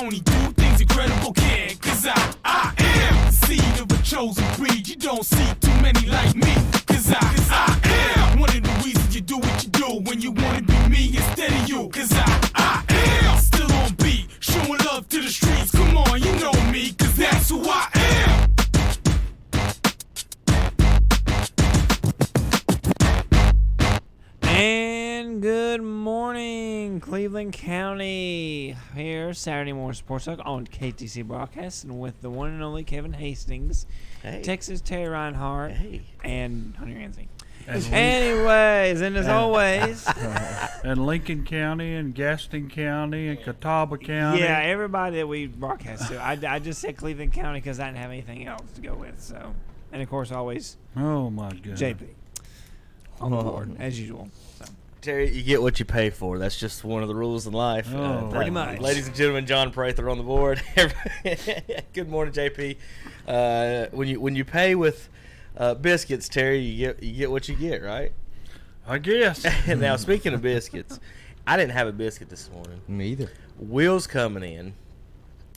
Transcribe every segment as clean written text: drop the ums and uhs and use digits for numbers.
only do things incredible can. Cause I am the seed of a chosen breed. You don't see too many like me. Cause I am one of the reasons you do what you do. When you wanna be me instead of you. Cause I am still on beat, showing love to the streets. Come on, you know me, cause that's who I am. And good morning, Cleveland County. Here, Saturday Morning Sports Talk on KTC Broadcast, and with the one and only Kevin Hastings, Texas Terry Reinhardt, and Hunter Yancey. Anyways, and as always, and Lincoln County and Gaston County and Catawba County. Yeah, everybody that we broadcast to. I just said Cleveland County because I didn't have anything else to go with. So, and of course, always. Oh my God. JP on the board as usual. So. Terry, you get what you pay for. That's just one of the rules in life. Pretty much. Ladies and gentlemen, John Prather on the board. Good morning, JP. When you pay with biscuits, Terry, you get what you get, right? I guess. Now, speaking of biscuits, I didn't have a biscuit this morning. Me either. Will's coming in.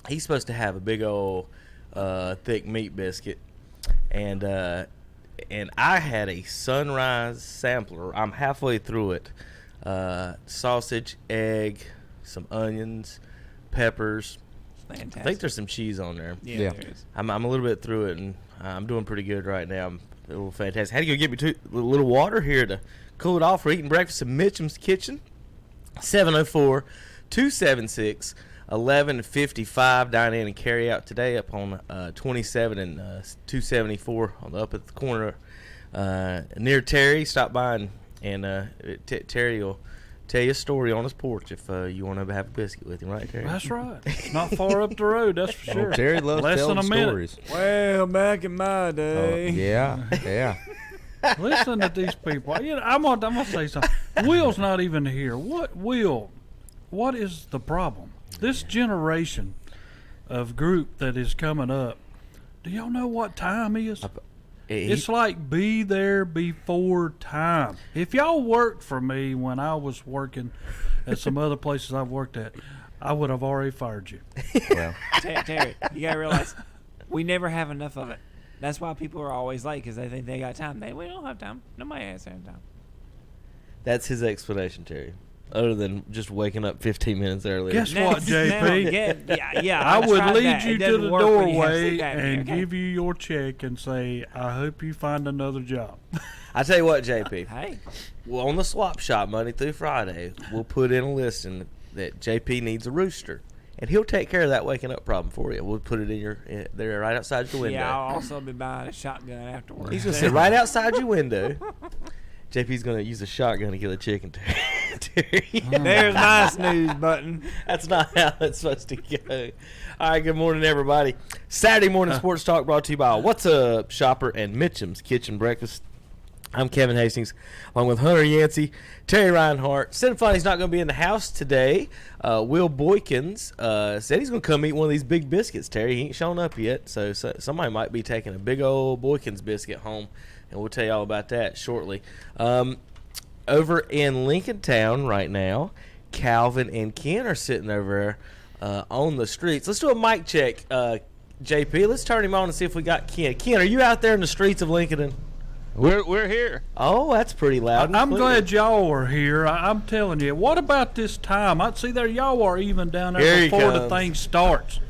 He's supposed to have a big old thick meat biscuit, and I had a sunrise sampler. I'm halfway through it. Sausage, egg, some onions, peppers. Fantastic. I think there's some cheese on there. Yeah. There is. I'm a little bit through it, and I'm doing pretty good right now. I'm a little fantastic. Had to go get me a little water here to cool it off. We're eating breakfast in Mitchum's Kitchen. 704-276-1155. Dine in and carry out today up on 27 and 274 on the up at the corner near Terry. Stop by and Terry will tell you a story on his porch if you want to have a biscuit with him, right, Terry? That's right. It's not far up the road, that's for sure. Terry loves Less telling than a minute. stories. Well, back in my day. Yeah. Listen to these people. You know, I'm gonna say something. Will's not even here. What is the problem? This generation of group that is coming up, do y'all know what time is? It's like be there before time. If y'all worked for me when I was working at some other places I've worked at, I would have already fired you. Well, Terry, you gotta realize we never have enough of it. That's why people are always late, because they think they got time. We don't have time. Nobody has time. That's his explanation, Terry. Other than just waking up 15 minutes earlier. Guess what, JP? Yeah. I would lead that. you It to doesn't the work when you have to doorway sit back there, and okay? give you your check and say, I hope you find another job. I tell you what, JP. Hey. Well, on the swap shop Monday through Friday, we'll put in a listing that JP needs a rooster, and he'll take care of that waking up problem for you. We'll put it in there right outside your window. Yeah, I'll also be buying a shotgun afterwards. He's gonna sit right outside your window. JP's gonna use a shotgun to kill a chicken, Terry. There's my snooze button. That's not how it's supposed to go. All right, good morning, everybody. Saturday morning sports talk brought to you by What's Up Shopper and Mitchum's Kitchen Breakfast. I'm Kevin Hastings, along with Hunter Yancey, Terry Reinhardt. Instead of fun, he's not going to be in the house today. Will Boykins said he's going to come eat one of these big biscuits, Terry. He ain't shown up yet, so somebody might be taking a big old Boykins biscuit home, and we'll tell you all about that shortly. Over in Lincoln Town right now, Calvin and Ken are sitting over there on the streets. Let's do a mic check, JP. Let's turn him on and see if we got Ken. Ken, are you out there in the streets of Lincoln? We're here. Oh, that's pretty loud and I'm clear. glad y'all are here. I'm telling you. What about this time? I see there y'all are even down there Here he before the comes. thing starts.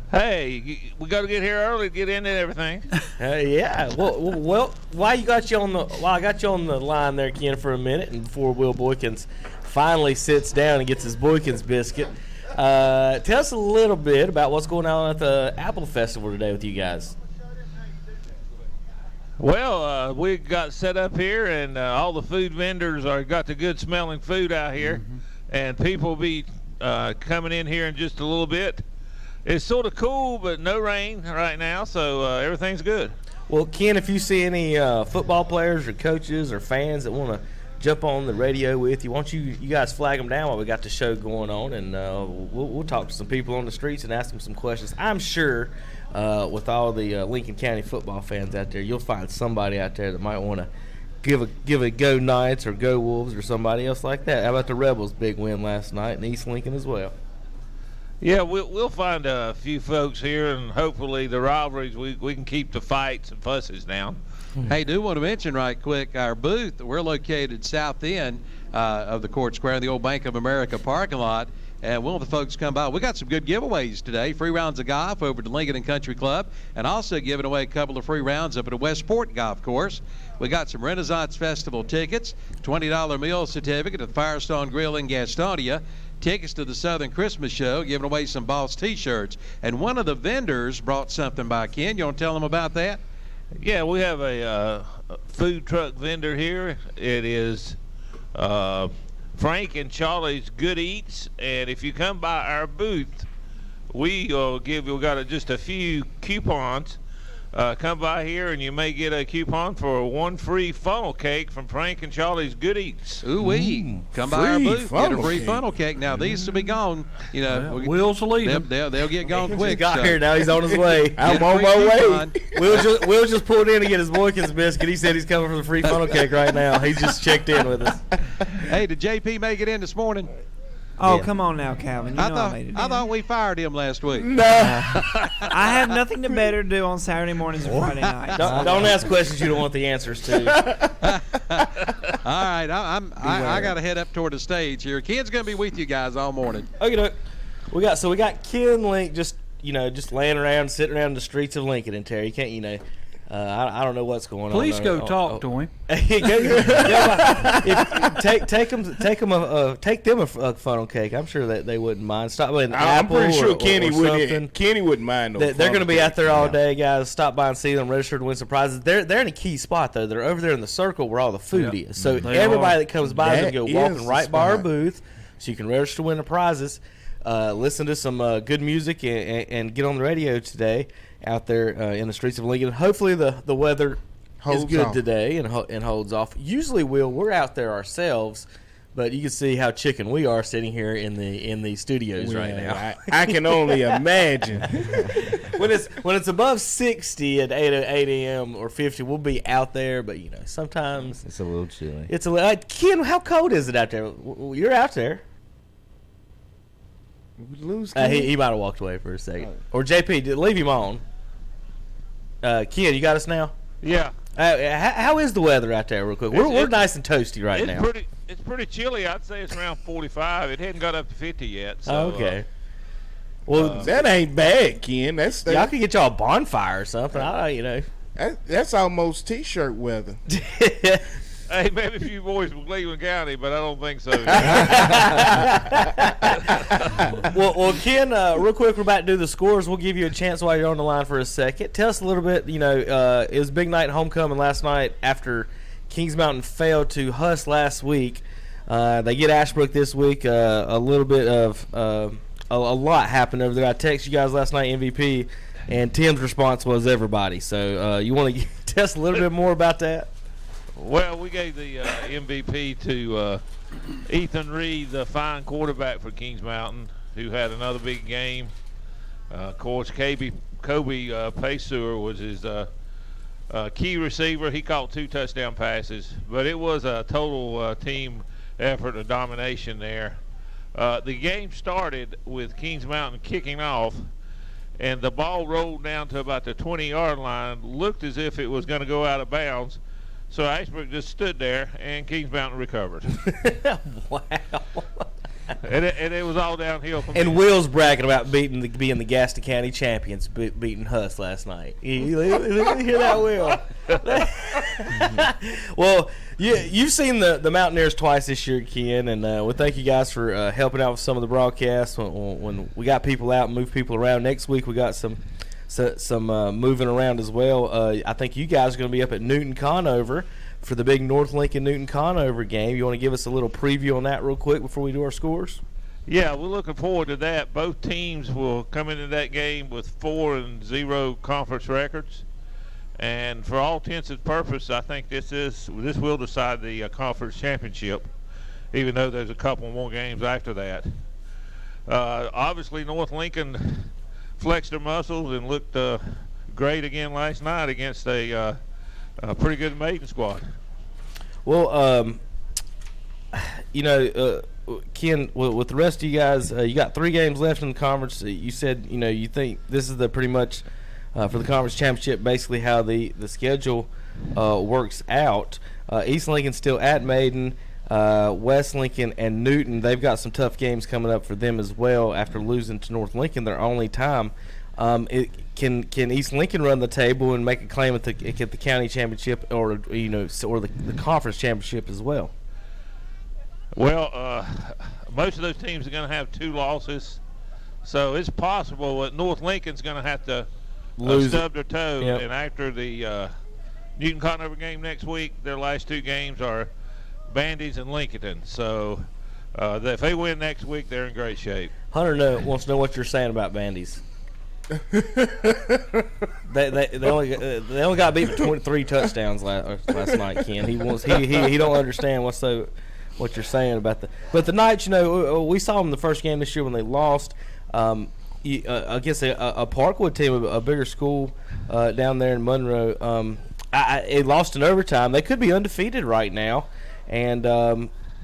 Hey, we got to get here early to get into everything. Yeah. Well, while I got you on the line there, Ken, for a minute, and before Will Boykins finally sits down and gets his Boykins biscuit, tell us a little bit about what's going on at the Apple Festival today with you guys. Well, we got set up here, and all the food vendors got the good smelling food out here, and people will be coming in here in just a little bit. It's sort of cool, but no rain right now, so everything's good. Well, Ken, if you see any football players or coaches or fans that want to jump on the radio with you, why don't you guys flag them down while we got the show going on, and we'll talk to some people on the streets and ask them some questions. I'm sure with all the Lincoln County football fans out there, you'll find somebody out there that might want to give a go Knights or go Wolves or somebody else like that. How about the Rebels' big win last night in East Lincoln as well? Yeah, we'll find a few folks here, and hopefully the rivalries, we can keep the fights and fusses down. Hey, do want to mention right quick our booth. We're located south end of the Court Square in the old Bank of America parking lot. And one of the folks come by. We got some good giveaways today. Free rounds of golf over to Lincoln and Country Club, and also giving away a couple of free rounds up at a Westport Golf Course. We got some Renaissance Festival tickets, $20 meal certificate at Firestone Grill in Gastonia, tickets to the Southern Christmas Show, giving away some Boss T-shirts. And one of the vendors brought something by. Ken, you want to tell them about that? Yeah, we have a food truck vendor here. It is Frank and Charlie's Good Eats, and if you come by our booth, we got just a few coupons. Come by here and you may get a coupon for one free funnel cake from Frank and Charlie's Good Eats. Ooh-wee. Come by our booth, get a free funnel cake. Now, these will be gone. You know, Wheels will leave him. They'll get gone quick. He got here, now he's on his way. I'm on my way. Will just pulled in to get his Boykins biscuit. He said he's coming for the free funnel cake right now. He just checked in with us. Hey, did JP make it in this morning? Oh, Yeah. come on now, Calvin. You know I made it. I thought we fired him last week. I have nothing to better do on Saturday mornings and Friday nights. Don't ask questions you don't want the answers to. All right, I got to head up toward the stage here. Ken's going to be with you guys all morning. Okay, look. We got Ken Link just laying around, sitting around the streets of Lincoln and Terry. You can't, I don't know what's going on. Please go talk to him. Take them a funnel cake. I'm sure that they wouldn't mind. Stop by an I'm apple pretty sure or Kenny something. wouldn't. Kenny wouldn't mind. They're going to be out there all day, guys. Stop by and see them. Register to win some prizes. They're in a key spot though. They're over there in the circle where all the food is. So They everybody are. that comes by is That going to go is walking the right by our spot. booth, so you can register to win the prizes. Listen to some good music and get on the radio today out there in the streets of Lincoln. Hopefully the weather is good off. today and holds off. Usually, we're out there ourselves, but you can see how chicken we are sitting here in the studios right now. I can only imagine. when it's above 60 at 8 a.m. or 50, we'll be out there. But sometimes It's a little chilly. it's a little. Ken, how cold is it out there? You're out there. Lose He might have walked away for a second. Or JP, leave him on. Ken, you got us now? Yeah. How is the weather out there, real quick? We're It's- nice and toasty right now. It's pretty chilly. I'd say it's around 45. It hadn't got up to 50 yet. So, Okay. Well, that ain't bad, Ken. y'all could get y'all a bonfire or something. That's almost T-shirt weather. Hey, maybe a few boys from Cleveland County, but I don't think so. well, Ken, real quick, we're about to do the scores. We'll give you a chance while you're on the line for a second. Tell us a little bit. It was big night homecoming last night after Kings Mountain failed to Huss last week. They get Ashbrook this week. A little bit of a lot happened over there. I texted you guys last night, MVP, and Tim's response was everybody. So you want to tell us a little bit more about that? Well, we gave the MVP to Ethan Reed, the fine quarterback for Kings Mountain, who had another big game. Of course, Kobe Payseur was his key receiver. He caught 2 touchdown passes, but it was a total team effort of domination there. The game started with Kings Mountain kicking off, and the ball rolled down to about the 20-yard line, looked as if it was going to go out of bounds. So Ashbrook just stood there, and Kings Mountain recovered. Wow. and it was all downhill from And there. Will's bragging about being the Gaston County champions, beating Huss last night. You hear that, Will? Well, you've seen the Mountaineers twice this year, Ken, and we thank you guys for helping out with some of the broadcasts when we got people out and move people around. Next week we got some moving around as well. I think you guys are going to be up at Newton Conover for the big North Lincoln Newton Conover game. You want to give us a little preview on that real quick before we do our scores? Yeah, we're looking forward to that. Both teams will come into that game with 4-0 conference records. And for all intents and purposes, I think this will decide the conference championship, even though there's a couple more games after that. Obviously, North Lincoln flexed their muscles and looked great again last night against a pretty good Maiden squad. Well, Ken, with the rest of you guys, you got 3 games left in the conference. You said you think this is the pretty much for the conference championship, basically how the schedule works out. East Lincoln still at Maiden. West Lincoln and Newton, they've got some tough games coming up for them as well after losing to North Lincoln their only time. Can East Lincoln run the table and make a claim at the county championship or the conference championship as well? Well, most of those teams are going to have 2 losses, so it's possible that North Lincoln's going to have to stub their toe. Yep. And after the Newton Conover game next week, their last 2 games are Bandy's and Lincoln. So if they win next week, they're in great shape. Hunter wants to know what you're saying about Bandy's. they only got beat for 23 touchdowns last night, Ken. He don't understand what you're saying about but the Knights. We saw them the first game this year when they lost against a Parkwood team, a bigger school down there in Monroe. It lost in overtime. They could be undefeated right now, and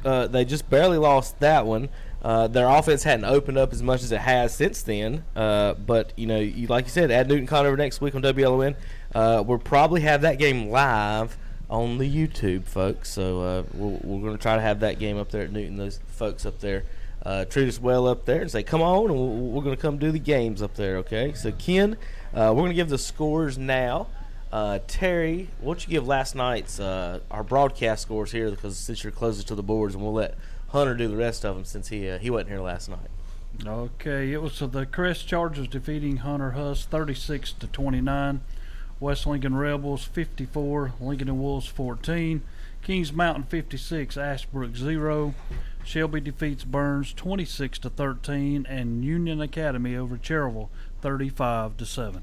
they just barely lost that one. Their offense hadn't opened up as much as it has since then. But, like you said, add Newton Conover next week on WLON. We'll probably have that game live on the YouTube, folks. So we're going to try to have that game up there at Newton. Those folks up there treat us well up there and say, come on, and we're going to come do the games up there, okay? So, Ken, we're going to give the scores now. Terry, why don't you give last night's our broadcast scores here, because since you're closest to the boards, and we'll let Hunter do the rest of them since he wasn't here last night. Okay, it was the Crest Chargers defeating Hunter Huss 36-29. West Lincoln Rebels 54, Lincoln and Wolves 14, Kings Mountain 56, Ashbrook 0. Shelby defeats Burns 26-13, and Union Academy over Cherryville 35-7.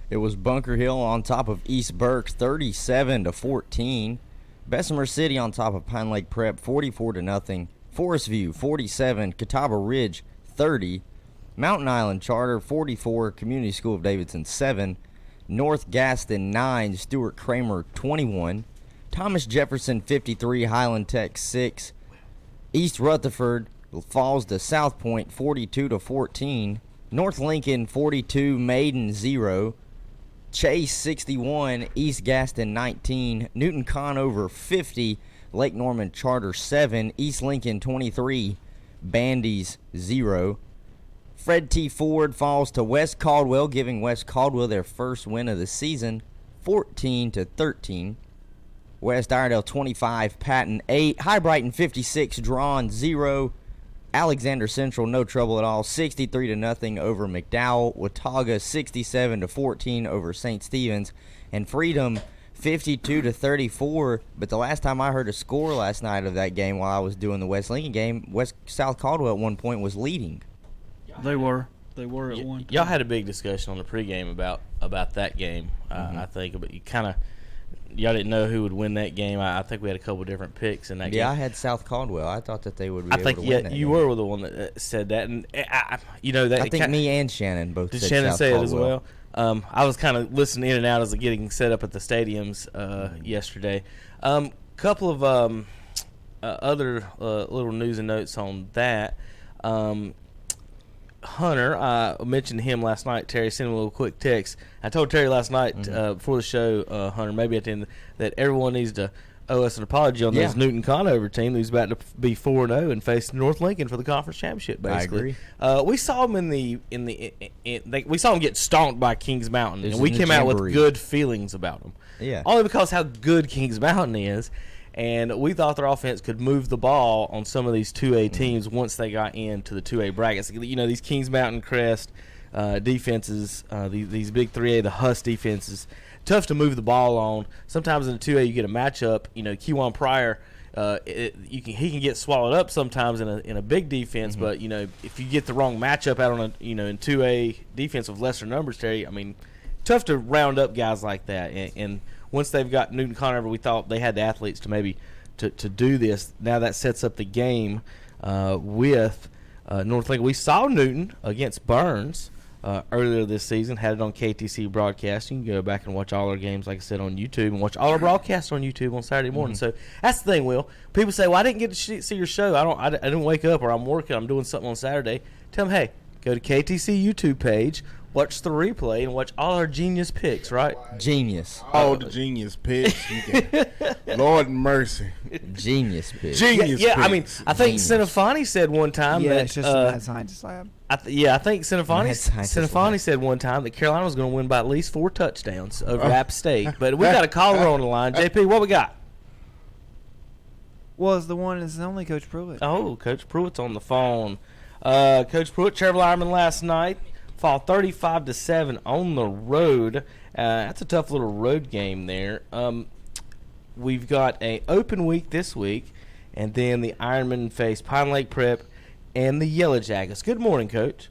It was Bunker Hill on top of East Burke 37-14. Bessemer City on top of Pine Lake Prep 44-0. Forest View 47, Catawba Ridge 30, Mountain Island Charter 44, Community School of Davidson 7, North Gaston 9, Stuart Kramer 21, Thomas Jefferson 53, Highland Tech 6, East Rutherford falls to South Point 42-14, North Lincoln 42, Maiden 0, Chase 61, East Gaston 19, Newton Conover 50, Lake Norman Charter 7, East Lincoln 23, Bandy's 0. Fred T. Ford falls to West Caldwell, giving West Caldwell their first win of the season, 14-13. West Iredell 25, Patton 8, High Brighton 56, Drawn 0. Alexander Central no trouble at all, 63-0 over McDowell. Watauga 67-14 over St. Stephen's, and Freedom 52-34. But the last time I heard a score last night of that game while I was doing the West Lincoln game, South Caldwell at one point was leading. They were at one time. Y'all had a big discussion on the pregame about that game. I think, but y'all didn't know who would win that game. I think we had a couple different picks in that game. Yeah, I had South Caldwell. I thought that they would be able to win that game. You were the one that said that, and I think me and Shannon both said Shannon South say Caldwell. it as well. I was kind of listening in and out as getting set up at the stadiums yesterday. Couple of other little news and notes on that. Hunter, I mentioned him last night. Terry sent him a little quick text. I told Terry last night before the show, Hunter, maybe at the end, that everyone needs to owe us an apology on this Newton Conover team who's about to be 4-0 and face North Lincoln for the conference championship. Basically, I agree. We saw them we saw them get stomped by Kings Mountain, and we came out with good feelings about them. Yeah, only because how good Kings Mountain is. And we thought their offense could move the ball on some of these 2A teams once they got into the 2A brackets. These Kings Mountain Crest defenses, these big 3A, the Huss defenses, tough to move the ball on. Sometimes in the 2A you get a matchup. Kewan Pryor, he can get swallowed up sometimes in a big defense. But if you get the wrong matchup out on in 2A defense with lesser numbers, Terry, tough to round up guys like that. And once they've got Newton Conover, we thought they had the athletes to maybe to do this. Now that sets up the game with North Lincoln. We saw Newton against Burns earlier this season. Had it on KTC broadcast. You can go back and watch all our games, like I said, on YouTube, and watch all our broadcasts on YouTube on Saturday morning. So that's the thing, Will. People say, well, I didn't get to see your show. I didn't wake up, or I'm working. I'm doing something on Saturday. Tell them, hey, go to KTC YouTube page, watch the replay, and watch all our genius picks, right? Genius. All the genius picks. Lord mercy. Genius pitch. Genius Yeah, I picks. mean, I think Genius. Cinefani said one time Yeah, that it's just a mad scientist lab. I think Cinefani said one time that Carolina was going to win by at least 4 touchdowns over App State. But we got a caller on the line. JP, what we got? Well, it's the one and only Coach Pruitt. Oh, Coach Pruitt's on the phone. Coach Pruitt, Cherryville Ironman last night fall 35-7 on the road. That's a tough little road game there. We've got a open week this week, and then the Ironman face Pine Lake Prep and the Yellow Jackets. Good morning, Coach.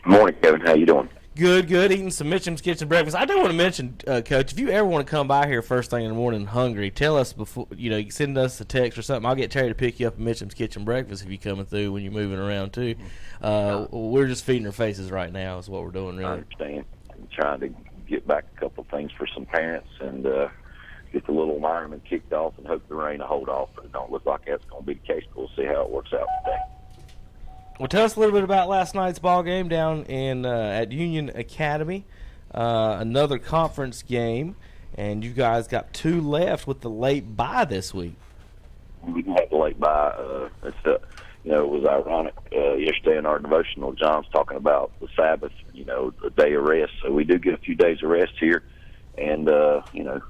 Morning, Kevin. How you doing? Good. Eating some Mitchum's Kitchen breakfast. I do want to mention, Coach, if you ever want to come by here first thing in the morning hungry, tell us before, you send us a text or something. I'll get Terry to pick you up at Mitchum's Kitchen breakfast if you're coming through when you're moving around, too. We're just feeding our faces right now is what we're doing, I really. understand. I'm trying to get back a couple of things for some parents and get the little environment kicked off and hope the rain will hold off, but it don't look like that's going to be the case. We'll see how it works out today. Well, tell us a little bit about last night's ball game down in at Union Academy. Another conference game, and you guys got 2 left with the late bye this week. We had the late bye. It was ironic. Yesterday in our devotional, John's talking about the Sabbath, the day of rest. So we do get a few days of rest here. And, the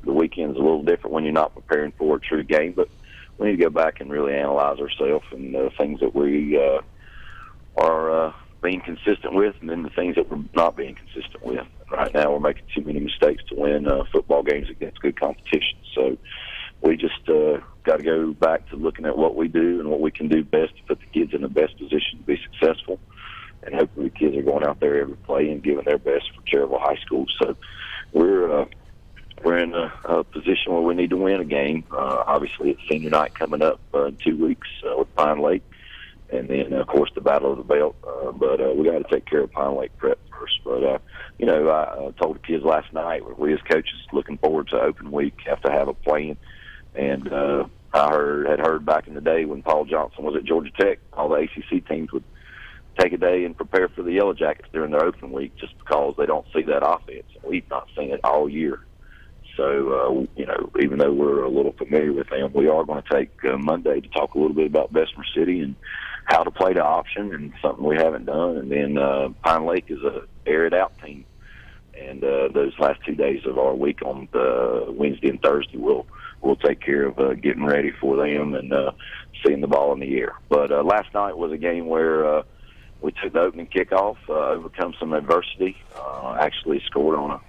weekend's a little different when you're not preparing for a true game. But we need to go back and really analyze ourselves and the things that we are being consistent with, and then the things that we're not being consistent with. Right now we're making too many mistakes to win football games against good competition. So we just got to go back to looking at what we do and what we can do best to put the kids in the best position to be successful. And hopefully the kids are going out there every play and giving their best for Cherryville High School. So we're in a position where we need to win a game. Obviously, it's senior night coming up in 2 weeks with Pine Lake. And then, of course, the Battle of the Belt. But we got to take care of Pine Lake Prep first. But, I told the kids last night, we as coaches looking forward to open week, have to have a plan. And I had heard back in the day when Paul Johnson was at Georgia Tech, all the ACC teams would take a day and prepare for the Yellow Jackets during their open week just because they don't see that offense. We've not seen it all year. So, even though we're a little familiar with them, we are going to take Monday to talk a little bit about Bessemer City and how to play the option and something we haven't done. And then Pine Lake is a air-it-out team. And those last 2 days of our week on Wednesday and Thursday, we'll take care of getting ready for them and seeing the ball in the air. But last night was a game where we took the opening kickoff, overcome some adversity, actually scored on a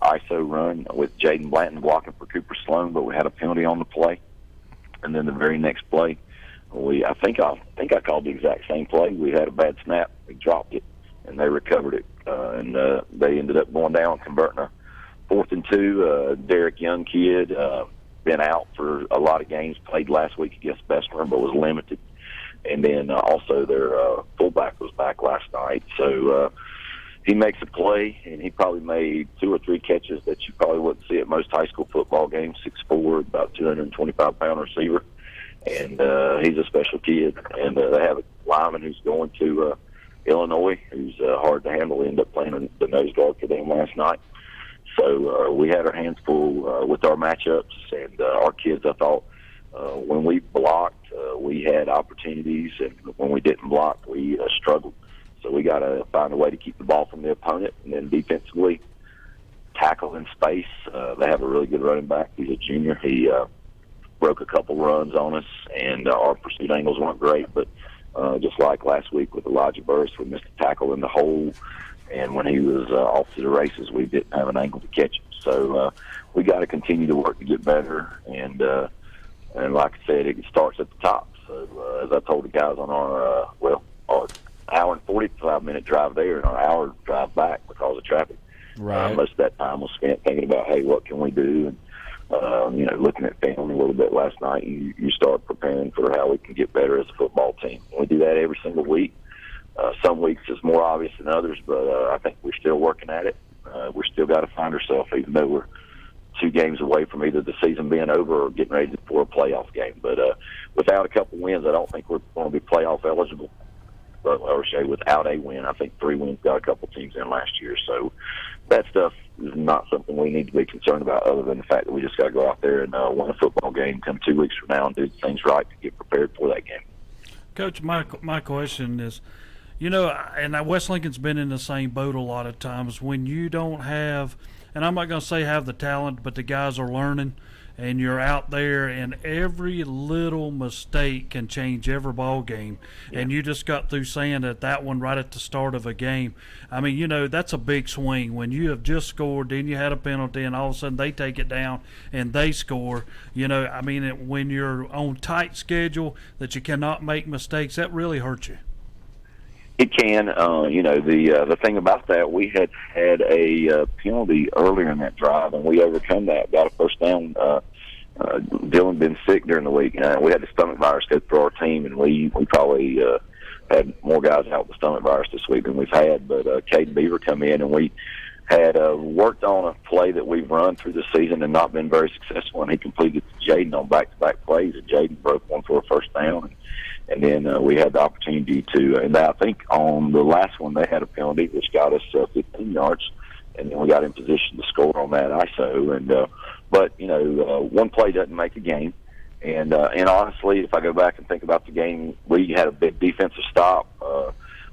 ISO run with Jaden Blanton blocking for Cooper Sloan, but we had a penalty on the play. And then the very next play, I think I called the exact same play. We had a bad snap, we dropped it, and they recovered it, and they ended up going down, converting a 4th and 2. Derek Young kid, been out for a lot of games, played last week against Bessemer, but was limited. And then also their fullback was back last night, so he makes a play, and he probably made 2 or 3 catches that you probably wouldn't see at most high school football games. 6'4", about 225-pound receiver. And he's a special kid. And they have a lineman who's going to Illinois, who's hard to handle. He ended up playing the nose guard for them last night. So we had our hands full with our matchups. And our kids, I thought, when we blocked, we had opportunities. And when we didn't block, we struggled. So we got to find a way to keep the ball from the opponent. And then defensively, tackle in space. They have a really good running back. He's a junior. He broke a couple runs on us, and our pursuit angles weren't great. But just like last week with Elijah Burris, we missed a tackle in the hole. And when he was off to the races, we didn't have an angle to catch him. So we got to continue to work to get better. And like I said, it starts at the top. So as I told the guys on our hour and 45-minute drive there and our hour drive back because of traffic. Right. Most of that time was spent thinking about, hey, what can we do? And, looking at film a little bit last night, you start preparing for how we can get better as a football team. We do that every single week. Some weeks it's more obvious than others, but I think we're still working at it. We're still got to find ourselves, even though we're 2 games away from either the season being over or getting ready for a playoff game. But without a couple wins, I don't think we're going to be playoff eligible. But, or say without a win, I think 3 wins got a couple teams in last year. So that stuff is not something we need to be concerned about, other than the fact that we just got to go out there and win a football game come 2 weeks from now and do things right to get prepared for that game. Coach, my question is, you know, and West Lincoln's been in the same boat a lot of times when you don't have, and I'm not going to say have the talent, but the guys are learning, and you're out there, and every little mistake can change every ball game. Yeah. And you just got through saying that one right at the start of a game. I mean, you know, that's a big swing when you have just scored, then you had a penalty, and all of a sudden they take it down and they score. You know, I mean, when you're on tight schedule that you cannot make mistakes, that really hurts you. It can. You know, the thing about that, we had a penalty earlier in that drive, and we overcome that, got a first down. Dylan been sick during the week. We had the stomach virus go through our team, and we probably had more guys out with the stomach virus this week than we've had. But Caden Beaver come in, and we had worked on a play that we've run through the season and not been very successful, and he completed Jaden on back-to-back plays, and Jaden broke one for a first down. And then we had the opportunity to, and I think on the last one they had a penalty which got us 15 yards, and then we got in position to score on that ISO. And but you know, one play doesn't make a game. And honestly, if I go back and think about the game, we had a big defensive stop.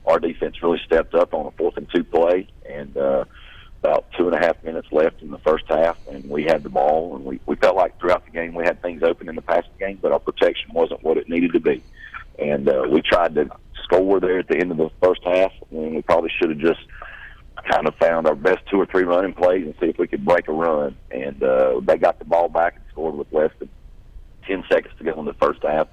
Our defense really stepped up on a 4th and 2 play, and about 2.5 minutes left in the first half, and we had the ball, and we felt like throughout the game we had things open in the passing game, but our protection wasn't what it needed to be. And we tried to score there at the end of the first half, and we probably should have just kind of found our best 2 or 3 running plays and see if we could break a run. And they got the ball back and scored with less than 10 seconds to go in the first half.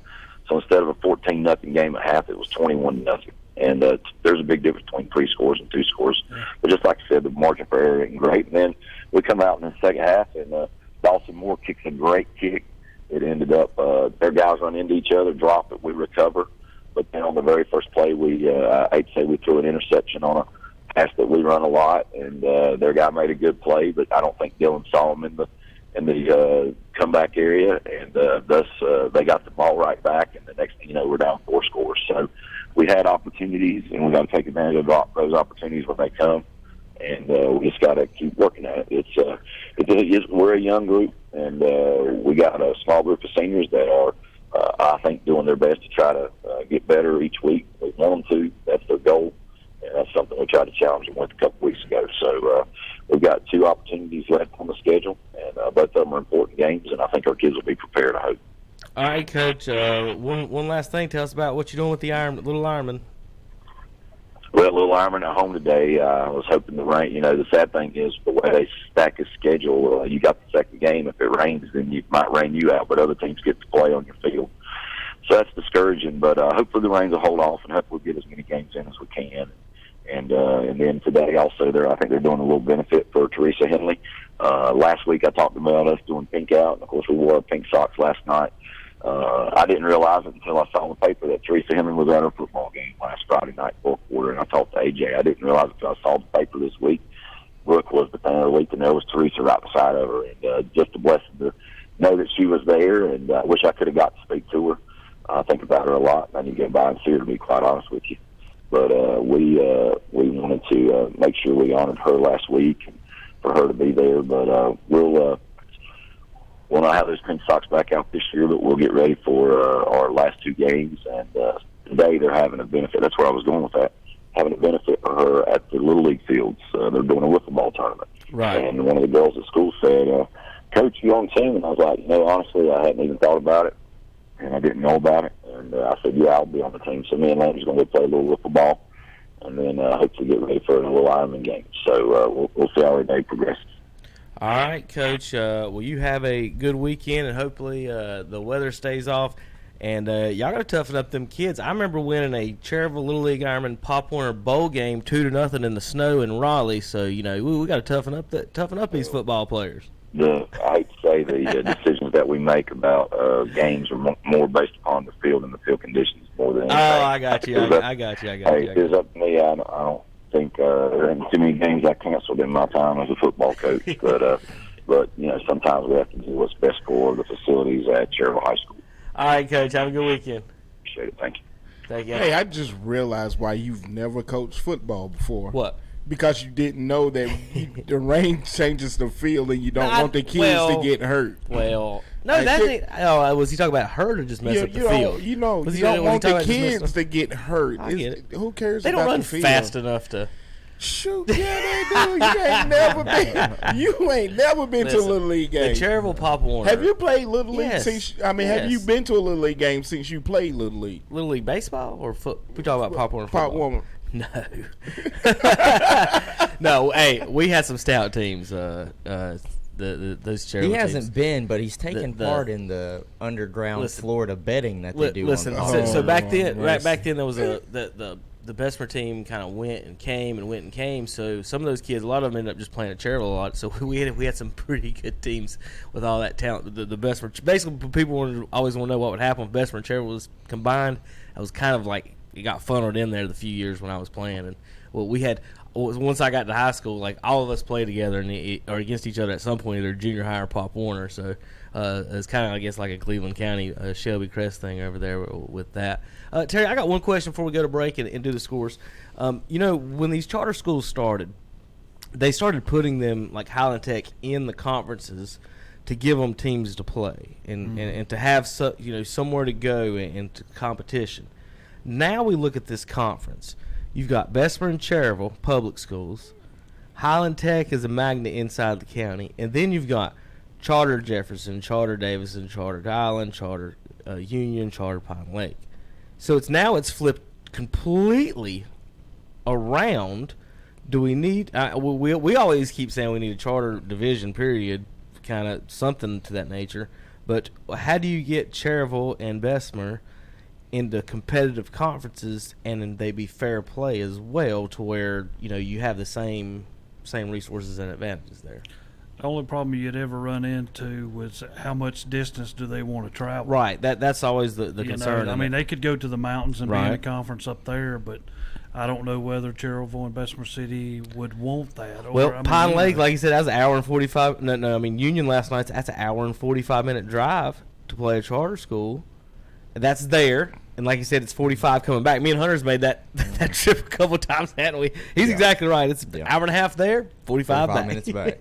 So instead of a 14-0 game at half, it was 21-0. And there's a big difference between 3 scores and 2 scores. Yeah. But just like I said, the margin for error isn't great. And then we come out in the second half, and Dawson Moore kicks a great kick. It ended up their guys run into each other, drop it, we recover. But then on the very first play, I'd say we threw an interception on a pass that we run a lot, and their guy made a good play, but I don't think Dylan saw him in the comeback area, and thus they got the ball right back, and the next thing you know, we're down 4 scores. So we had opportunities, and we got to take advantage of those opportunities when they come, and we just got to keep working at it. We're a young group, and we got a small group of seniors that are, I think, doing their best to try to get better each week. We want them to. That's their goal, and that's something we tried to challenge them with a couple weeks ago. So we've got 2 opportunities left on the schedule, and both of them are important games, and I think our kids will be prepared, I hope. All right, Coach, one last thing. Tell us about what you're doing with the Little Ironman. Well, Little Ironman at home today. I was hoping the rain. You know, the sad thing is the way they stack his schedule. You got the second game. If it rains, then it might rain you out, but other teams get to play on your field. So that's discouraging. But hopefully the rains will hold off, and hopefully we'll get as many games in as we can. And then today also, I think they're doing a little benefit for Teresa Henley. Last week I talked about us doing pink out, and of course we wore our pink socks last night. I didn't realize it until I saw in the paper that Teresa Henley was at her football game last Friday night, 4th quarter, and I talked to AJ. I didn't realize it until I saw the paper this week. Brooke was the fan of the week, and there was Teresa right beside of her, and just a blessing to know that she was there, and I wish I could have got to speak to her. I think about her a lot, and I need to go by and see her, to be quite honest with you. But we wanted to make sure we honored her last week and for her to be there, but we'll not have those pink socks back out this year, but we'll get ready for our last 2 games. And today they're having a benefit. That's where I was going with that. Having a benefit for her at the Little League fields. They're doing a wiffle ball tournament. Right. And one of the girls at school said, Coach, you on the team? And I was like, honestly, I hadn't even thought about it, and I didn't know about it. And I said, yeah, I'll be on the team. So me and Landry's going to go play a little wiffle ball, and then hopefully get ready for a little Ironman game. So we'll see how our day progresses. All right, Coach. Well, you have a good weekend, and hopefully the weather stays off. And y'all got to toughen up them kids. I remember winning a Cherryville Little League Ironman Pop Warner Bowl game 2-0 in the snow in Raleigh. So we got to toughen up these football players. I hate to say the decisions that we make about games are more based upon the field and the field conditions more than anything. Oh, I got you. I got you. Hey, if it's up to me, I don't think there are too many games I canceled in my time as a football coach. But sometimes we have to do what's best for the facilities at Cherryville High School. All right, Coach. Have a good weekend. Appreciate it. Thank you. Thank you. Hey, I just realized why you've never coached football before. What? Because you didn't know that the rain changes the field and you don't want the kids to get hurt. Well, no, Like, that thing. Oh, was he talking about hurt or just mess up the field? You don't Was want talking the about just messing kids to get hurt. I get it. Who cares They about don't run the field? fast enough to. Shoot, yeah, they do. You ain't never been to a Listen, Little League The game. Cherryville Pop Warner. Have you played Little League Yes. since? Have you been to a Little League game since you played Little League? Little League baseball or foot? We talking about Pop Warner Pop football. Warner. No. No. Hey, we had some stout teams. Those Cherryville He teams. hasn't been, but he's taken The- part in the underground Listen. Florida betting that they do. Listen, on so back then, yes. back then there was the Bessemer team kind of went and came. So some of those kids, a lot of them ended up just playing at Cherryville a lot. So we had some pretty good teams with all that talent. The Bessemer, basically, people always want to know what would happen if Bessemer and Cherryville was combined. I was kind of like it got funneled in there the few years when I was playing, and we had. Once I got to high school, like all of us played together or against each other at some point, either junior high or Pop Warner. So it's kind of, I guess, like a Cleveland County Shelby Crest thing over there with that. Terry, I got one question before we go to break and do the scores. When these charter schools started, they started putting them like Highland Tech in the conferences to give them teams to play and to have somewhere to go into competition. Now we look at this conference. You've got Bessemer and Cherryville public schools. Highland Tech is a magnet inside the county. And then you've got Charter Jefferson, Charter Davidson, Charter Island, Charter Union, Charter Pine Lake. So it's flipped completely around. Do we need we always keep saying we need a charter division, period, kind of something to that nature. But how do you get Cherryville and Bessemer into competitive conferences and then they be fair play as well to where you have the same resources and advantages there? The only problem you'd ever run into was how much distance do they want to travel. Right. That's always the concern. I mean, they could go to the mountains and be in Right. a conference up there, but I don't know whether Cherryville and Bessemer City would want that. Or, Pine Lake, like you said, that's an hour and 45. No. I mean, Union last night, that's an hour and 45-minute drive to play a charter school. That's there, and like you said, it's 45 coming back. Me and Hunter's made that trip a couple times, hadn't we? He's exactly right. It's an hour and a half there, 45 back. minutes back.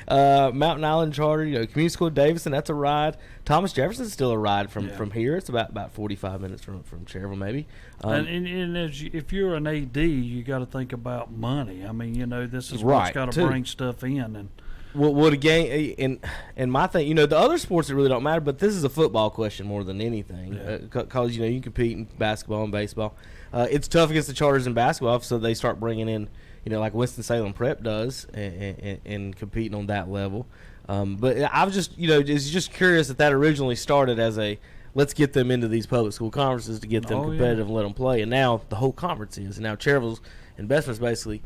Mountain Island Charter, Community School Davidson, that's a ride. Thomas Jefferson's still a ride from here. It's about 45 minutes from Cherryville, maybe. And if you're an AD, you got to think about money. I mean, this is Right, what's got to too. bring stuff in. And Well, the game and my thing, the other sports that really don't matter, but this is a football question more than anything, because you compete in basketball and baseball. It's tough against the charters in basketball, so they start bringing in, like Winston-Salem Prep does, and competing on that level. But I was just curious that originally started as a let's get them into these public school conferences to get them competitive and let them play, and now the whole conference is, and now Cherryville's and Bessemer's basically.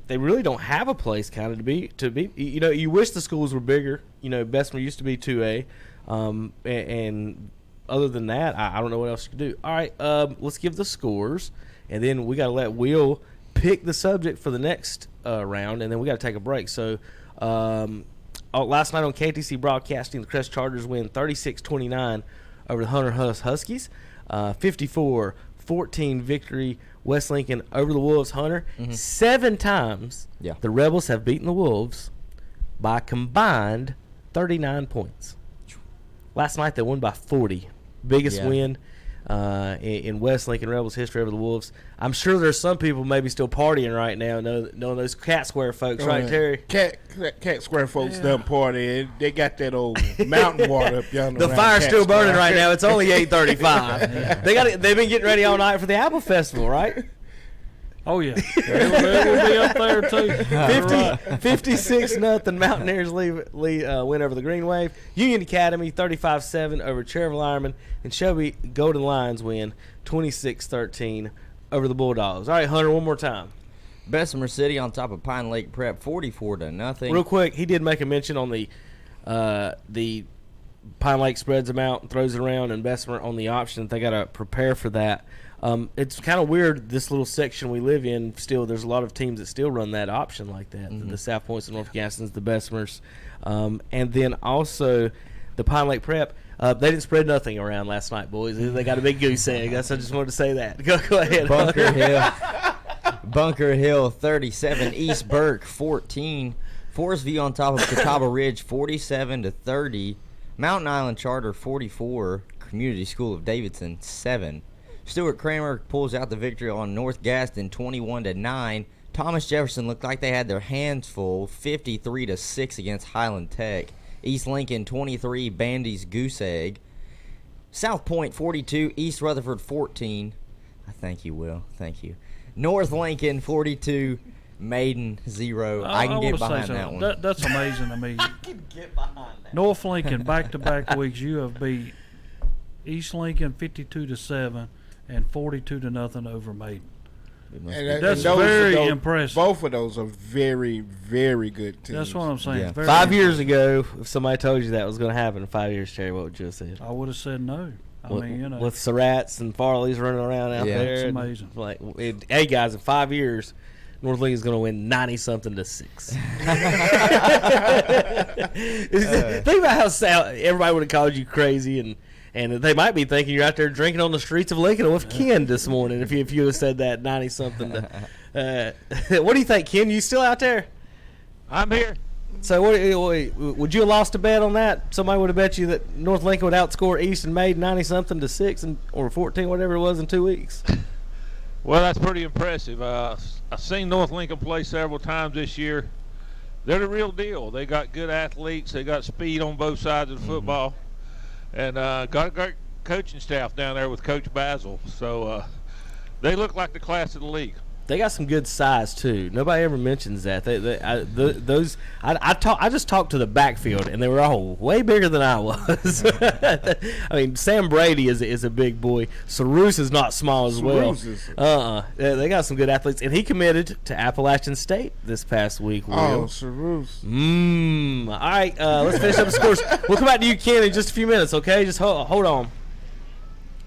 They really don't have a place kind of to be. You wish the schools were bigger. Bessemer used to be 2A, and other than that, I don't know what else you could do. All right, let's give the scores, and then we got to let Will pick the subject for the next round, and then we got to take a break. So, last night on KTC Broadcasting, the Crest Chargers win 36-29 over the Hunter Huskies, 54-14 victory. West Lincoln over the Wolves. Hunter, 7 times the Rebels have beaten the Wolves by combined 39 points. Last night they won by 40. Biggest win in West Lincoln Rebels history over the Wolves. I'm sure there's some people maybe still partying right now, knowing those Cat Square folks, right, Terry? Cat Square folks done party. They got that old mountain water up yonder. The around fire's Cat still Square. burning right now. It's only 8:35. They've been getting ready all night for the Apple Festival, right? oh yeah, they will be up there too. 56-0 Mountaineers win over the Green Wave. Union Academy 35-7 over Cherryville Ironman, and Shelby Golden Lions win 26-13 over the Bulldogs. All right, Hunter, one more time. Bessemer City on top of Pine Lake Prep, 44-0. Real quick, he did make a mention on the Pine Lake spreads them out and throws it around, and Bessemer on the option. They got to prepare for that. It's kind of weird, this little section we live in. Still, there's a lot of teams that still run that option like that. Mm-hmm. The South Points, the North Gassens, the Bessemers. And then also the Pine Lake Prep. They didn't spread nothing around last night, boys. They got a big goose egg. I just wanted to say that. Go ahead. Bunker Hill 37, East Burke 14. Forest View on top of Catawba Ridge 47-30. Mountain Island Charter 44. Community School of Davidson 7. Stuart Kramer pulls out the victory on North Gaston 21-9. Thomas Jefferson looked like they had their hands full 53-6 against Highland Tech. East Lincoln 23, Bandy's Goose Egg. South Point 42, East Rutherford 14. Thank you, Will. Thank you. North Lincoln 42, Maiden 0. I can get behind that one. That's amazing to me. I can get behind that. North Lincoln back-to-back weeks you have beat East Lincoln 52-7 and 42-0 over Maiden. That's very impressive. Both of those are very, very good teams. That's what I'm saying. Yeah. Very 5 years ago, if somebody told you that was going to happen in 5 years, Terry, what would you have said? I would have said no. I mean, you know. With Surratts and Farleys running around out Yeah. there. It's and amazing. Hey, guys, in 5 years, North Lincoln's going to win 90-something-6. Think about how everybody would have called you crazy, and they might be thinking you're out there drinking on the streets of Lincoln with Ken this morning if you have said that 90-something. What do you think, Ken? You still out there? I'm here. So would you have lost a bet on that? Somebody would have bet you that North Lincoln would outscore East and Maiden 90-something-6 or 14, whatever it was, in 2 weeks. Well, that's pretty impressive. I've seen North Lincoln play several times this year. They're the real deal. They got good athletes. They got speed on both sides of the football. And got a great coaching staff down there with Coach Basil. So they look like the class of the league. They got some good size too. Nobody ever mentions that. I just talked to the backfield, and they were all way bigger than I was. I mean, Sam Brady is a big boy. Sarus is not small as well. They got some good athletes, and he committed to Appalachian State this past week. Will. Oh, Sarus. All right, let's finish up the scores. We'll come back to you, Ken, in just a few minutes. Okay, just hold on.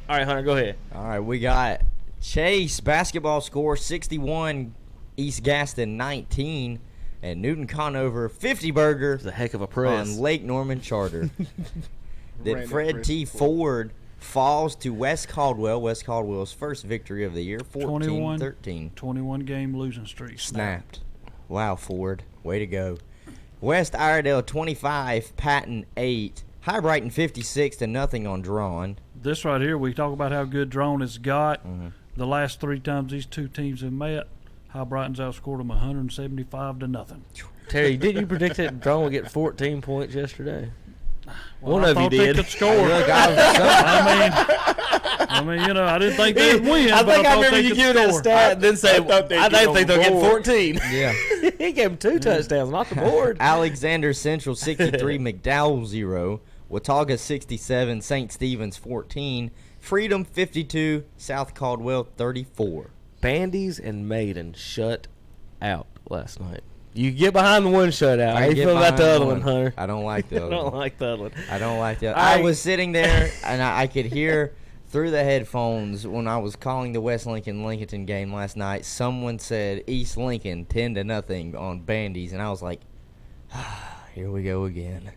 All right, Hunter, go ahead. All right, we got Chase basketball score 61, East Gaston 19, and Newton Conover 50 burger. It's a heck of a press on Lake Norman Charter. Then Ran Fred that T. press Ford falls to West Caldwell. West Caldwell's first victory of the year, 14-13. 21 game losing streak. Snapped. Wow, Ford. Way to go. West Iredale 25, Patton 8. High Brighton 56-0 on Drawn. This right here, we talk about how good Drone has got. The last 3 times these two teams have met, High Brighton's outscored them 175-0. Terry, didn't you predict that Drone would get 14 points yesterday? Well, One I of you thought did. They could score. I mean, you know, I didn't think they'd win. I think I thought remember they you could giving that score. stat and then say, I they'd think they'll get 14. Yeah. He gave him 2 touchdowns, not the board. Alexander Central 63, McDowell 0. Watauga 67, St. Stephen's 14. Freedom 52, South Caldwell 34. Bandies and Maiden shut out last night. You get behind the one shutout. How you get feel about the behind other one, Hunter? I don't like the I other don't one. like the other one. I don't like that. I- I was sitting there, and I could hear through the headphones when I was calling the West Lincoln-Lincoln game last night, someone said East Lincoln 10-0 on Bandies, and I was like, here we go again.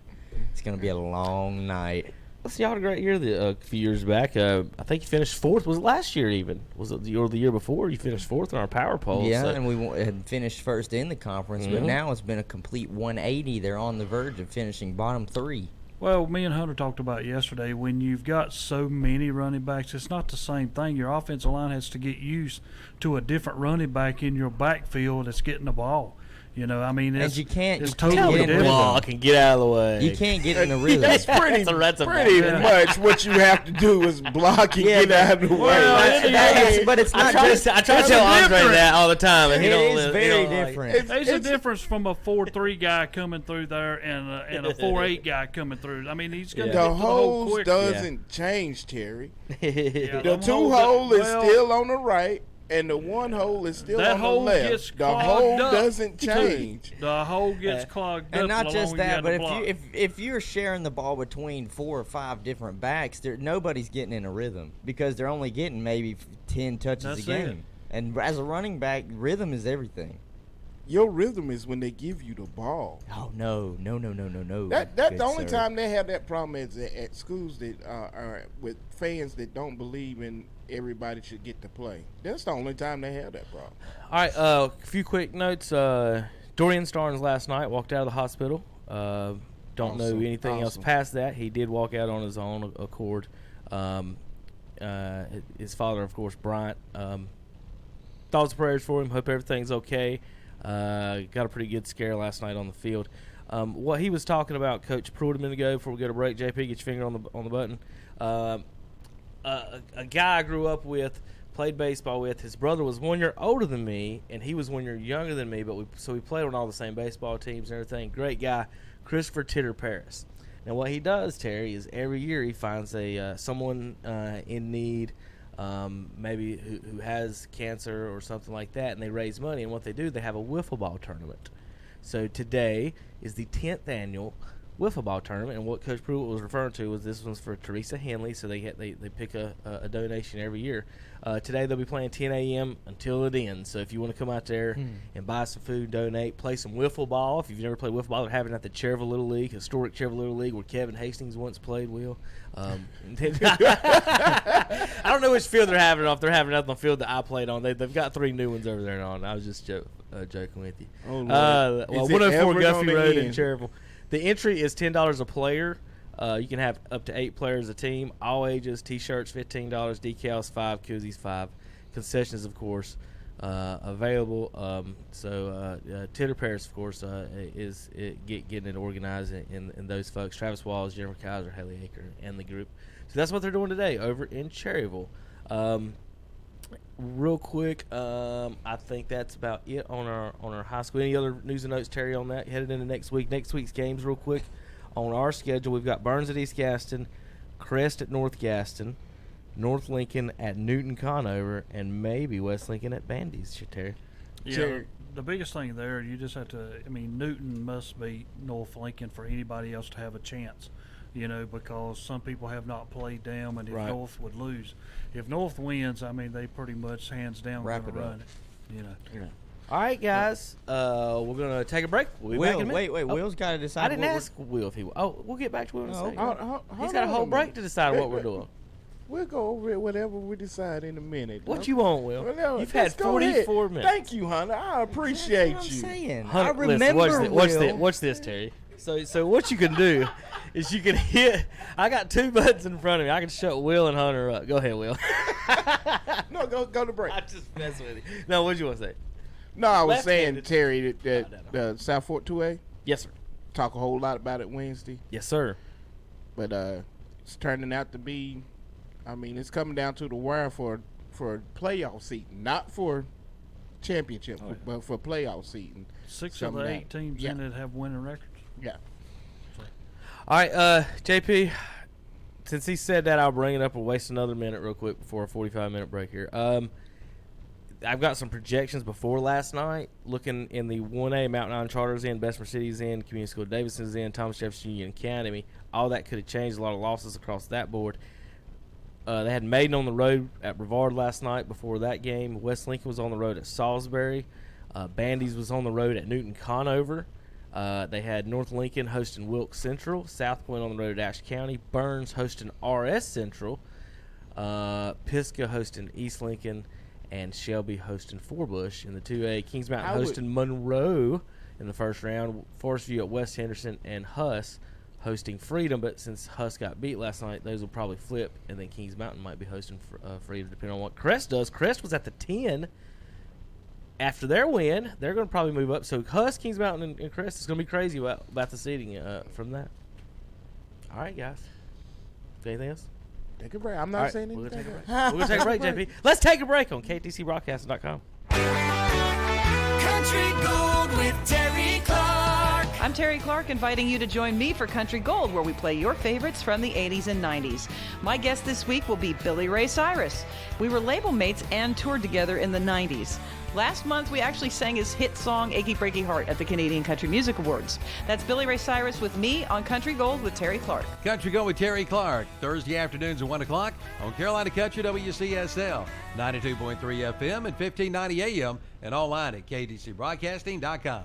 It's going to be a long night. Listen, y'all had a great year a few years back. I think you finished 4th. Was it last year even? Was it the year before? You finished 4th in our power poll. Yeah, so. and we had finished first in the conference, but now it's been a complete 180. They're on the verge of finishing bottom 3. Well, me and Hunter talked about yesterday, when you've got so many running backs, it's not the same thing. Your offensive line has to get used to a different running back in your backfield that's getting the ball. You know, I mean, And you can't it's get in totally the different. Block and get out of the way. You can't get in the rhythm. That's pretty, That's a pretty bad- much what you have to do is block and Yeah, get out of the way. But it's I not try just. to tell Andre that all the time, and he It don't. is he very don't like- different. There's a difference from a 4-3 guy coming through there and a 4-8 guy coming through. I mean, he's going to The get to the hole hole quick. doesn't change, Terry. Yeah, The them two holes hole is well, still on the right, and the one hole is still That on the hole left. gets The clogged hole up, doesn't too. change. The hole gets clogged up. And not the just longer you that, got but to if block. if you're sharing the ball between 4 or 5 different backs, nobody's getting in a rhythm because they're only getting maybe 10 touches That's a game. And as a running back, rhythm is everything. Your rhythm is when they give you the ball. Oh no. That's good the only sir. time they have that problem is at schools that are with fans that don't believe in everybody should get to play. That's the only time they have that problem. All right, a few quick notes. Dorian Starnes last night walked out of the hospital. Don't know Awesome. anything else past that. He did walk out on his own accord. His father, of course, Bryant. Thoughts and prayers for him. Hope everything's okay. Got a pretty good scare last night on the field. What he was talking about, Coach Pruitt, a minute ago before we go to break. JP, get your finger on the button. A guy I grew up with, played baseball with. His brother was 1 year older than me, and he was 1 year younger than me. But we played on all the same baseball teams and everything. Great guy, Christopher Titter Paris. Now what he does, Terry, is every year he finds someone in need. Maybe who has cancer or something like that, and they raise money. And what they do, they have a wiffle ball tournament. So today is the 10th annual wiffle ball tournament, and what Coach Pruitt was referring to was this one's for Teresa Henley. So they pick a donation every year. Today they'll be playing 10 a.m. until it ends. So if you want to come out there and buy some food, donate, play some wiffle ball. If you've never played wiffle ball, they're having it at the Cherryville Little League, historic Cherryville Little League, where Kevin Hastings once played. Will I don't know which field they're having it off. They're having it on the field that I played on. They've got 3 new ones over there on. I was just joking with you. Oh, Lord. Well, Is it 104 ever Guffey gonna Road in end? Cherryville. The entry is $10 a player. You can have up to 8 players a team, all ages. T-shirts $15, decals $5, koozies $5. Concessions, of course, available. Titter Paris, of course, is getting it organized in those folks. Travis Walls, Jennifer Kaiser, Haley Aker, and the group. So that's what they're doing today over in Cherryville. Real quick, I think that's about it on our high school. Any other news and notes, Terry, on that? Headed into next week. Next week's games, real quick. On our schedule, we've got Burns at East Gaston, Crest at North Gaston, North Lincoln at Newton Conover, and maybe West Lincoln at Bandy's, Terry. Yeah, the biggest thing there, you just have to, Newton must beat North Lincoln for anybody else to have a chance, because some people have not played them, and if Right. North would lose. If North wins, they pretty much hands down Wrap going to it up. run it, All right, guys. We're going to take a break. We'll be back in a minute. Wait, Oh, Will's got to decide. I didn't ask Will if he will. Oh, we'll get back to Will in a second. Hold He's got a on whole break minute. to decide what we're doing. We'll go over it, whatever we decide in a minute. What you want, Will? Well, You've let's had go ahead. 44 minutes. Thank you, Hunter. I appreciate That's what I'm you. saying. Hunter, I remember listen, Will. watch this, Terry. So what you can do is you can hit. I got 2 buttons in front of me. I can shut Will and Hunter up. Go ahead, Will. No, go to break. I just messing with you. No, what you want to say? No, I was Left-handed. saying, Terry, that South Fort 2A, Yes, sir. talk a whole lot about it Wednesday, Yes, sir. but it's turning out to be, it's coming down to the wire for playoff seating, not for championship, but for playoff seating. 6 of Something the that- 8 teams yeah. in it have winning records. Yeah. All right, JP. Since he said that, I'll bring it up. We'll waste another minute real quick before a 45-minute break here. I've got some projections before last night. Looking in the 1A, Mountain Island Charter's in, Bessemer City's in, Community School Davidson's in, Thomas Jefferson Union Academy. All that could have changed. A lot of losses across that board. They had Maiden on the road at Brevard last night before that game. West Lincoln was on the road at Salisbury. Bandy's was on the road at Newton Conover. They had North Lincoln hosting Wilkes Central. South Point on the road at Ashe County. Burns hosting RS Central. Pisgah hosting East Lincoln. And Shelby hosting Forbush in the 2A. Kings Mountain hosting Monroe in the first round. Forest View at West Henderson. And Huss hosting Freedom. But since Huss got beat last night, those will probably flip. And then Kings Mountain might be hosting Freedom, depending on what Crest does. Crest was at the 10 after their win. They're going to probably move up. So Huss, Kings Mountain, and Crest is going to be crazy about the seeding from that. All right, guys. Anything else? Take a break. I'm not All right, saying we're anything. going to take a break, JP. Let's take a break on KTCBroadcasting.com. Country Gold with Terry Clark. I'm Terry Clark, inviting you to join me for Country Gold, where we play your favorites from the 80s and 90s. My guest this week will be Billy Ray Cyrus. We were label mates and toured together in the 90s. Last month, we actually sang his hit song, Achy Breaky Heart, at the Canadian Country Music Awards. That's Billy Ray Cyrus with me on Country Gold with Terry Clark. Country Go with Terry Clark, Thursday afternoons at 1 o'clock on Carolina Country WCSL, 92.3 FM and 1590 AM, and online at kdcbroadcasting.com.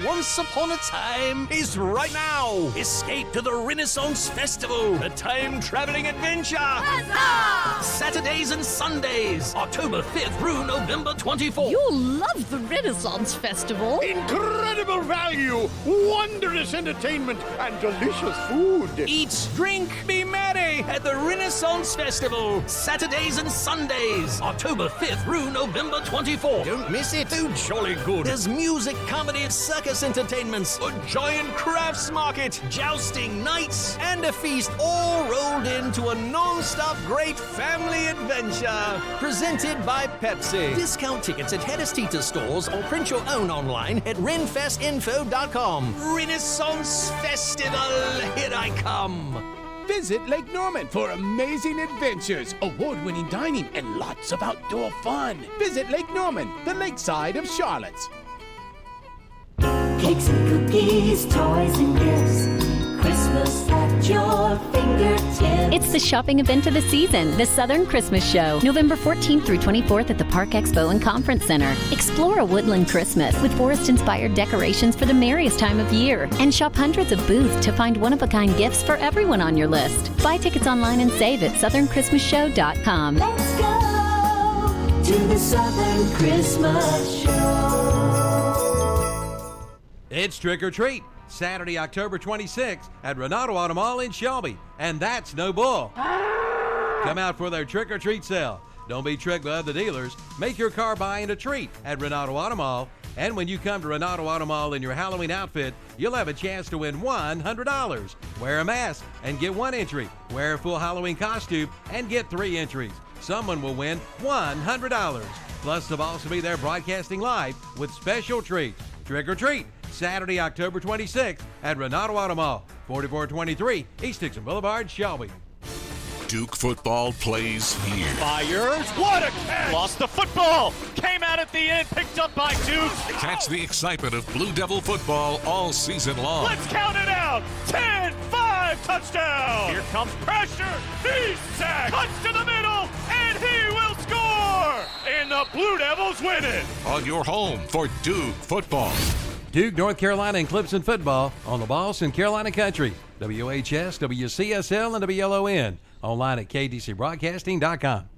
Once Upon a Time is right now. Escape to the Renaissance Festival, a time-traveling adventure. Huzzah! Saturdays and Sundays, October 5th through November 24th. You'll love the Renaissance Festival. Incredible value, wondrous entertainment, and delicious food. Eat, drink, be merry at the Renaissance Festival. Saturdays and Sundays, October 5th through November 24th. Don't miss it. Too jolly good. There's music, comedy, circus entertainments, a giant crafts market, jousting nights, and a feast, all rolled into a non-stop great family adventure. Presented by Pepsi. Discount tickets at Hedis Tita stores or print your own online at renfestinfo.com. Renaissance Festival, here I come. Visit Lake Norman for amazing adventures, award-winning dining, and lots of outdoor fun. Visit Lake Norman, the lakeside of Charlotte. Cakes and cookies, toys and gifts, Christmas at your fingertips. It's the shopping event of the season, the Southern Christmas Show, November 14th through 24th at the Park Expo and Conference Center. Explore a woodland Christmas with forest-inspired decorations for the merriest time of year, and shop hundreds of booths to find one-of-a-kind gifts for everyone on your list. Buy tickets online and save at southernchristmasshow.com. Let's go to the Southern Christmas Show. It's Trick or Treat, Saturday, October 26th at Renato Auto Mall in Shelby, and that's no bull. Come out for their Trick or Treat sale. Don't be tricked by other dealers. Make your car buying a treat at Renato Auto Mall. And when you come to Renato Auto Mall in your Halloween outfit, you'll have a chance to win $100. Wear a mask and get 1 entry. Wear a full Halloween costume and get 3 entries. Someone will win $100. Plus, they'll also be there broadcasting live with special treats. Trick or Treat, Saturday, October 26th at Renato Auto Mall, 4423 East Dixon Boulevard, Shelby. Duke football plays here. Fires, what a catch! Lost the football, came out at the end, picked up by Duke. Catch the excitement of Blue Devil football all season long. Let's count it out, 10-5, touchdown! Here comes pressure, he's sacked, cuts to the middle, and he will score! And the Blue Devils win it! On your home for Duke football. Duke, North Carolina, and Clemson football on the Boss in Carolina Country. WHS, WCSL, and WLON. Online at kdcbroadcasting.com.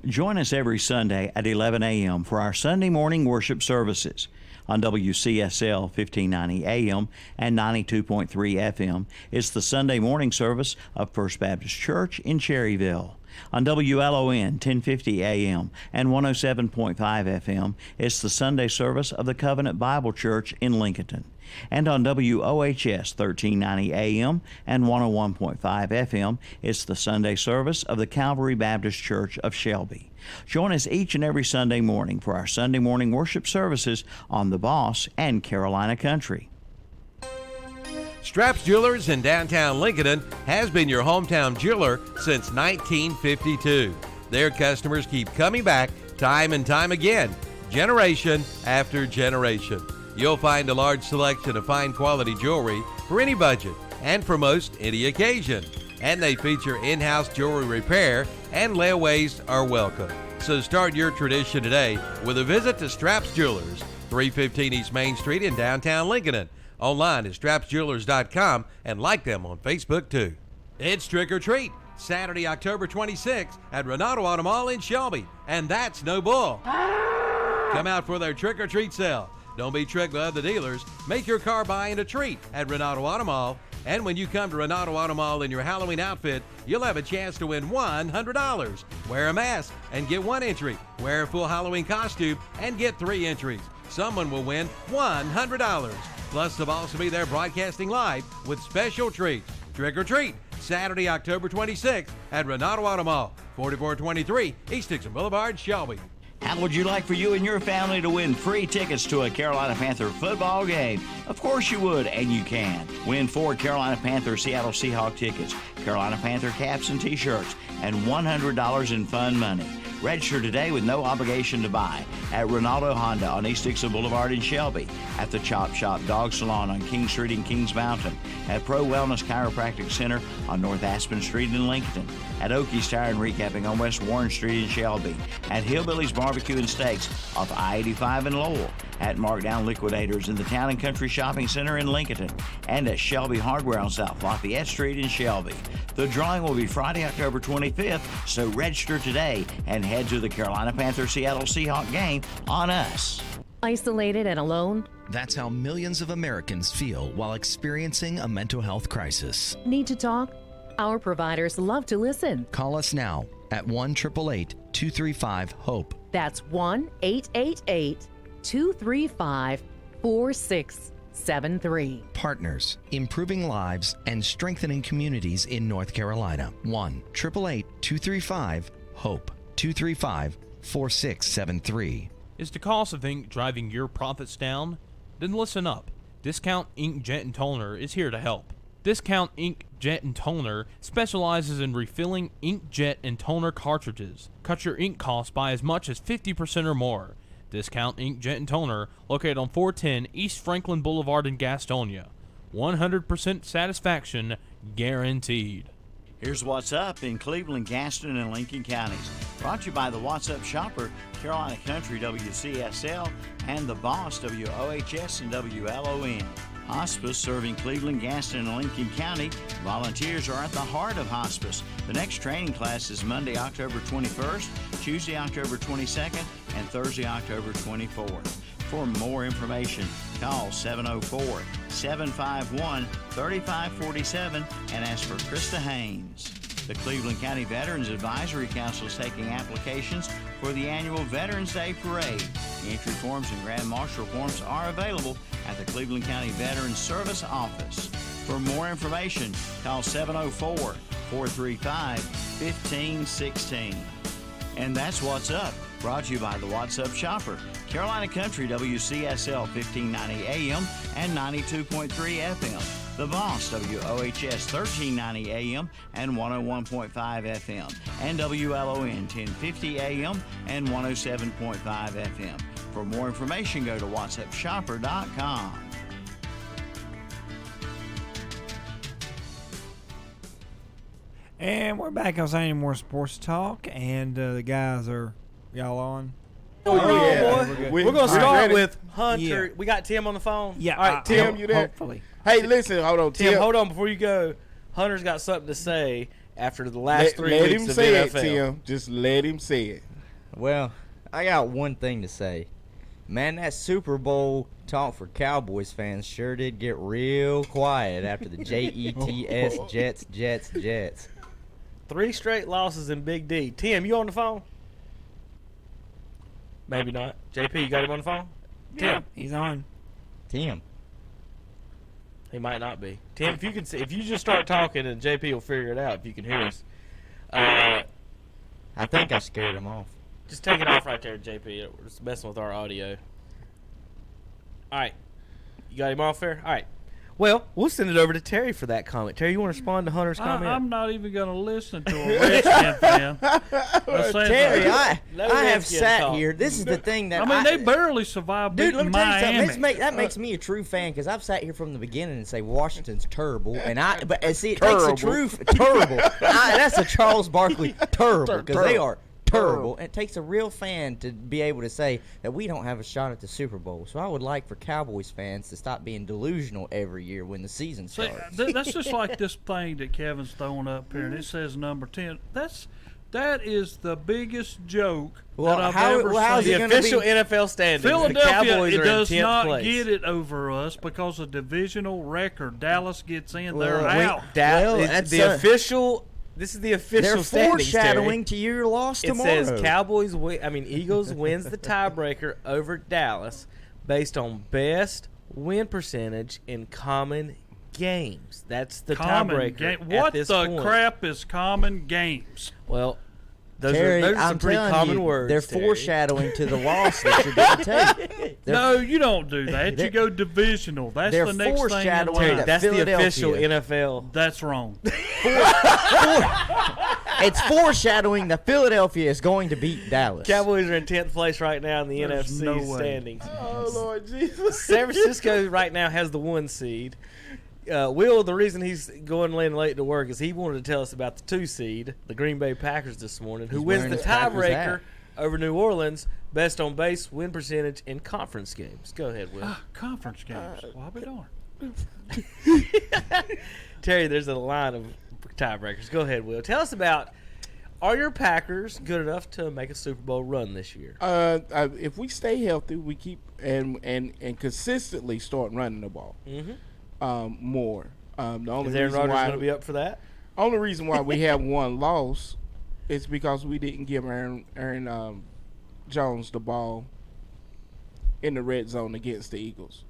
Join us every Sunday at 11 a.m. for our Sunday morning worship services. On WCSL 1590 AM and 92.3 FM, it's the Sunday morning service of First Baptist Church in Cherryville. On WLON 1050 AM and 107.5 FM, it's the Sunday service of the Covenant Bible Church in Lincoln. And on WOHS 1390 AM and 101.5 FM, it's the Sunday service of the Calvary Baptist Church of Shelby. Join us each and every Sunday morning for our Sunday morning worship services on the Boss and Carolina Country. Straps Jewelers in downtown Lincoln has been your hometown jeweler since 1952. Their customers keep coming back time and time again, generation after generation. You'll find a large selection of fine quality jewelry for any budget and for most any occasion. And they feature in-house jewelry repair, and layaways are welcome. So start your tradition today with a visit to Straps Jewelers, 315 East Main Street in downtown Lincoln. Online at strapsjewelers.com and like them on Facebook too. It's Trick or Treat, Saturday, October 26th at Renato Auto Mall in Shelby, and that's no bull. Come out for their Trick or Treat sale. Don't be tricked by other dealers. Make your car buying a treat at Renato Auto Mall. And when you come to Renato Auto Mall in your Halloween outfit, you'll have a chance to win $100. Wear a mask and get 1 entry. Wear a full Halloween costume and get 3 entries. Someone will win $100. Plus, they'll also be there broadcasting live with special treats. Trick or Treat, Saturday, October 26th at Renato Auto Mall, 4423 East Dixon Boulevard, Shelby. How would you like for you and your family to win free tickets to a Carolina Panther football game? Of course you would, and you can. Win 4 Carolina Panther Seattle Seahawk tickets, Carolina Panther caps and t-shirts, and $100 in fun money. Register today with no obligation to buy at Ronaldo Honda on East Dixon Boulevard in Shelby, at the Chop Shop Dog Salon on King Street in Kings Mountain, at Pro Wellness Chiropractic Center on North Aspen Street in Lincoln, at Oakey's Tire and Recapping on West Warren Street in Shelby, at Hillbilly's Barbecue and Steaks off I-85 in Lowell, at Markdown Liquidators in the Town and Country Shopping Center in Lincoln, and at Shelby Hardware on South Lafayette Street in Shelby. The drawing will be Friday, October 25th, so register today and head to the Carolina Panther Seattle Seahawk game on us. Isolated and alone? That's how millions of Americans feel while experiencing a mental health crisis. Need to talk? Our providers love to listen. Call us now at 1-888-235-HOPE. That's 1-888-235-4673. Partners, improving lives and strengthening communities in North Carolina. 1-888-235-HOPE. 235-4673. Is the cost of ink driving your profits down? Then listen up. Discount Ink Jet and Toner is here to help. Discount Ink Jet and Toner specializes in refilling ink jet and toner cartridges. Cut your ink costs by as much as 50% or more. Discount Ink Jet and Toner, located on 410 East Franklin Boulevard in Gastonia. 100% satisfaction guaranteed. Here's what's up in Cleveland, Gaston, and Lincoln counties. Brought to you by the What's Up Shopper, Carolina Country, WCSL, and the Boss, WOHS and WLON. Hospice serving Cleveland, Gaston, and Lincoln County. Volunteers are at the heart of hospice. The next training class is Monday, October 21st, Tuesday, October 22nd, and Thursday, October 24th. For more information, call 704-751-3547 and ask for Krista Haynes. The Cleveland County Veterans Advisory Council is taking applications for the annual Veterans Day Parade. Entry forms and Grand Marshal forms are available at the Cleveland County Veterans Service Office. For more information, call 704-435-1516. And that's What's Up, brought to you by the What's Up Shopper, Carolina Country, WCSL 1590 AM and 92.3 FM. The Boss, WOHS 1390 AM and 101.5 FM. And WLON 1050 AM and 107.5 FM. For more information, go to whatsupshopper.com. And we're back on Saturday More Sports Talk, and the guys are, y'all on? Oh, yeah. We're good. We're going to start with Hunter. Yeah. We got Tim on the phone? Yeah. All right, Tim, you there? Hopefully. Hey, listen, hold on, Tim, hold on before you go. Hunter's got something to say after the last 3 let weeks him of say NFL. it, Tim. Just let him say it. Well, I got one thing to say. Man, that Super Bowl talk for Cowboys fans sure did get real quiet after the Jets, Jets. 3 straight losses in Big D. Tim, you on the phone? Maybe not. JP, you got him on the phone? Yeah, Tim, he's on. Tim. he might not be. Tim, if you can, if you just start talking, and JP will figure it out if you can hear us. I think I scared him off. Just take it off right there, JP. It's messing with our audio. All right, you got him off there. All right. Well, we'll send it over to Terry for that comment. Terry, you want to respond to Hunter's comment? I'm not even going to listen to a Redskin fan. Terry, I have sat here. This is the thing that I mean, they barely survived Dude, let beating me tell you Miami. something. That makes me a true fan because I've sat here from the beginning and say Washington's terrible, and see, it makes the truth terrible. That's a Charles Barkley terrible because they are terrible. And it takes a real fan to be able to say that we don't have a shot at the Super Bowl. So I would like for Cowboys fans to stop being delusional every year when the season starts. That's just like this thing that Kevin's throwing up here, and it says number 10. That is the biggest joke that I've ever seen. The official NFL standings. Philadelphia, the Cowboys are does in 10th not place. get it over us because of divisional record. Dallas gets in, they're Well, out. This is the official They're standings, foreshadowing Terry. to your loss tomorrow. It says Eagles wins the tiebreaker over Dallas based on best win percentage in common games. That's the tiebreaker. What at this the point. crap is common games? Well, Those Terry, are some I'm pretty telling common you, words. they're Terry. foreshadowing to the loss that you're going to take. No, you don't do that. You go divisional. That's they're the next thing in foreshadowing line. that That's the official Philadelphia- NFL. That's wrong. It's foreshadowing that Philadelphia is going to beat Dallas. Cowboys are in 10th place right now in the There's NFC no way. standings. Oh, Lord Jesus. San Francisco right now has the 1 seed. Will, the reason he's going in late to work is he wanted to tell us about the 2 seed, the Green Bay Packers this morning, who He's wins wearing the his Packers tiebreaker hat. over New Orleans, best on base, win percentage in conference games. Go ahead, Will. Conference games. Well, I'll be darned. Terry, there's a line of tiebreakers. Go ahead, Will. Tell us about, are your Packers good enough to make a Super Bowl run this year? If we stay healthy, we keep and consistently start running the ball more. The only Is Aaron reason Rodgers why going to be up for that? only reason why we have one loss is because we didn't give Aaron Jones the ball in the red zone against the Eagles.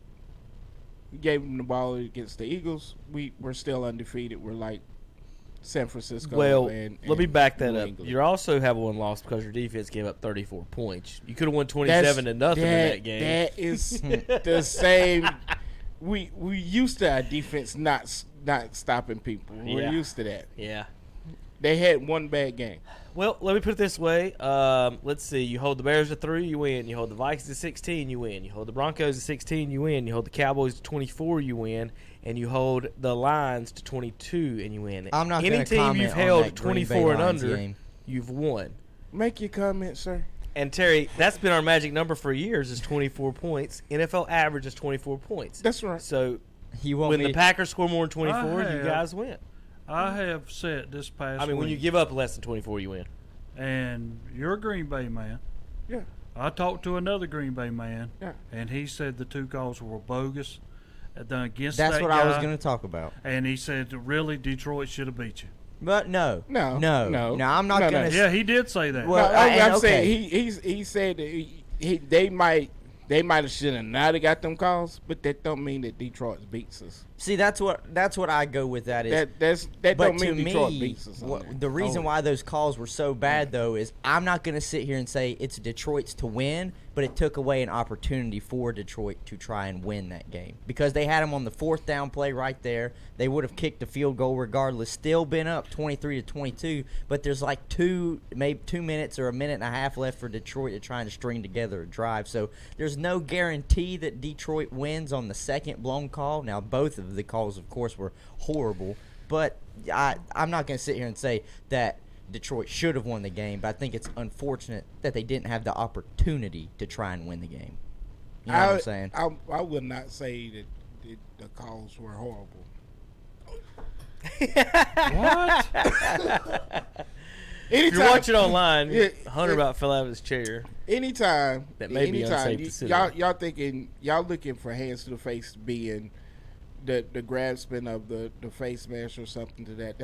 We gave him the ball against the Eagles. We're still undefeated. We're like San Francisco. Well, and let me back that New up. England. You also have one loss because your defense gave up 34 points. You could have won 27 to nothing in that game. That is the same. We used to our defense not stopping people. We're Yeah. used to that. Yeah. They had one bad game. Well, let me put it this way. Let's see. You hold the Bears to 3, you win. You hold the Vikings to 16, you win. You hold the Broncos to 16, you win. You hold the Cowboys to 24, you win. And you hold the Lions to 22, and you win. I'm not Any gonna team comment you've on held that Green 24 Bay and Lions under, game. you've won. Make your comment, sir. And Terry, that's been our magic number for years is 24 points. NFL average is 24 points. That's right. So You want when me the to- Packers score more than 24, you have- guys win. I have said this past I mean, when you week, give up less than 24, you win. and you're a Green Bay man. Yeah. I talked to another Green Bay man, Yeah. and he said the 2 calls were bogus against That's that what guy. I was going to talk about. And he said, really, Detroit should have beat you. But no. No. No, I'm not going to. Yeah, he did say that. Well, No, I'm okay. saying he said that they might have should have not have got them calls, but that don't mean that Detroit beats us. See, that's what I go with. That is That but don't to mean Detroit me, beats us. on there. the reason Oh. why those calls were so bad though is I'm not going to sit here and say it's Detroit's to win, but it took away an opportunity for Detroit to try and win that game because they had them on the 4th down play right there. They would have kicked the field goal regardless, still been up 23-22. But there's like maybe 2 minutes or a minute and a half left for Detroit to try and string together a drive. So there's no guarantee that Detroit wins on the second blown call. Now both of the calls, of course, were horrible, but I'm not going to sit here and say that Detroit should have won the game, but I think it's unfortunate that they didn't have the opportunity to try and win the game. You know what I'm saying? I would not say that the calls were horrible. What? If you're watching online, Yeah, Hunter about fell out of his chair. Anytime That may be unsafe to sit on. y'all looking for hands to the face being the grab spin of the face mash or something to that.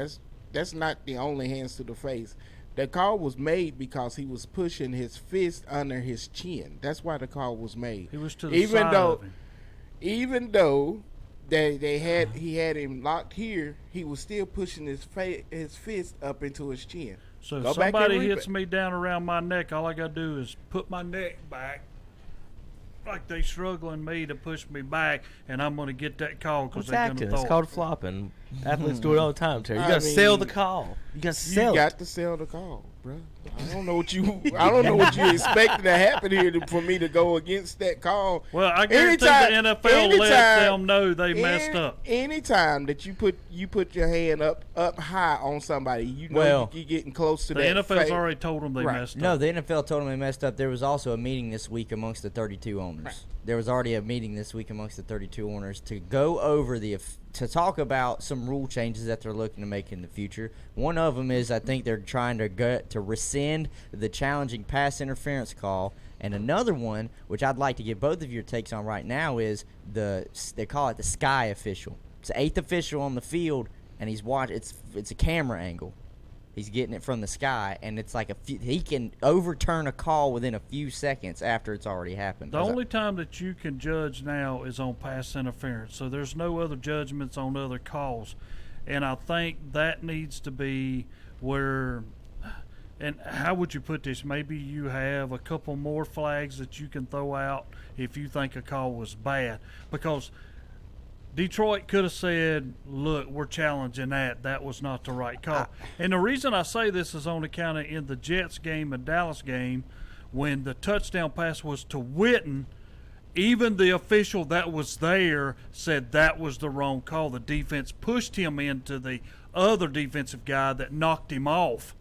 That's not the only hands to the face. The call was made because he was pushing his fist under his chin. That's why the call was made. He was to the side of him. Even though he had him locked here, he was still pushing his fist up into his chin. So Go if back and somebody read hits it. me down around my neck, all I got to do is put my neck back like they struggling me to push me back, and I'm going to get that call because It's they're going acting. to It's throw called it. flopping. Athletes do it all the time, Terry. You I got to sell mean, the call. You got to You sell got it. to sell the call, bro. I don't know what you expected to happen here for me to go against that call. Well, I guarantee the NFL let them know they messed up. Anytime that you put your hand up high on somebody, you know Well, you're getting close to The that. NFL's already told them they messed up. No, the NFL told them they messed up. There was also a meeting this week amongst the 32 owners. Right. There was already a meeting this week amongst the 32 owners to go over to talk about some rule changes that they're looking to make in the future. One of them is I think they're trying to rescind the challenging pass interference call, and another one, which I'd like to get both of your takes on right now, is they call it the sky official. It's the 8th official on the field, and he's watching. It's a camera angle. He's getting it from the sky, and it's like he can overturn a call within a few seconds after it's already happened. The only time that you can judge now is on pass interference, so there's no other judgments on other calls. And I think that needs to be where and how would you put this? Maybe you have a couple more flags that you can throw out if you think a call was bad, because Detroit could have said, look, we're challenging that. That was not the right call. And the reason I say this is on account of in the Jets game and Dallas game, when the touchdown pass was to Witten, even the official that was there said that was the wrong call. The defense pushed him into the other defensive guy that knocked him off,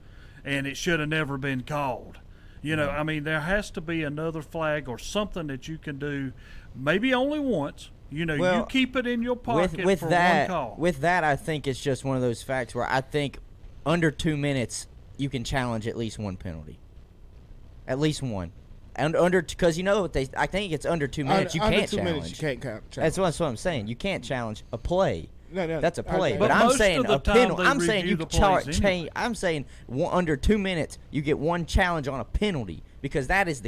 and it should have never been called. You know, I mean, there has to be another flag or something that you can do, maybe only once. You know, Well, you keep it in your pocket with for that, one call. With that, I think it's just one of those facts where I think under 2 minutes you can challenge at least one penalty. At least one. And because you know what I think it's under 2 minutes you under can't 2 challenge. minutes, you can't challenge. That's what I'm saying. You can't challenge a play. No, that's a play. I- But But I'm most saying of the a time penalty. they I'm saying review you the can plays anyway. change. I'm saying under 2 minutes you get one challenge on a penalty, because that's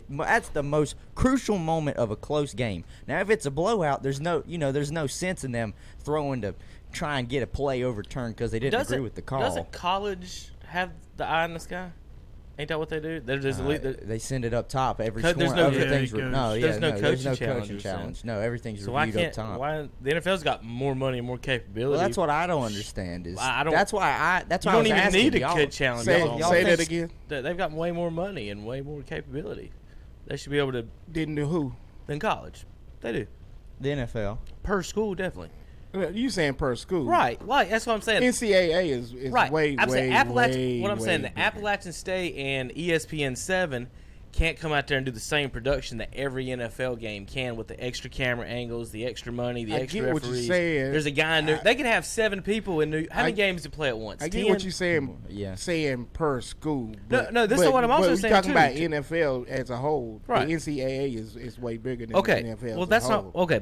the most crucial moment of a close game. Now, if it's a blowout, there's no sense in them throwing to try and get a play overturned because they didn't agree with the call. Doesn't college have the eye in the sky? Ain't that what they do? They're just they send it up top every score. There's no everything's coaching there's no coaching coaching challenge. challenge. No, everything's So why reviewed up can't top. why the NFL's got more money and more capability? Well, that's what I don't understand. I don't. That's why I You don't was even asking need a y'all. good challenge. Say y'all that think- again. They've got way more money and way more capability. They should be able to. Didn't do who? Than college. They do. The NFL. Per school, definitely. You saying per school? Right. That's what I'm saying. NCAA is right. way, I'm saying way, what I'm way saying, the bigger. Appalachian State and ESPN 7 can't come out there and do the same production that every NFL game can with the extra camera angles, the extra money, the I extra get what referees. you're saying. There's a guy in New. They could have 7 people in New. How many games to play at once? I get 10? what you're saying. Yeah. Saying per school. No, this is what I'm also but saying, we're talking too. about NFL as a whole. Right. The NCAA is way bigger than Okay. the NFL. Well, as that's a not whole. okay.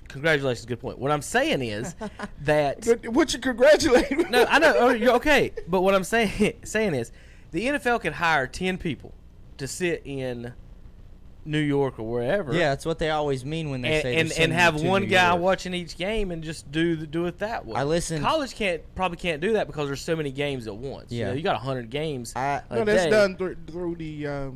Congratulations, good point. What I'm saying is that What you congratulate? no, I know. Oh, you're okay, but what I'm saying is the NFL could hire 10 people to sit in New York or wherever. Yeah, that's what they always mean when they say they're and sending have it to one New guy York. watching each game and just do it that way. I listened- College probably can't do that because there's so many games at once. Yeah. You got 100 games. No, a that's day. done through the,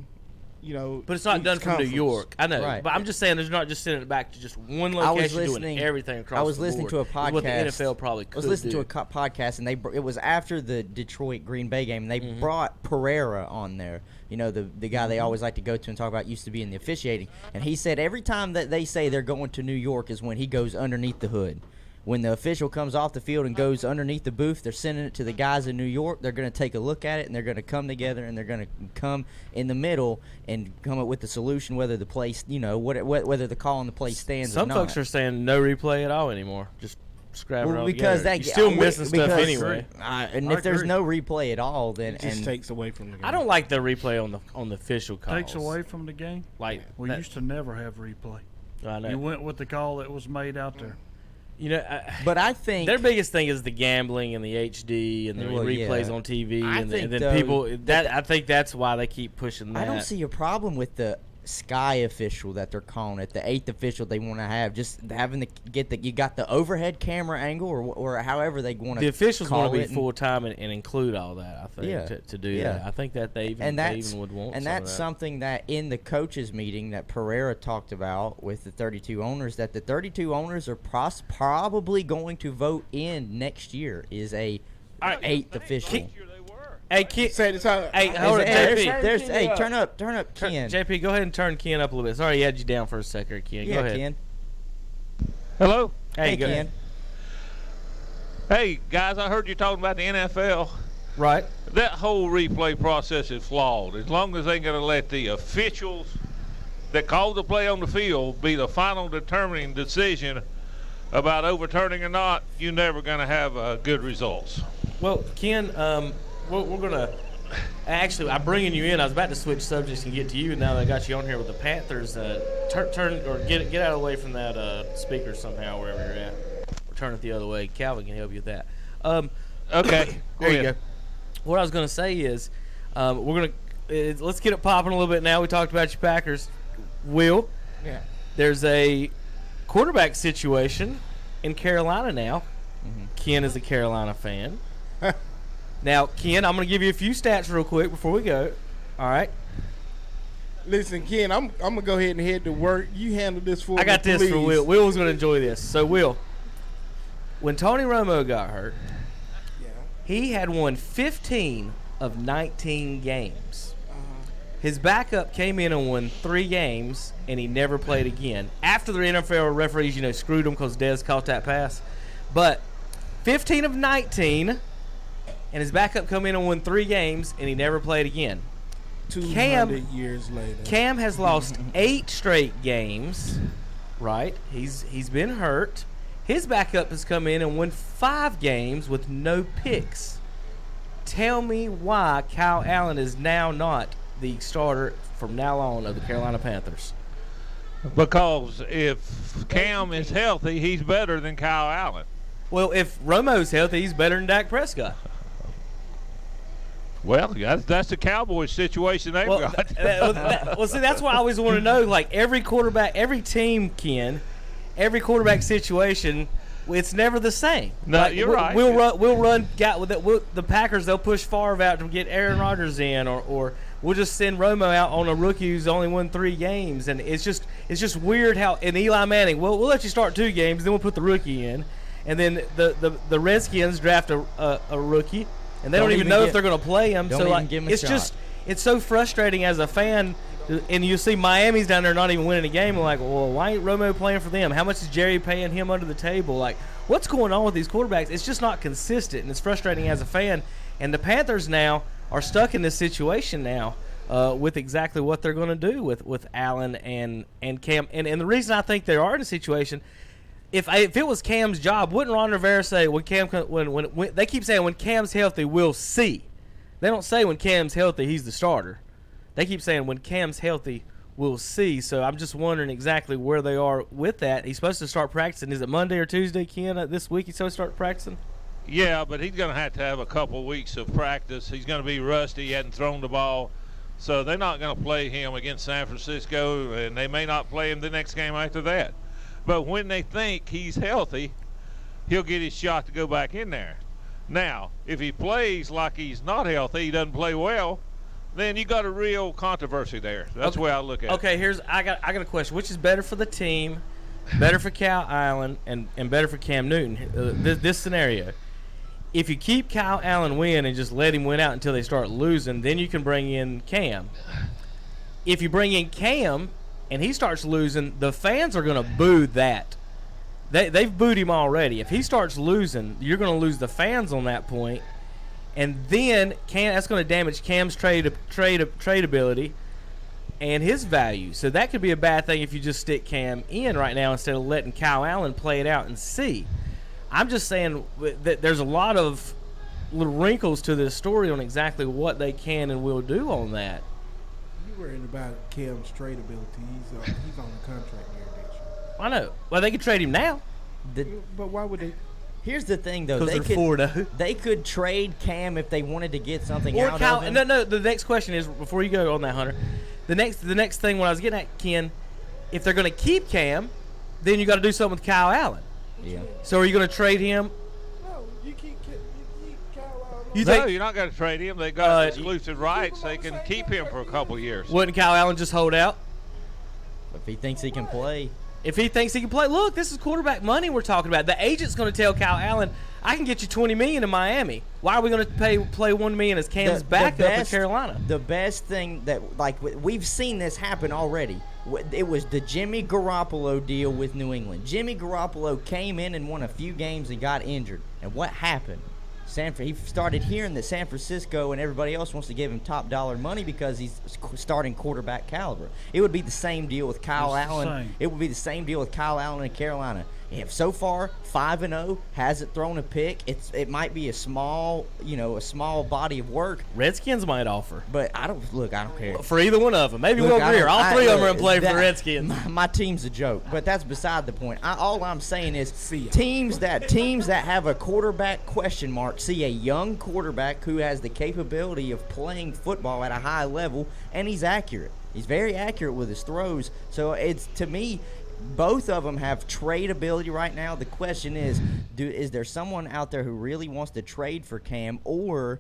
But it's not each done from New conference. York. I know, Right. but I'm just saying there's not just sending it back to just one I was location listening. doing everything across. I was the listening board. to a Is podcast. What the NFL probably could I was listening do. to a podcast, and it was after the Detroit Green Bay game. And they Mm-hmm. brought Pereira on there. You know, the guy they always like to go to and talk about used to be in the officiating. And he said every time that they say they're going to New York is when he goes underneath the hood. When the official comes off the field and goes underneath the booth, they're sending it to the guys in New York. They're going to take a look at it, and they're going to come together, and they're going to come in the middle and come up with the solution, whether the play, whether the call on the play stands or Some not. folks are saying no replay at all anymore. Just scrap it all because together. that You're still we- missing stuff because- anyway. And if there's no replay at all, then It just and takes away from the game. I don't like the replay on the official calls. Takes away from the game. Like We that- used to never have replay. I know. You went with the call that was made out there. You know, but I think their biggest thing is the gambling and the HD and the Well, replays yeah. on TV, I and, think, and then though, people. I think that's why they keep pushing that. I don't see a problem with the sky official that they're calling it, the 8th official they want to have, just having you got the overhead camera angle or however they want to. The officials want to be full time and include all that. I think Yeah. to do Yeah. that. I think that they even would want. And some of that's that. something that in the coaches meeting that Pereira talked about with the 32 owners, that the 32 owners are probably going to vote in next year is a 8th official. Hey, Ken. Say the time. Hey, hold on, JP. Hey, turn up, Ken. JP, go ahead and turn Ken up a little bit. Sorry, he had you down for a second, Ken. Yeah, go ahead. Ken. Hello? Hey, go Ken. ahead. Hey, guys, I heard you talking about the NFL. Right. That whole replay process is flawed. As long as they're going to let the officials that called the play on the field be the final determining decision about overturning or not, you're never going to have good results. Well, Ken, we're going to actually. I'm bringing you in. I was about to switch subjects and get to you. Now that I got you on here with the Panthers, turn or get out of the way from that speaker somehow, wherever you're at. Or turn it the other way. Calvin can help you with that. Okay, there you go. What I was going to say is, we're going to let's get it popping a little bit now. We talked about your Packers. Will, Yeah. there's a quarterback situation in Carolina now. Ken is a Carolina fan. Now, Ken, I'm going to give you a few stats real quick before we go. All right. Listen, Ken, I'm gonna go ahead and head to work. You handle this for me. I got this please. for Will. Will was going to enjoy this. So, Will, when Tony Romo got hurt, he had won 15 of 19 games. His backup came in and won 3 games, and he never played again. After the NFL referees, screwed him because Dez caught that pass. But 15 of 19, and his backup come in and won 3 games, and he never played again. 200 years later. Cam has lost 8 straight games, right? He's been hurt. His backup has come in and won 5 games with no picks. Tell me why Kyle Allen is now not the starter from now on of the Carolina Panthers. Because if Cam is healthy, he's better than Kyle Allen. Well, if Romo's healthy, he's better than Dak Prescott. Well, that's the Cowboys situation they've got. See, that's why I always want to know, like, every quarterback, every team, Ken, every quarterback situation, it's never the same. No, like, you're right. We'll run the Packers. They'll push Favre out to get Aaron Rodgers in, or we'll just send Romo out on a rookie who's only won 3 games, and it's just weird how. And Eli Manning, we'll let you start 2 games, then we'll put the rookie in, and then the Redskins draft a rookie, and they don't even know if they're going to play him. So like, it's so frustrating as a fan. And you see Miami's down there not even winning a game. Like, well, why ain't Romo playing for them? How much is Jerry paying him under the table? Like, what's going on with these quarterbacks? It's just not consistent, and it's frustrating as a fan. And the Panthers now are stuck in this situation now with exactly what they're going to do with Allen and Cam. And the reason I think they are in a situation, if it was Cam's job, wouldn't Ron Rivera say when they keep saying when Cam's healthy, we'll see. They don't say when Cam's healthy, he's the starter. They keep saying when Cam's healthy, we'll see. So I'm just wondering exactly where they are with that. He's supposed to start practicing. Is it Monday or Tuesday, Ken? This week he's supposed to start practicing? Yeah, but he's going to have a couple weeks of practice. He's going to be rusty. He hadn't thrown the ball. So they're not going to play him against San Francisco, and they may not play him the next game after that. But when they think he's healthy, he'll get his shot to go back in there. Now, if he plays like he's not healthy, he doesn't play well, then you got a real controversy there. That's the way I look at it. Okay, I got a question. Which is better for the team, better for Kyle Allen, and better for Cam Newton? This scenario. If you keep Kyle Allen win and just let him win out until they start losing, then you can bring in Cam. If you bring in Cam and he starts losing, the fans are going to boo that. They've booed him already. If he starts losing, you're going to lose the fans on that point. And then that's going to damage Cam's tradability and his value. So that could be a bad thing if you just stick Cam in right now instead of letting Kyle Allen play it out and see. I'm just saying that there's a lot of little wrinkles to this story on exactly what they can and will do on that. You worried about Cam's tradability. He's on the contract here next year. I know. Well, they could trade him now. But why would they? Here's the thing, though. They could trade Cam if they wanted to get something out of him. No. The next question is, before you go on that, Hunter, the next thing when I was getting at, Ken, if they're going to keep Cam, then you got to do something with Kyle Allen. Yeah. So are you going to trade him? No, you keep Kyle Allen. You're not going to trade him. They got exclusive rights. They can keep him for a couple of years. Wouldn't Kyle Allen just hold out? If he thinks he can play. If he thinks he can play, look, this is quarterback money we're talking about. The agent's going to tell Kyle Allen, I can get you $20 million in Miami. Why are we going to play $1 million as Cam's backup in Carolina? The best thing that, we've seen this happen already. It was the Jimmy Garoppolo deal with New England. Jimmy Garoppolo came in and won a few games and got injured. And what happened? He started hearing that San Francisco and everybody else wants to give him top dollar money because he's starting quarterback caliber. It would be the same deal with Kyle Allen. It would be the same deal with Kyle Allen in Carolina. If so far 5-0, hasn't thrown a pick, it might be a small body of work. Redskins might offer, but I don't care for either one of them. Maybe Will Greer. All 3 of them are going to play for the Redskins. My team's a joke, but that's beside the point. All I'm saying is teams that have a quarterback question mark see a young quarterback who has the capability of playing football at a high level, and he's accurate. He's very accurate with his throws. So it's, to me, both of them have trade ability right now. The question is there someone out there who really wants to trade for Cam, or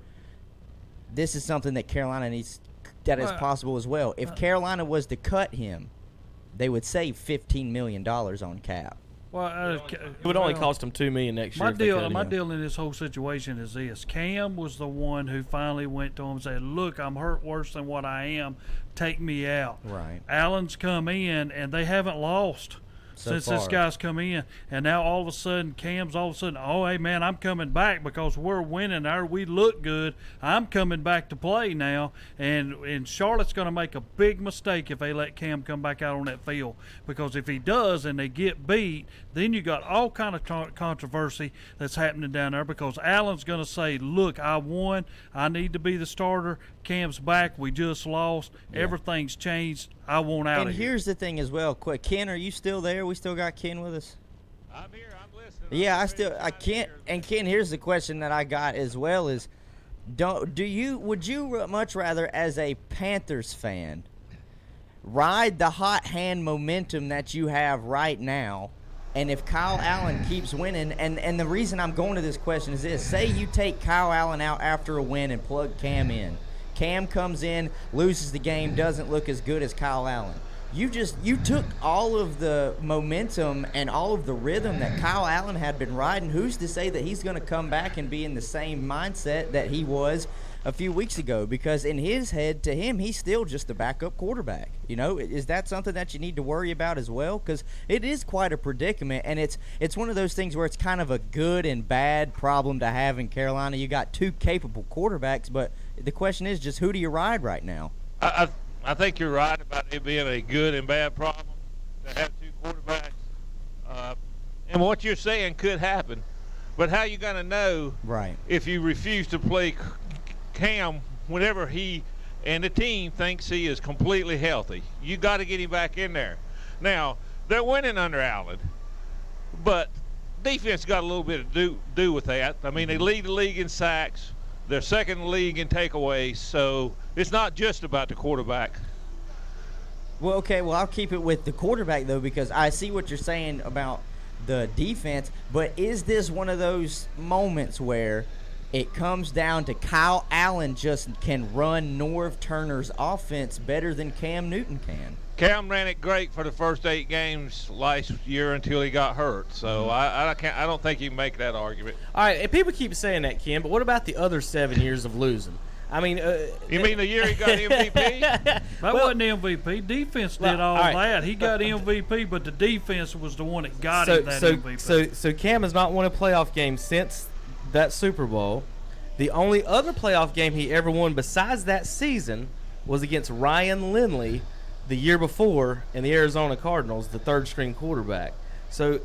this is something that Carolina needs, that is possible as well. If Carolina was to cut him, they would save $15 million on cap. Well, it would only cost them $2 million next year. My deal in this whole situation is this: Cam was the one who finally went to him and said, "Look, I'm hurt worse than what I am. Take me out." Right. Allen's come in, and they haven't lost since this guy's come in, and now all of a sudden Cam's oh, hey man, I'm coming back because we're winning. We look good. I'm coming back to play now, and Charlotte's going to make a big mistake if they let Cam come back out on that field, because if he does and they get beat, then you got all kind of controversy that's happening down there, because Allen's going to say, look, I won. I need to be the starter. Cam's back. We just lost. Yeah. Everything's changed. I want out and of here. And here's the thing as well. Quick, Ken, are you still there? We still got Ken with us? I'm here. I'm listening. Yeah, I can't. And Ken, here's the question that I got as well is, would you much rather, as a Panthers fan, ride the hot hand momentum that you have right now, and if Kyle Allen keeps winning, and the reason I'm going to this question is this: say you take Kyle Allen out after a win and plug Cam in. Cam comes in, loses the game, doesn't look as good as Kyle Allen. You took all of the momentum and all of the rhythm that Kyle Allen had been riding. Who's to say that he's going to come back and be in the same mindset that he was a few weeks ago? Because in his head, to him, he's still just a backup quarterback. You know, is that something that you need to worry about as well? Because it is quite a predicament, and it's one of those things where it's kind of a good and bad problem to have in Carolina. You got two capable quarterbacks, but the question is just who do you ride right now? I think you're right about it being a good and bad problem to have two quarterbacks. And what you're saying could happen. But how you going to know if you refuse to play Cam whenever he and the team thinks he is completely healthy? You got to get him back in there. Now, they're winning under Allen, but defense got a little bit to do with that. I mean, they lead the league in sacks. They're second in the league in takeaways, so it's not just about the quarterback. Well, okay, I'll keep it with the quarterback, though, because I see what you're saying about the defense, but is this one of those moments where it comes down to Kyle Allen just can run Norv Turner's offense better than Cam Newton can? Cam ran it great for the first 8 games last year until he got hurt. So I don't think you can make that argument. All right, and people keep saying that, Ken, but what about the other 7 years of losing? I mean, you mean the year he got MVP? That wasn't MVP. Defense did all that. He got MVP, but the defense was the one that got him that MVP. So Cam has not won a playoff game since that Super Bowl. The only other playoff game he ever won besides that season was against Ryan Lindley the year before in the Arizona Cardinals, the third-string quarterback. So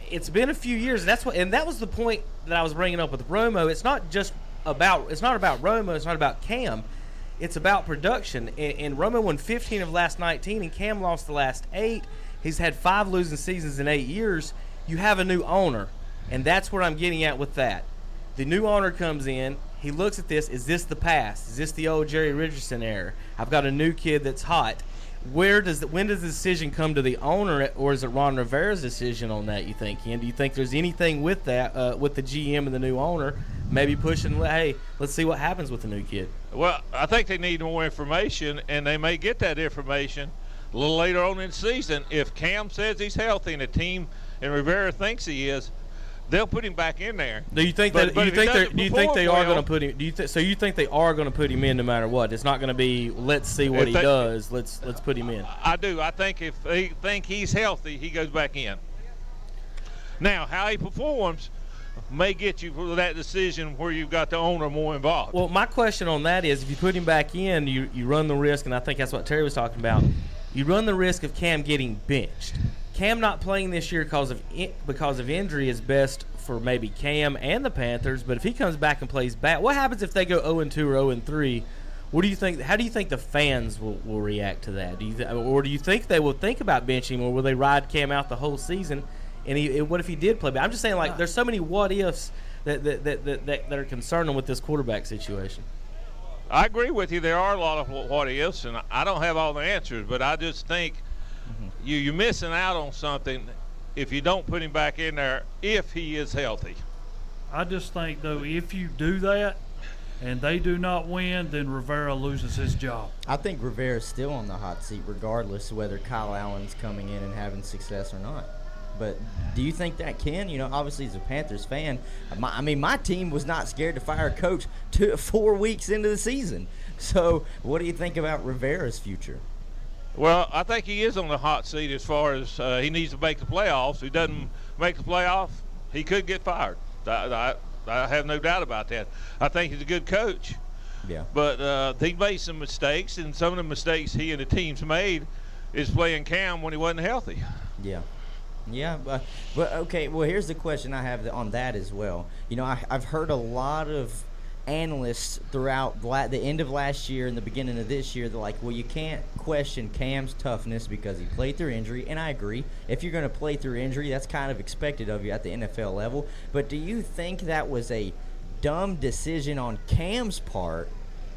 it's been a few years, and that was the point that I was bringing up with Romo. It's not about Romo. It's not about Cam. It's about production. And Romo won 15 of the last 19, and Cam lost the last 8. He's had 5 losing seasons in 8 years. You have a new owner, and that's where I'm getting at with that. The new owner comes in. He looks at this. Is this the past? Is this the old Jerry Richardson era? I've got a new kid that's hot. When does the decision come to the owner, or is it Ron Rivera's decision on that, you think, Ken? Do you think there's anything with that, with the GM and the new owner, maybe pushing, hey, let's see what happens with the new kid? Well, I think they need more information, and they may get that information a little later on in the season. If Cam says he's healthy and the team and Rivera thinks he is, they'll put him back in there. Do you think that? Do you think they are going to put him? So you think they are going to put him in no matter what? It's not going to be let's see what he does. Let's put him in. I do. I think if they think he's healthy, he goes back in. Now, how he performs may get you for that decision where you've got the owner more involved. Well, my question on that is, if you put him back in, you run the risk, and I think that's what Terry was talking about. You run the risk of Cam getting benched. Cam not playing this year because of injury is best for maybe Cam and the Panthers, but if he comes back and plays bad, what happens if they go 0-2 or 0-3? What do you think? How do you think the fans will react to that? Or do you think they will think about benching him, or will they ride Cam out the whole season? And what if he did play bad? I'm just saying, like, there's so many what ifs that are concerning with this quarterback situation. I agree with you. There are a lot of what ifs, and I don't have all the answers, but I just think you're missing out on something if you don't put him back in there if he is healthy. I just think, though, if you do that, and they do not win, then Rivera loses his job. I think Rivera's still on the hot seat regardless of whether Kyle Allen's coming in and having success or not. But do you think that, Ken? You know, obviously as a Panthers fan, my team was not scared to fire a coach 4 weeks into the season. So what do you think about Rivera's future? Well, I think he is on the hot seat as far as he needs to make the playoffs. If he doesn't make the playoffs, he could get fired. I have no doubt about that. I think he's a good coach. Yeah. But he made some mistakes, and some of the mistakes he and the team's made is playing Cam when he wasn't healthy. Yeah. Yeah, but okay, well, here's the question I have on that as well. You know, I've heard a lot of analysts throughout the end of last year and the beginning of this year, they're like, well, you can't question Cam's toughness because he played through injury, and I agree. If you're going to play through injury, that's kind of expected of you at the NFL level. But do you think that was a dumb decision on Cam's part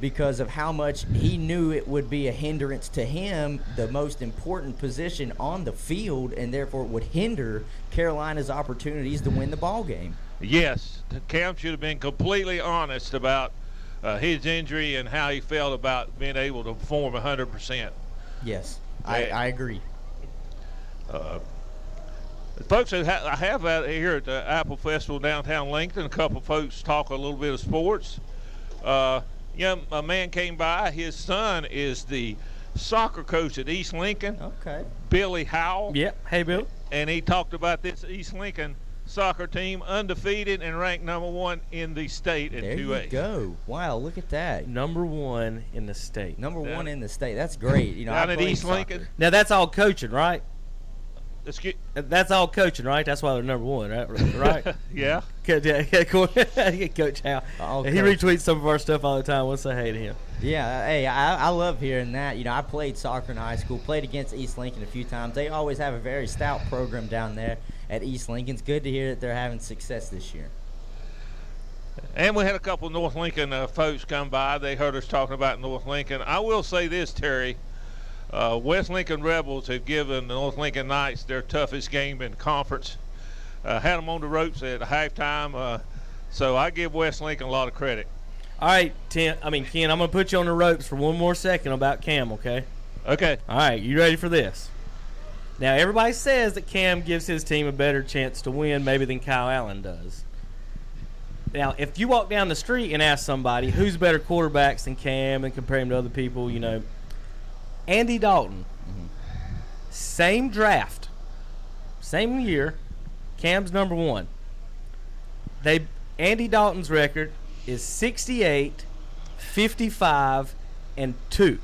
because of how much he knew it would be a hindrance to him, the most important position on the field, and therefore it would hinder Carolina's opportunities to win the ball game? Yes, Cam should have been completely honest about his injury and how he felt about being able to perform 100%. Yes, I agree. Folks, I have out here at the Apple Festival downtown Lincoln, a couple of folks talk a little bit of sports. A man came by. His son is the soccer coach at East Lincoln. Okay. Billy Howell. Yep. Hey, Bill. And he talked about this East Lincoln soccer team, undefeated and ranked number 1 in the state in 2A. There you go. Wow, look at that. Number 1 in the state. Number 1 in the state. That's great. You know, down at East Lincoln. Now that's all coaching, right? Excuse. That's all coaching, right? That's why they're number 1, right? Yeah. Coach Hal. He retweets some of our stuff all the time. We'll say hey to him. Yeah, hey, I love hearing that. You know, I played soccer in high school, played against East Lincoln a few times. They always have a very stout program down there at East Lincoln. It's good to hear that they're having success this year. And we had a couple of North Lincoln folks come by. They heard us talking about North Lincoln. I will say this, Terry. West Lincoln Rebels have given the North Lincoln Knights their toughest game in conference. Had them on the ropes at halftime. So I give West Lincoln a lot of credit. All right, Ken, I'm going to put you on the ropes for one more second about Cam, okay? Okay. All right, you ready for this? Now, everybody says that Cam gives his team a better chance to win maybe than Kyle Allen does. Now, if you walk down the street and ask somebody who's better quarterbacks than Cam and compare him to other people, you know, Andy Dalton, same draft, same year, Cam's number 1. Andy Dalton's record is 68, 55, and 2.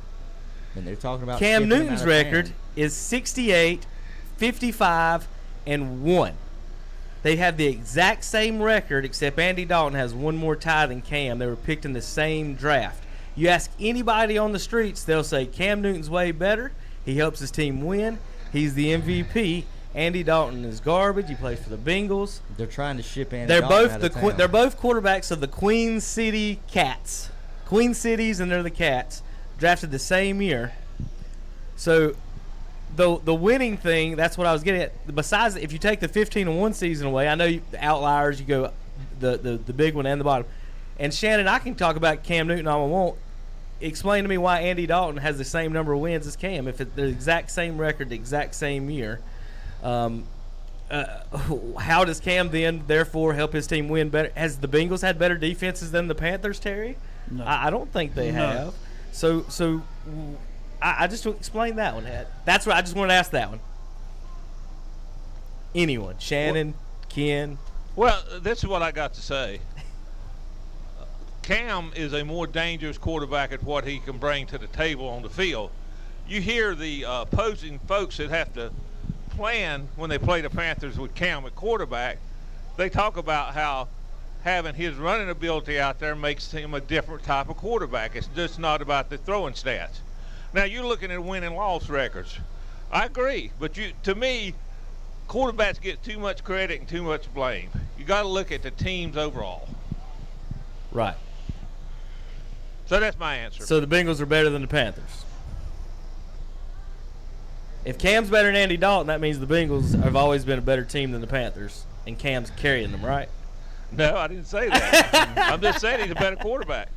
And they're talking about Cam Newton's record is 68, 55, and 1. They have the exact same record, except Andy Dalton has one more tie than Cam. They were picked in the same draft. You ask anybody on the streets, they'll say Cam Newton's way better. He helps his team win. He's the MVP. Andy Dalton is garbage. He plays for the Bengals. They're trying to ship Andy Dalton out of town. They're both quarterbacks of the Queen City Cats. Queen Cities, and they're the Cats. Drafted the same year. So the winning thing, that's what I was getting at. Besides, if you take the 15-1 season away, I know the outliers, you go the big one and the bottom. And Shannon, I can talk about Cam Newton all I want. Explain to me why Andy Dalton has the same number of wins as Cam. If it's the exact same record, the exact same year, how does Cam then therefore help his team win better? Has the Bengals had better defenses than the Panthers, Terry? No. I don't think they have. So I just explain that one. That's what I just wanted to ask that one. Anyone, Shannon, Ken. Well, this is what I got to say. Cam is a more dangerous quarterback at what he can bring to the table on the field. You hear the opposing folks that have to plan when they play the Panthers with Cam at quarterback. They talk about how having his running ability out there makes him a different type of quarterback. It's just not about the throwing stats. Now, you're looking at win and loss records. I agree, but to me, quarterbacks get too much credit and too much blame. You got to look at the teams overall. Right. So that's my answer. So the Bengals are better than the Panthers. If Cam's better than Andy Dalton, that means the Bengals have always been a better team than the Panthers, and Cam's carrying them, right? No, I didn't say that. I'm just saying he's a better quarterback.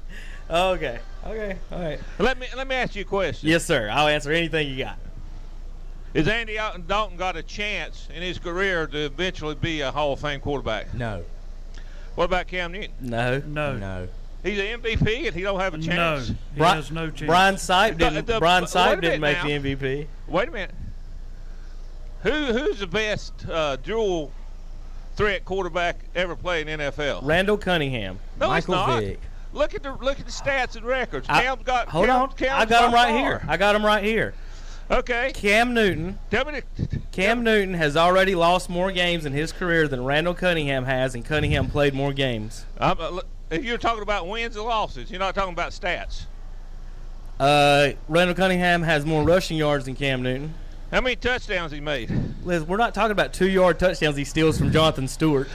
Okay. All right. Let me ask you a question. Yes, sir. I'll answer anything you got. Is Andy Dalton got a chance in his career to eventually be a Hall of Fame quarterback? No. What about Cam Newton? No. He's an MVP and he don't have a chance. No, he has no chance. Brian Sipe didn't make the MVP. Wait a minute. Who's the best dual threat quarterback ever played in NFL? Randall Cunningham. No, Michael it's not. Vick. Look at the stats and records. Hold on. Cam's I got him right by here. far. I got him right here. Okay. Cam Newton. Cam Newton has already lost more games in his career than Randall Cunningham has, and Cunningham played more games. If you're talking about wins and losses, you're not talking about stats. Randall Cunningham has more rushing yards than Cam Newton. How many touchdowns he made? Liz, we're not talking about 2-yard touchdowns he steals from Jonathan Stewart.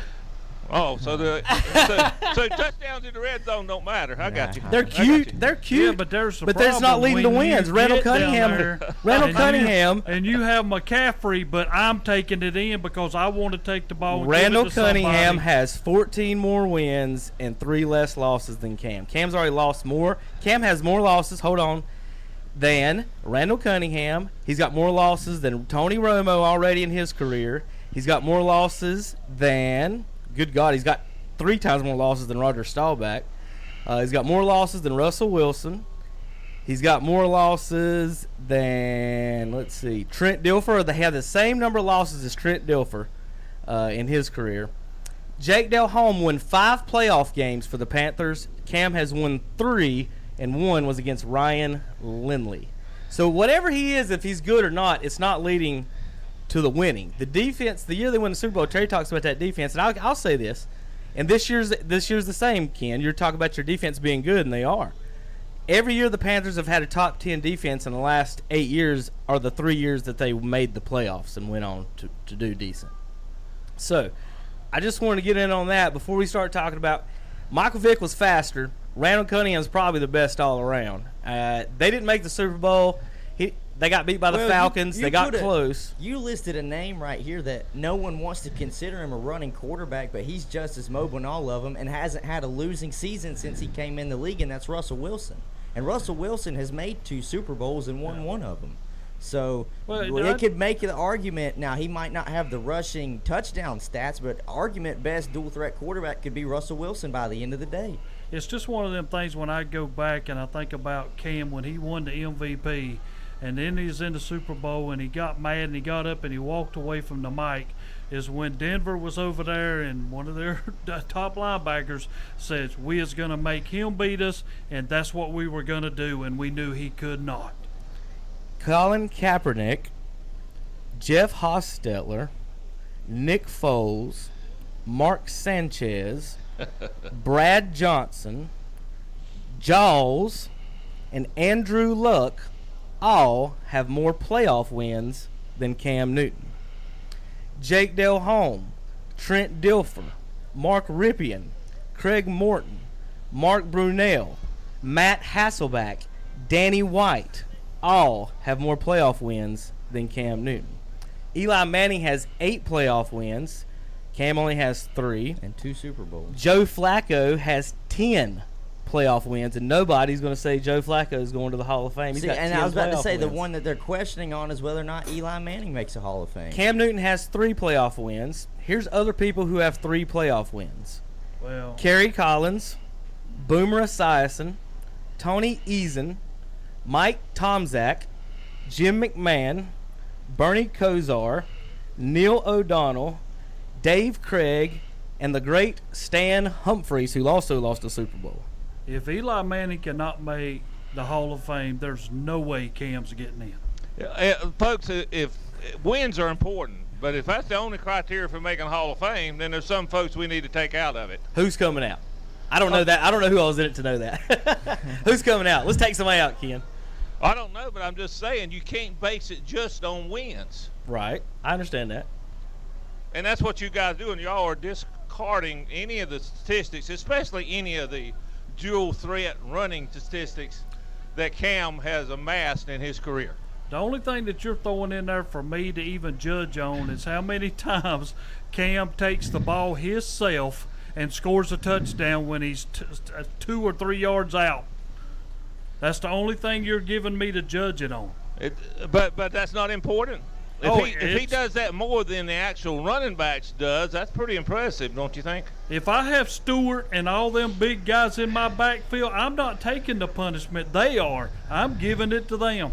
Oh, so touchdowns in the red zone don't matter. I got you. They're cute. They're cute. Yeah, but there's not leading to wins. Randall Cunningham. And you have McCaffrey, but I'm taking it in because I want to take the ball. And Randall give it to somebody. Cunningham has 14 more wins and 3 less losses than Cam. Cam's already lost more. Cam has more losses. Hold on. Than Randall Cunningham. He's got more losses than Tony Romo already in his career. He's got more losses than. Good God, he's got 3 times more losses than Roger Staubach. He's got more losses than Russell Wilson. He's got more losses than, let's see, Trent Dilfer. They have the same number of losses as Trent Dilfer in his career. Jake Delhomme won 5 playoff games for the Panthers. Cam has won 3, and 1 was against Ryan Lindley. So whatever he is, if he's good or not, it's not leading to the winning. The defense, the year they won the Super Bowl, Terry talks about that defense, and I'll say this, and this year's the same, Ken. You're talking about your defense being good, and they are. Every year the Panthers have had a top 10 defense in the last 8 years are the 3 years that they made the playoffs and went on to do decent. So, I just wanted to get in on that before we start talking about Michael Vick was faster. Randall Cunningham's probably the best all around. They didn't make the Super Bowl. They got beat by the Falcons. They got close. You listed a name right here that no one wants to consider him a running quarterback, but he's just as mobile in all of them and hasn't had a losing season since he came in the league, and that's Russell Wilson. And Russell Wilson has made 2 Super Bowls and won one of them. So it could make the argument. Now, he might not have the rushing touchdown stats, but argument best dual-threat quarterback could be Russell Wilson by the end of the day. It's just one of them things when I go back and I think about Cam when he won the MVP, and then he's in the Super Bowl and he got mad and he got up and he walked away from the mic, is when Denver was over there and one of their top linebackers says, we is going to make him beat us, and that's what we were going to do, and we knew he could not. Colin Kaepernick, Jeff Hostetler, Nick Foles, Mark Sanchez, Brad Johnson, Jaws, and Andrew Luck all have more playoff wins than Cam Newton. Jake Delhomme, Trent Dilfer, Mark Ripien, Craig Morton, Mark Brunell, Matt Hasselbeck, Danny White all have more playoff wins than Cam Newton. Eli Manning has 8 playoff wins. Cam only has 3. And 2 Super Bowls. Joe Flacco has 10 playoff wins, and nobody's going to say Joe Flacco is going to the Hall of Fame. He's got 10 I was about to say wins. the one that they're questioning on is whether or not Eli Manning makes a Hall of Fame. Cam Newton has 3 playoff wins. Here's other people who have 3 playoff wins. Well, Kerry Collins, Boomer Esiason, Tony Eason, Mike Tomczak, Jim McMahon, Bernie Kosar, Neil O'Donnell, Dave Craig, and the great Stan Humphries, who also lost a Super Bowl. If Eli Manning cannot make the Hall of Fame, there's no way Cam's getting in. Folks, if wins are important, but if that's the only criteria for making Hall of Fame, then there's some folks we need to take out of it. Who's coming out? I don't know that. I don't know who I was in it to know that. Who's coming out? Let's take somebody out, Ken. I don't know, but I'm just saying you can't base it just on wins. Right. I understand that. And that's what you guys do, and y'all are discarding any of the statistics, especially any of the dual threat running statistics that Cam has amassed in his career. The only thing that you're throwing in there for me to even judge on is how many times Cam takes the ball himself and scores a touchdown when he's 2 or 3 yards out. That's the only thing you're giving me to judge it on. But that's not important. If he it's- does that more than the actual running backs does, that's pretty impressive, don't you think? If I have Stewart and all them big guys in my backfield, I'm not taking the punishment. They are. I'm giving it to them.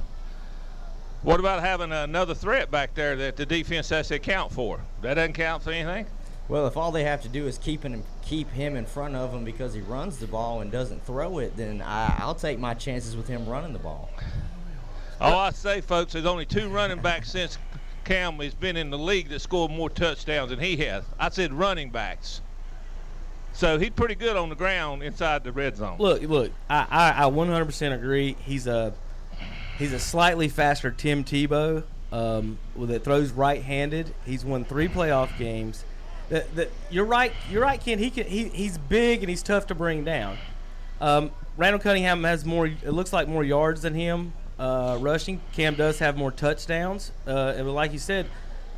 What about having another threat back there that the defense has to account for? That doesn't count for anything? Well, if all they have to do is keep him in front of them because he runs the ball and doesn't throw it, then I'll take my chances with him running the ball. All I say, folks, there's only 2 running backs since Cam has been in the league that scored more touchdowns than he has. I said running backs. So he's pretty good on the ground inside the red zone. Look, I 100% agree. He's a slightly faster Tim Tebow that throws right-handed. He's won 3 playoff games. You're right, Ken. He's big and he's tough to bring down. Randall Cunningham has more. It looks like more yards than him rushing. Cam does have more touchdowns. And like you said,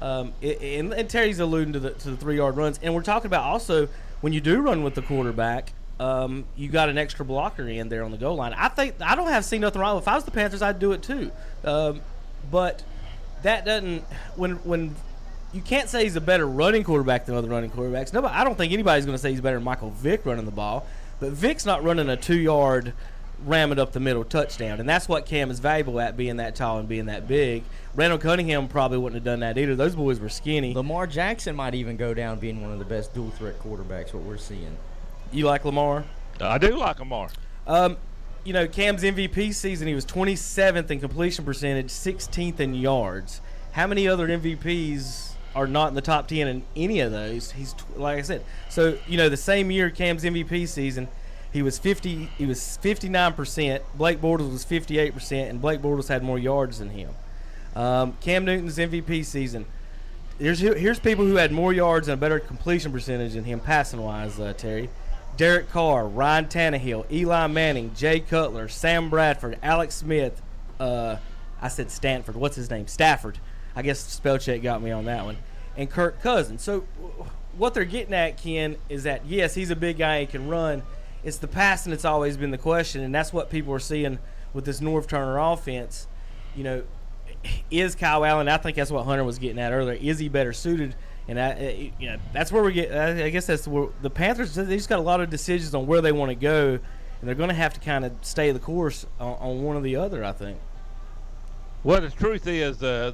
and Terry's alluding to the 3-yard runs. And we're talking about also when you do run with the quarterback, you got an extra blocker in there on the goal line. I don't have seen nothing wrong. If I was the Panthers, I'd do it too. But that doesn't when you can't say he's a better running quarterback than other running quarterbacks. No, I don't think anybody's going to say he's better than Michael Vick running the ball. But Vick's not running a 2-yard ram it up the middle touchdown, and that's what Cam is valuable at, being that tall and being that big. Randall Cunningham probably wouldn't have done that either. Those boys were skinny. Lamar Jackson might even go down being one of the best dual threat quarterbacks. What we're seeing. You like Lamar? I do like Lamar. Cam's MVP season, he was 27th in completion percentage, 16th in yards. How many other MVPs are not in the top 10 in any of those? He's like I said. So the same year Cam's MVP season, he was 59%. Blake Bortles was 58%, and Blake Bortles had more yards than him. Cam Newton's MVP season. Here's people who had more yards and a better completion percentage than him passing wise. Terry, Derek Carr, Ryan Tannehill, Eli Manning, Jay Cutler, Sam Bradford, Alex Smith. I said Stanford. What's his name? Stafford. I guess spell check got me on that one. And Kirk Cousins. So what they're getting at, Ken, is that, yes, he's a big guy. He can run. It's the passing that's always been the question, and that's what people are seeing with this Norv Turner offense. Is Kyle Allen, I think that's what Hunter was getting at earlier, is he better suited? And that's where we get. I guess that's where the Panthers, they just got a lot of decisions on where they want to go, and they're going to have to kind of stay the course on one or the other, I think. Well, the truth is the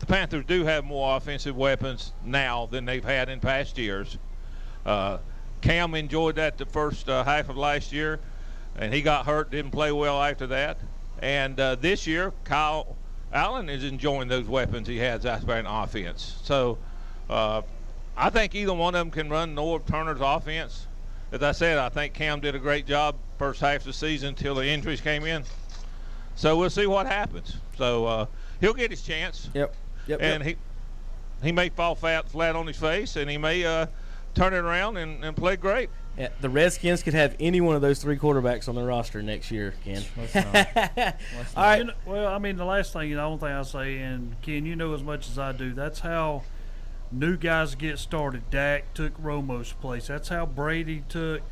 Panthers do have more offensive weapons now than they've had in past years. Cam enjoyed that the first half of last year, and he got hurt, didn't play well after that. And this year, Kyle Allen is enjoying those weapons he has out there in offense. So I think either one of them can run Norv Turner's offense. As I said, I think Cam did a great job first half of the season until the injuries came in. So we'll see what happens. So he'll get his chance. Yep. And he may fall flat on his face, and he may turn it around and play great. Yeah, the Redskins could have any one of those 3 quarterbacks on their roster next year, Ken. All right. The last thing, the only thing I'll say, and Ken, you know as much as I do, that's how new guys get started. Dak took Romo's place. That's how Brady took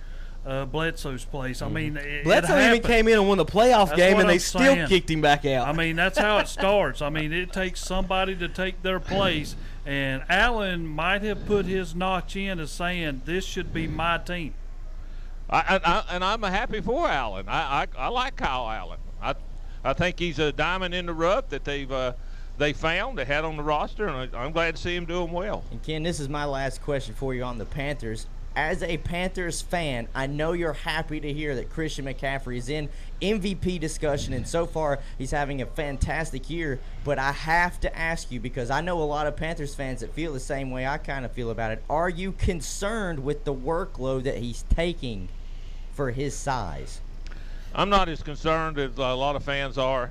Bledsoe's place. Bledsoe even came in and won the playoff game, and they still kicked him back out. That's how it starts. It takes somebody to take their place, and Allen might have put his notch in as saying, this should be my team. And I'm happy for Allen. I like Kyle Allen. I think he's a diamond in the rough that they found, they had on the roster, and I'm glad to see him doing well. And Ken, this is my last question for you on the Panthers. As a Panthers fan, I know you're happy to hear that Christian McCaffrey is in MVP discussion, and so far he's having a fantastic year. But I have to ask you, because I know a lot of Panthers fans that feel the same way I kind of feel about it. Are you concerned with the workload that he's taking for his size? I'm not as concerned as a lot of fans are.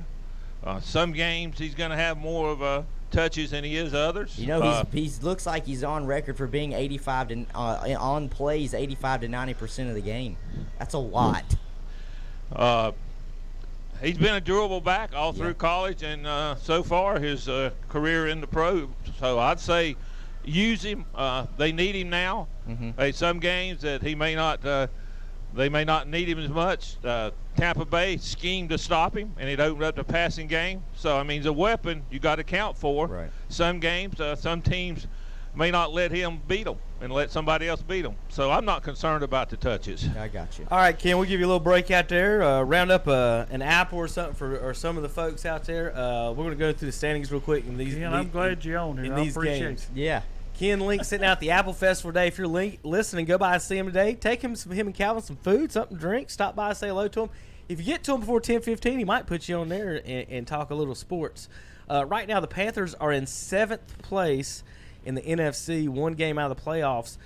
Some games he's going to have more of a touches than he is others. He looks like he's on record for being 85 to on plays 85 to 90% of the game. That's a lot. He's been a durable back all through college, and so far his career in the pro. So I'd say use him. They need him now. Some games that he may not. They may not need him as much. Tampa Bay schemed to stop him, and it opened up the passing game. So, I mean, he's a weapon you got to count for. Right. Some games, some teams may not let him beat them and let somebody else beat them. So I'm not concerned about the touches. I got you. All right, Ken, we'll give you a little break out there. Round up an apple or something for some of the folks out there. We're going to go through the standings real quick. Ken, I'm glad you're on here. I appreciate it. Yeah. Ken Link sitting out at the Apple Festival today. If you're listening, go by and see him today. Take him and Calvin some food, something to drink. Stop by and say hello to him. If you get to him before 10:15, he might put you on there and talk a little sports. Right now, the Panthers are in 7th place in the NFC, one game out of the playoffs.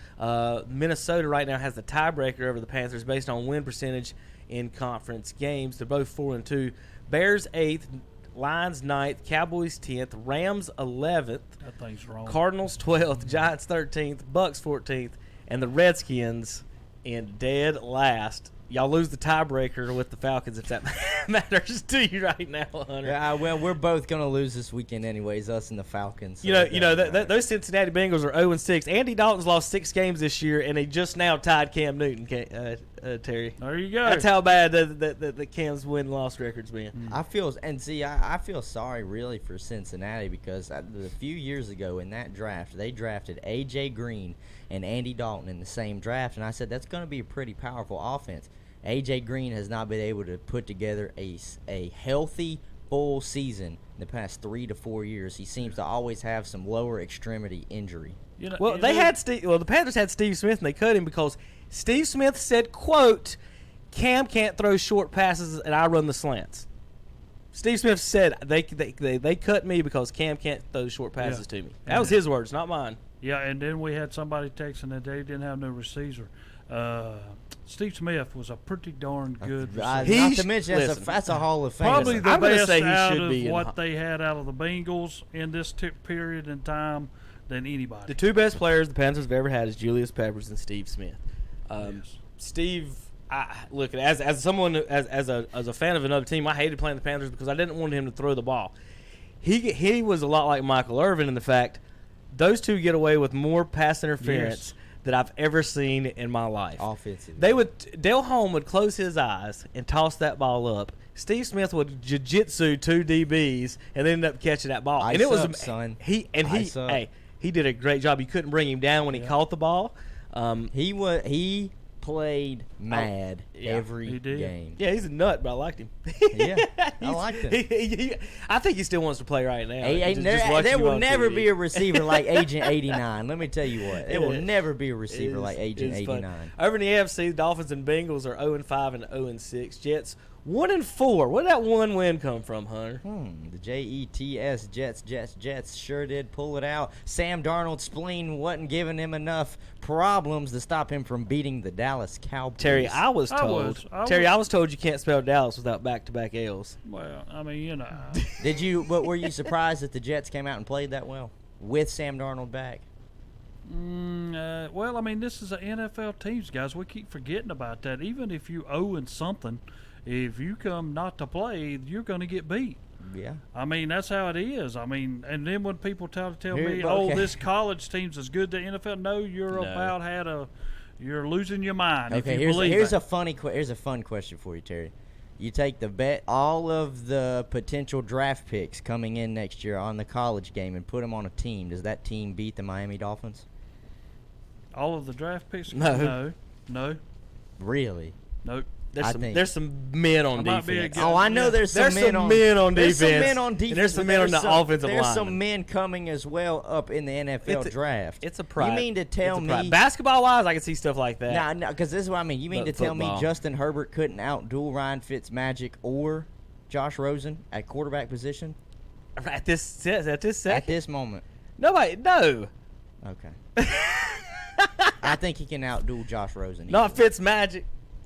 Minnesota right now has the tiebreaker over the Panthers based on win percentage in conference games. They're both 4-2. Bears 8th. Lions 9th, Cowboys 10th, Rams 11th, that thing's wrong. Cardinals 12th, Giants 13th, Bucks 14th, and the Redskins in dead last. Y'all lose the tiebreaker with the Falcons if that matters to you right now, Hunter. Yeah, well, we're both gonna lose this weekend anyways, us and the Falcons. So those Cincinnati Bengals are 0-6. Andy Dalton's lost 6 games this year, and he just now tied Cam Newton. Terry, there you go. That's how bad the Cam's win-loss record's been. I feel sorry really for Cincinnati because a few years ago in that draft they drafted A.J. Green and Andy Dalton in the same draft, and I said that's going to be a pretty powerful offense. A.J. Green has not been able to put together a healthy full season in the past 3 to 4 years. He seems to always have some lower extremity injury. The Panthers had Steve Smith, and they cut him because Steve Smith said, quote, Cam can't throw short passes and I run the slants. Steve Smith said they cut me because Cam can't throw short passes to me. That was his words, not mine. Yeah, and then we had somebody texting that they didn't have no receiver. Steve Smith was a pretty darn good receiver. Not to mention that's a Hall of Fame. Probably the best out of what they had out of the Bengals in this period in time than anybody. The 2 best players the Panthers have ever had is Julius Peppers and Steve Smith. Steve, look, as a fan of another team, I hated playing the Panthers because I didn't want him to throw the ball. He was a lot like Michael Irvin in the fact those two get away with more pass interference that I've ever seen in my life. Offensively. Dale Holm would close his eyes and toss that ball up. Steve Smith would jiu-jitsu 2 DBs and then end up catching that ball. He did a great job. You couldn't bring him down when he caught the ball. He played mad every game. Yeah, he's a nut, but I liked him. I liked him. I think he still wants to play right now. There will never be a receiver like Agent 89. Let me tell you what. There will never be a receiver like Agent 89. Over in the AFC, the Dolphins and Bengals are 0-5 and 0-6. Jets 1-4. Where did that one win come from, Hunter? The Jets, Jets sure did pull it out. Sam Darnold's spleen wasn't giving him enough problems to stop him from beating the Dallas Cowboys. Terry, I was told you can't spell Dallas without back-to-back L's. Well, I mean, But were you surprised that the Jets came out and played that well with Sam Darnold back? Well, I mean, this is an NFL team, guys. We keep forgetting about that. Even if you owe in something, if you come not to play, you're going to get beat. Yeah. I mean, that's how it is. I mean, and then when people tell me, this college team's as good as the NFL, no, you're losing your mind. Okay, here's a fun question for you, Terry. You take all of the potential draft picks coming in next year on the college game and put them on a team. Does that team beat the Miami Dolphins? All of the draft picks? No. Really? Nope. There's some men on defense. I know there's some men on defense. There's some men on defense. And there's some men on the offensive line. There's some men coming as well up in the NFL draft. It's a pride. You mean to tell me basketball-wise, I can see stuff like that? No, because this is what I mean. You mean to tell me Justin Herbert couldn't outduel Ryan Fitzmagic or Josh Rosen at quarterback position? At this second? At this moment. No. Okay. I think he can outduel Josh Rosen. Not Fitzmagic.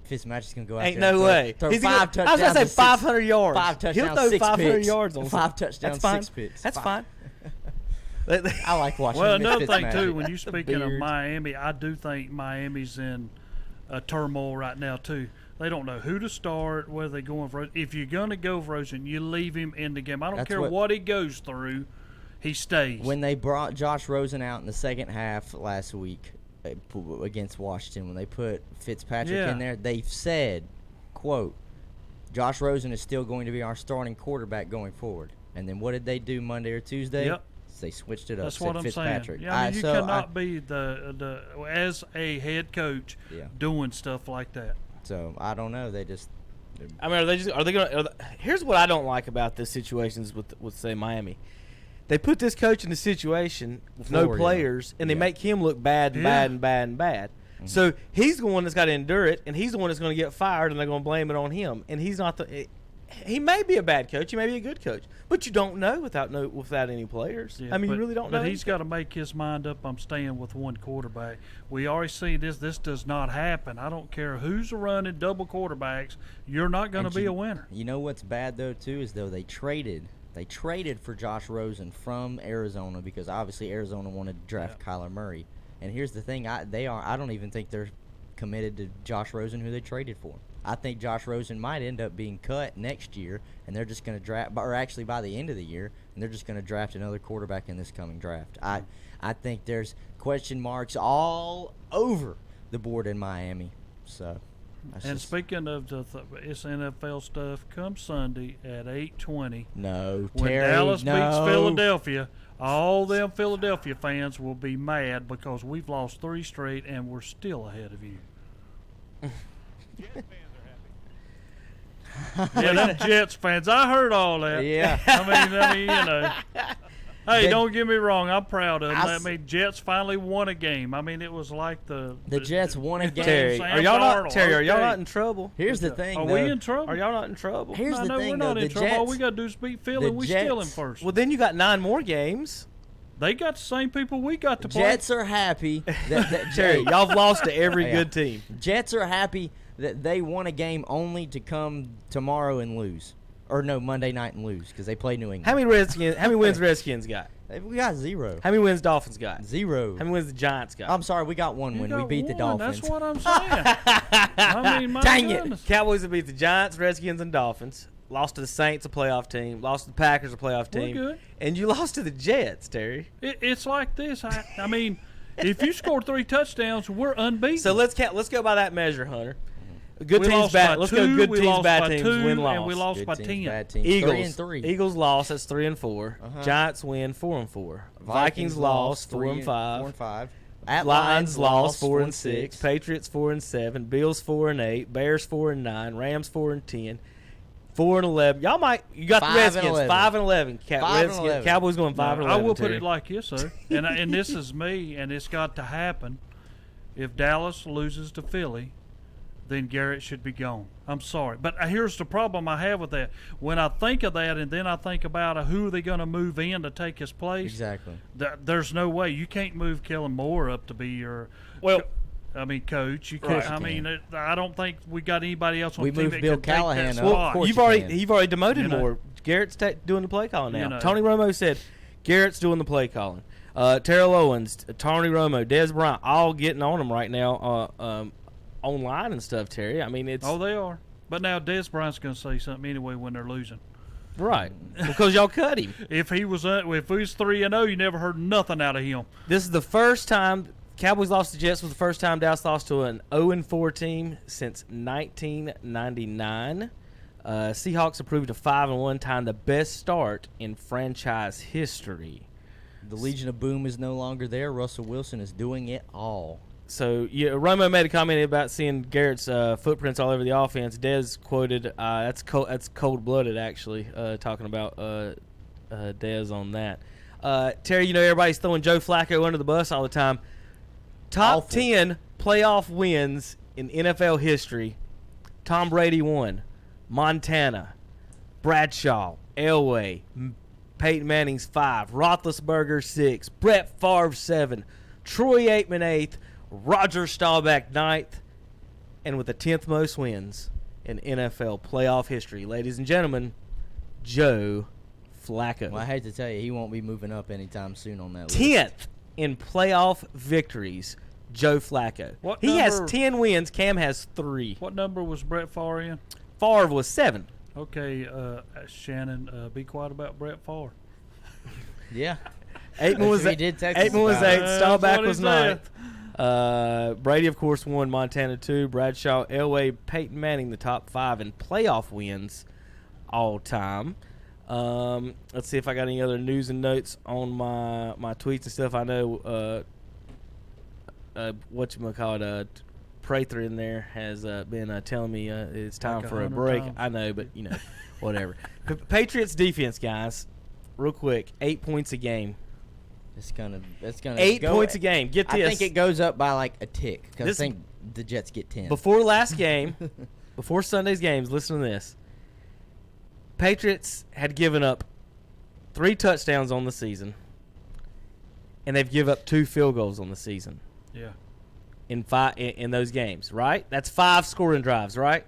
Fitzmagic's going to go out Ain't there no way. Throw He's 5 touchdowns. I was going to say 500 yards. 5 touchdowns, He'll throw 6 500 picks. yards on 5 touchdowns, 6 picks. That's fine. I like watching Well, another thing, Fitzmagic. too, when you're speaking of Miami, I do think Miami's in a turmoil right now, too. They don't know who to start, whether they're going for Rosen. If you're going to go for Rosen, you leave him in the game. I don't care what he goes through. he stays. When they brought Josh Rosen out in the second half last week against Washington, when they put Fitzpatrick in there, they said, quote, Josh Rosen is still going to be our starting quarterback going forward. And then what did they do Monday or Tuesday? Yep. They switched it up. That's what I'm Fitzpatrick. saying. Yeah, I mean, you cannot be the as a head coach doing stuff like that. So I don't know. They just. I mean, are they going to? Here's what I don't like about this situations with say Miami. They put this coach in a situation with no players, and they make him look bad and bad and bad and bad. Mm-hmm. So he's the one that's got to endure it, and he's the one that's going to get fired, and they're going to blame it on him. And he's not the. He may be a bad coach. He may be a good coach, but you don't know without any players. Yeah, I mean, you really don't know. But he's got to make his mind up. I'm staying with one quarterback. We already see this. This does not happen. I don't care who's running double quarterbacks. You're not going to be a winner. You know what's bad though too is though they traded for Josh Rosen from Arizona because obviously Arizona wanted to draft Kyler Murray. And here's the thing: I don't even think they're committed to Josh Rosen, who they traded for. I think Josh Rosen might end up being cut next year, and they're just going to draft, or actually by the end of the year, and they're just going to draft another quarterback in this coming draft. I think there's question marks all over the board in Miami. So, and speaking of it's NFL stuff, come Sunday at 8:20. No, when Terry, Dallas beats Philadelphia, all them Philadelphia fans will be mad because we've lost 3 straight and we're still ahead of you. Yeah, them Jets fans. I heard all that. Yeah. I mean, you know. Hey, don't get me wrong. I'm proud of them. I mean, Jets finally won a game. I mean, it was like the Jets won a game. Terry, are y'all not in trouble? Here's the thing. Are we in trouble? Are y'all not in trouble? Here's the thing. We're not in trouble. All we got to do is beat Philly. We still in first. Well, then you got 9 more games. They got the same people we got to play. Jets are happy that Terry, y'all have lost to every good team. Jets are happy that they won a game only to come tomorrow and lose, or no, Monday night and lose because they play New England. How many wins Redskins got? We got 0. How many wins Dolphins got? 0. How many wins the Giants got? I'm sorry, we got 1 win. We beat the Dolphins. That's what I'm saying. I mean, dang it! Cowboys have beat the Giants, Redskins, and Dolphins. Lost to the Saints, a playoff team. Lost to the Packers, a playoff team. We're good. And you lost to the Jets, Terry. It's like this. I mean, if you score 3 touchdowns, we're unbeaten. So let's go by that measure, Hunter. Good teams bad. Let's go good teams, bad teams, win loss. And we lost by 10. Bad teams. Eagles 3-3. Eagles lost. That's 3-4. Giants win 4-4. Vikings lost 4-5. Lions lost 4-6. Patriots 4-7. Bills 4-8. Bears 4-9. Rams 4-10. 4-11. Y'all might. You got the Redskins 5-11. Cowboys going 5-11. I will put it like this, sir. And this is me, and it's got to happen. If Dallas loses to Philly, then Garrett should be gone. I'm sorry. But here's the problem I have with that. When I think of that and then I think about who are they going to move in to take his place. Exactly. There's no way. You can't move Kellen Moore up to be your coach. You can't. I mean, I don't think we got anybody else on the team that Bill can Callahan take that spot. up. You've already demoted Moore. Garrett's doing the play calling now. Tony Romo said Garrett's doing the play calling. Terrell Owens, Tony Romo, Des Bryant, all getting on him right now online and stuff, Terry. I mean, it's... Oh, they are. But now Des Bryant's going to say something anyway when they're losing. Right. Because y'all cut him. If he was 3-0, you never heard nothing out of him. This is the first time Cowboys lost to Jets. Was the first time Dallas lost to an 0-4 team since 1999. Seahawks improved to 5-1, tying the best start in franchise history. The Legion of Boom is no longer there. Russell Wilson is doing it all. So, Romo made a comment about seeing Garrett's footprints all over the offense. Dez quoted, that's cold-blooded, actually, talking about Dez on that. Terry, everybody's throwing Joe Flacco under the bus all the time. Top 10 playoff wins in NFL history. Tom Brady 1, Montana, Bradshaw, Elway, Peyton Manning's 5, Roethlisberger 6, Brett Favre 7, Troy Aikman 8th, Roger Staubach 9th, and with the 10th most wins in NFL playoff history, ladies and gentlemen, Joe Flacco. Well, I hate to tell you, he won't be moving up anytime soon on that list. 10th in playoff victories, Joe Flacco. He has 10 wins. Cam has 3. What number was Brett Favre in? Favre was 7. Okay, Shannon, be quiet about Brett Favre. Yeah. Aitman was He did text us Aitman was about it. 8th. Staubach what he was said. 9th. Brady, of course, won Montana 2. Bradshaw, Elway, Peyton Manning, the top 5 in playoff wins all time. Let's see if I got any other news and notes on my tweets and stuff. I know whatchamacallit, Prather in there has been telling me it's time Like for a 100 break. times. I know, but, whatever. Patriots defense, guys, real quick, 8 points a game. It's gonna 8 points a game. Get this. I think it goes up by like a tick because I This- think the Jets get 10. Before last game, before Sunday's games, listen to this. Patriots had given up 3 touchdowns on the season, and they've given up 2 field goals on the season. Yeah. In those games, right? That's 5 scoring drives, right?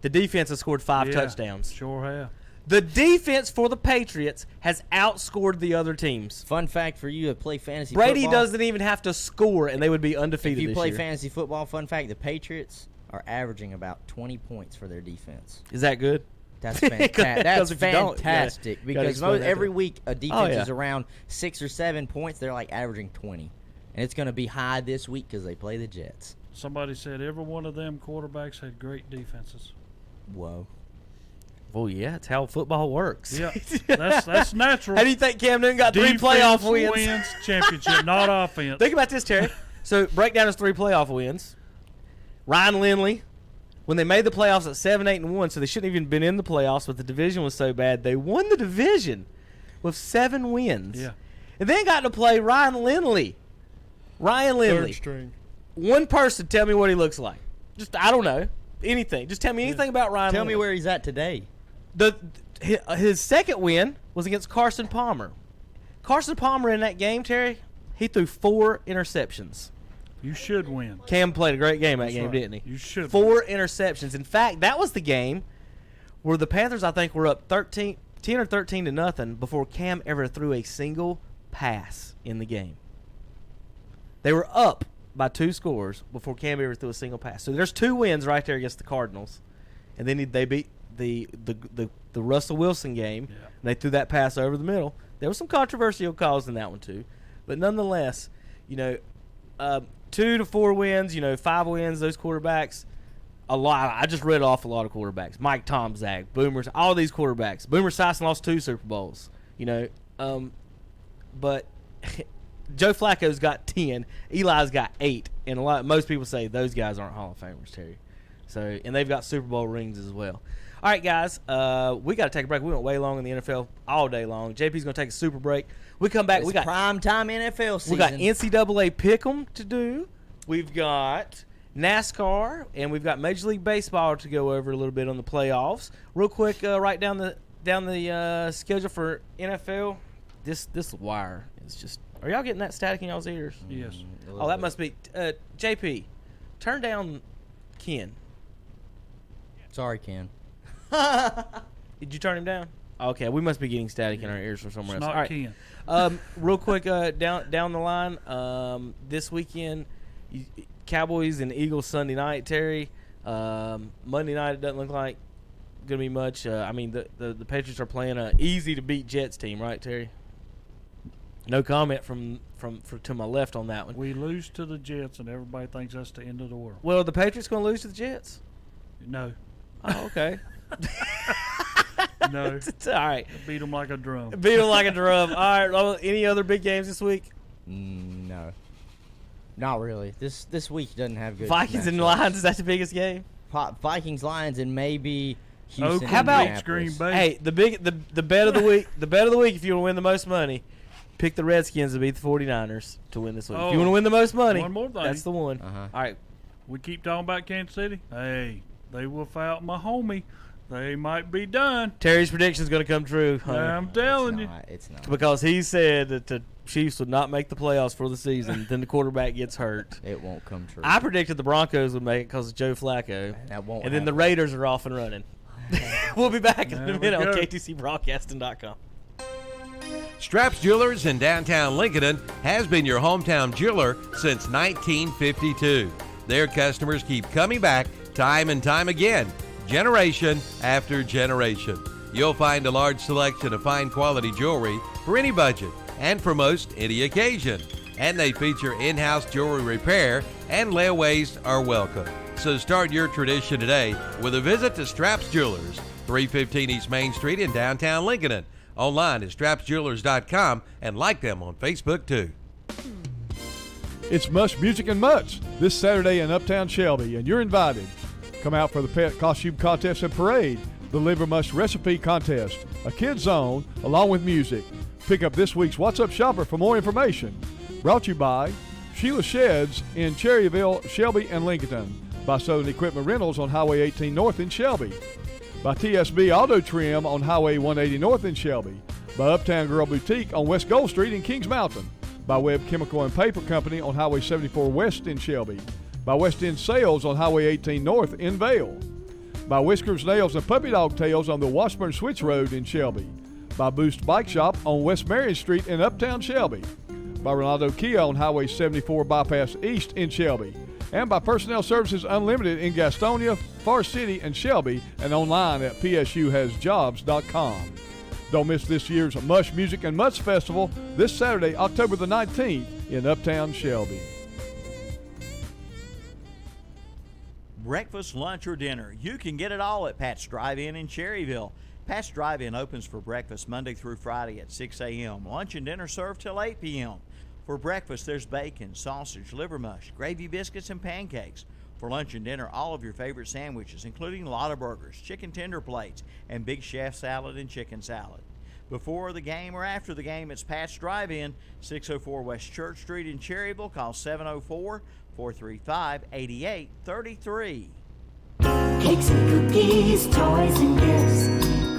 The defense has scored 5 touchdowns. Sure have. The defense for the Patriots has outscored the other teams. Fun fact for you that play fantasy Brady football. doesn't even have to score, and they would be undefeated If you this play year. fantasy football, fun fact, the Patriots are averaging about 20 points for their defense. Is that good? That's fantastic. That's if you don't, fantastic gotta because explain that to every them. week a defense yeah. is around 6 or 7 points. They're like averaging 20, and it's going to be high this week because they play the Jets. Somebody said every one of them quarterbacks had great defenses. Whoa. Well, yeah, it's how football works. Yeah, that's natural. How do you think Cam Newton got Defense 3 playoff wins? Championship, not offense. Think about this, Terry. So break down his 3 playoff wins. Ryan Lindley, when they made the playoffs at 7-8-1, so they shouldn't have even been in the playoffs, but the division was so bad, they won the division with 7 wins. Yeah. And then got to play Ryan Lindley. Third string. One person tell me what he looks like. Just, I don't know. Anything. Just tell me anything about Ryan Tell Lindley. me where he's at today. His second win was against Carson Palmer. Carson Palmer in that game, Terry, he threw 4 interceptions. You should win. Cam played a great game that That's game, right. didn't he? You should 4 interceptions. In fact, that was the game where the Panthers, I think, were up 10 or 13 to nothing before Cam ever threw a single pass in the game. They were up by 2 scores before Cam ever threw a single pass. So there's 2 wins right there against the Cardinals, and then they beat the Russell Wilson game. Yeah. And they threw that pass over the middle. There was some controversial calls in that one too, but nonetheless, 2 to 4 wins, 5 wins. Those quarterbacks, a lot. I just read off a lot of quarterbacks. Mike Tomczak, Boomers, all these quarterbacks. Boomer Esiason lost 2 Super Bowls. But Joe Flacco's got 10. Eli's got 8, and most people say those guys aren't Hall of Famers, Terry. So, and they've got Super Bowl rings as well. All right, guys, we got to take a break. We went way long in the NFL all day long. JP's going to take a super break. We come back. It's we got prime time NFL season. We got NCAA Pick'em to do. We've got NASCAR, and we've got Major League Baseball to go over a little bit on the playoffs. Real quick, right down the schedule for NFL. This wire is just. Are y'all getting that static in y'all's ears? Yes. Oh, that must be JP. Turn down Ken. Sorry, Ken. Did you turn him down? Okay, we must be getting static in our ears from somewhere It's else. not All right. Ken. Real quick, down the line, this weekend, Cowboys and Eagles Sunday night, Terry. Monday night, it doesn't look like going to be much. The Patriots are playing an easy-to-beat Jets team, right, Terry? No comment from to my left on that one. We lose to the Jets, and everybody thinks that's the end of the world. Well, are the Patriots going to lose to the Jets? No. Oh, okay. No. All right. Beat them like a drum. Beat them like a drum. All right. Any other big games this week? No. Not really. This week doesn't have good. Vikings and matchups. Lions, is that the biggest game? Vikings, Lions, and maybe Houston. How about Indianapolis. Green Bay? Hey, the bet of the week. The bet of the week. If you want to win the most money, pick the Redskins to beat the 49ers to win this week. If you want to win the most money, one more thing. that's the one. Uh-huh. All right. We keep talking about Kansas City. Hey, they wolf out my homie. They might be done. Terry's prediction is going to come true. Hunter, I'm telling you. It's not. because he said that the Chiefs would not make the playoffs for the season. Then the quarterback gets hurt. It won't come true. I predicted the Broncos would make it because of Joe Flacco. That won't And then the happen. Raiders are off and running. We'll be back in There a we minute on go. KTCBroadcasting.com. Straps Jewelers in downtown Lincoln has been your hometown jeweler since 1952. Their customers keep coming back time and time again, generation after generation. You'll find a large selection of fine quality jewelry for any budget, and for most any occasion. And they feature in-house jewelry repair, and layaways are welcome. So start your tradition today with a visit to Straps Jewelers, 315 East Main Street in downtown Lincoln. Online at strapsjewelers.com and like them on Facebook too. It's Mush Music and Mutts this Saturday in Uptown Shelby, and you're invited. Come out for the pet costume contest and parade, the Liver Mush recipe contest, a kids zone, along with music. Pick up this week's What's Up Shopper for more information. Brought to you by Sheila Sheds in Cherryville, Shelby, and Lincoln. By Southern Equipment Rentals on Highway 18 North in Shelby. By TSB Auto Trim on Highway 180 North in Shelby. By Uptown Girl Boutique on West Gold Street in Kings Mountain. By Webb Chemical and Paper Company on Highway 74 West in Shelby. By West End Sales on Highway 18 North in Vale. By Whiskers Nails and Puppy Dog Tails on the Washburn Switch Road in Shelby. By Boost Bike Shop on West Marion Street in Uptown Shelby. By Ronaldo Kia on Highway 74 Bypass East in Shelby. And by Personnel Services Unlimited in Gastonia, Forest City, and Shelby, and online at psuhasjobs.com. Don't miss this year's Mush Music and Mutts Festival this Saturday, October the 19th in Uptown Shelby. Breakfast, lunch, or dinner, you can get it all at Pat's Drive-In in Cherryville. Pat's Drive-In opens for breakfast Monday through Friday at 6 a.m. Lunch and dinner served till 8 p.m. For breakfast, there's bacon, sausage, liver mush, gravy biscuits, and pancakes. For lunch and dinner, all of your favorite sandwiches, including Lotta Burgers, chicken tender plates, and Big Chef salad and chicken salad. Before the game or after the game, it's Pat's Drive-In, 604 West Church Street in Cherryville. Call 704-435-8833. Cakes and cookies, toys and gifts.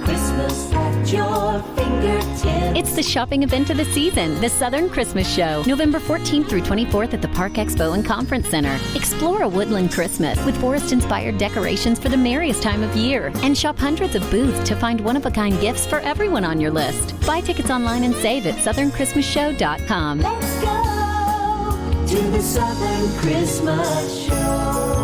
Christmas at your fingertips. It's the shopping event of the season, the Southern Christmas Show, November 14th through 24th at the Park Expo and Conference Center. Explore a woodland Christmas with forest-inspired decorations for the merriest time of year, and shop hundreds of booths to find one-of-a-kind gifts for everyone on your list. Buy tickets online and save at southernChristmasShow.com. Let's go to the Southern Christmas Show.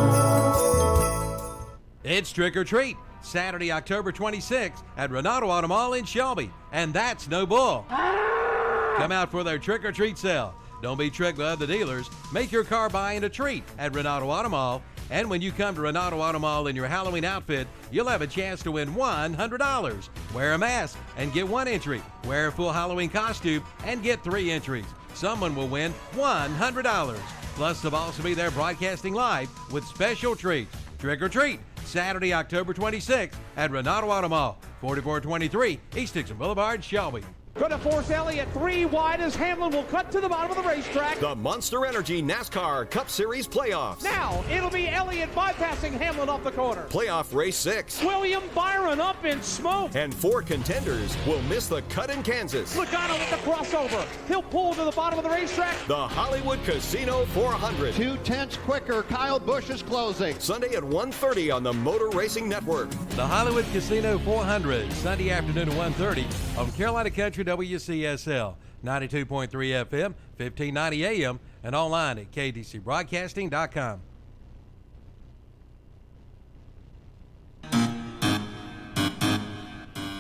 It's Trick or Treat, Saturday, October 26th at Renato Auto Mall in Shelby, and that's no bull. Come out for their Trick or Treat sale. Don't be tricked by other dealers. Make your car buying a treat at Renato Auto Mall. And when you come to Renato Auto Mall in your Halloween outfit, you'll have a chance to win $100. Wear a mask and get 1 entry. Wear a full Halloween costume and get 3 entries. Someone will win $100. Plus, they'll also be there broadcasting live with special treats. Trick or Treat, Saturday, October 26th at Renato Auto Mall, 4423 East Dixon Boulevard, Shelby. Going to force Elliott 3 wide as Hamlin will cut to the bottom of the racetrack. The Monster Energy NASCAR Cup Series playoffs. Now it'll be Elliott bypassing Hamlin off the corner. Playoff race 6. William Byron up in smoke. And 4 contenders will miss the cut in Kansas. Logano with the crossover. He'll pull to the bottom of the racetrack. The Hollywood Casino 400. 2/10 quicker. Kyle Busch is closing. Sunday at 1:30 on the Motor Racing Network. The Hollywood Casino 400, Sunday afternoon at 1:30 on Carolina Country WCSL, 92.3 FM, 1590 AM, and online at kdcbroadcasting.com.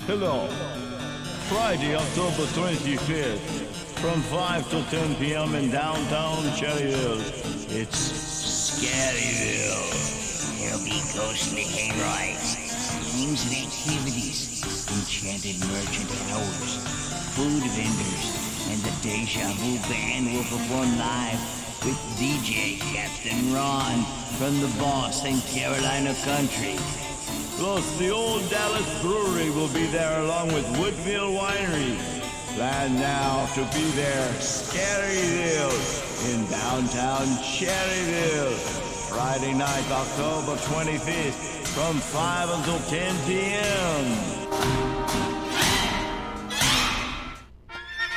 Hello. Friday, October 25th, from 5 to 10 p.m. in downtown Cherryville. It's Scaryville. There'll be ghostly hay rides, games and activities, enchanted merchant hours, food vendors, and the Deja Vu Band will perform live with DJ Captain Ron from the Boss and Carolina Country. Plus, the Old Dallas Brewery will be there along with Woodville Winery. Plan now to be there, Scaryville, in downtown Cherryville. Friday night, October 25th, from 5 until 10 p.m.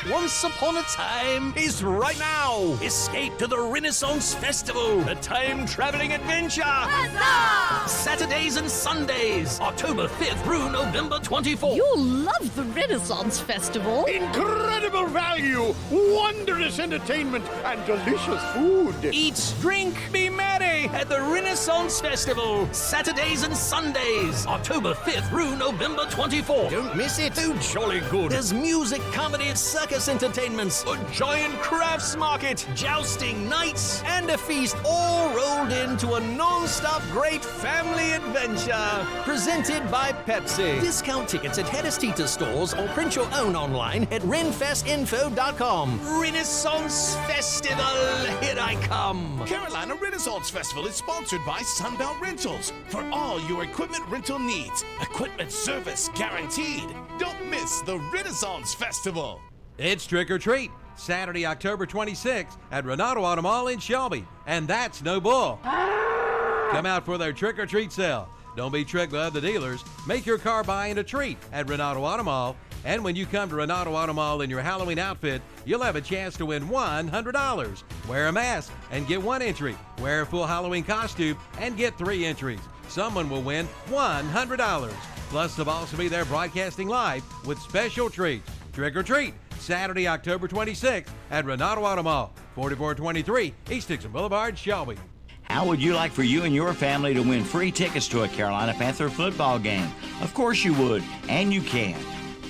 Once upon a time is right now. Escape to the Renaissance Festival, a time-traveling adventure. Huzzah! Saturdays and Sundays, October 5th through November 24th. You'll love the Renaissance Festival. Incredible value, wondrous entertainment, and delicious food. Eat, drink, be merry at the Renaissance Festival, Saturdays and Sundays, October 5th through November 24th. Don't miss it. Too jolly good. There's music, comedy, circus, circus entertainments, a giant crafts market, jousting nights, and a feast all rolled into a non-stop great family adventure. Presented by Pepsi. Discount tickets at Hedestita stores or print your own online at renfestinfo.com. Renaissance Festival, here I come. Carolina Renaissance Festival is sponsored by Sunbelt Rentals for all your equipment rental needs. Equipment service guaranteed. Don't miss the Renaissance Festival. It's Trick or Treat, Saturday, October 26th at Renato Auto Mall in Shelby. And that's no bull. Come out for their Trick or Treat sale. Don't be tricked by other dealers. Make your car buying a treat at Renato Auto Mall. And when you come to Renato Auto Mall in your Halloween outfit, you'll have a chance to win $100. Wear a mask and get 1 entry. Wear a full Halloween costume and get 3 entries. Someone will win $100. Plus, they'll also be there broadcasting live with special treats. Trick or Treat, Saturday, October 26th at Renato Auto Mall, 4423 East Dixon Boulevard, Shelby. How would you like for you and your family to win free tickets to a Carolina Panther football game? Of course you would, and you can.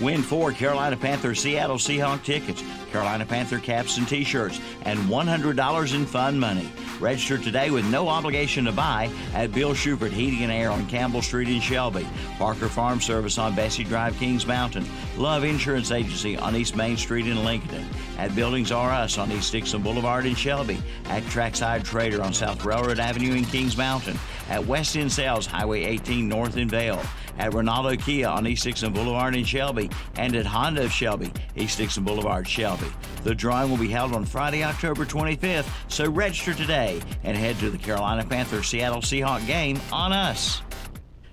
Win 4 Carolina Panther Seattle Seahawk tickets, Carolina Panther caps and t-shirts, and $100 in fun money. Register today with no obligation to buy at Bill Schubert Heating and Air on Campbell Street in Shelby, Parker Farm Service on Bessie Drive, Kings Mountain, Love Insurance Agency on East Main Street in Lincoln, at Buildings R Us on East Dixon Boulevard in Shelby, at Trackside Trader on South Railroad Avenue in Kings Mountain, at West End Sales Highway 18 North in Vale, at Ronaldo Kia on East Dixon Boulevard in Shelby, and at Honda of Shelby, East Dixon Boulevard, Shelby. The drawing will be held on Friday, October 25th, so register today and head to the Carolina Panther Seattle Seahawk game on us.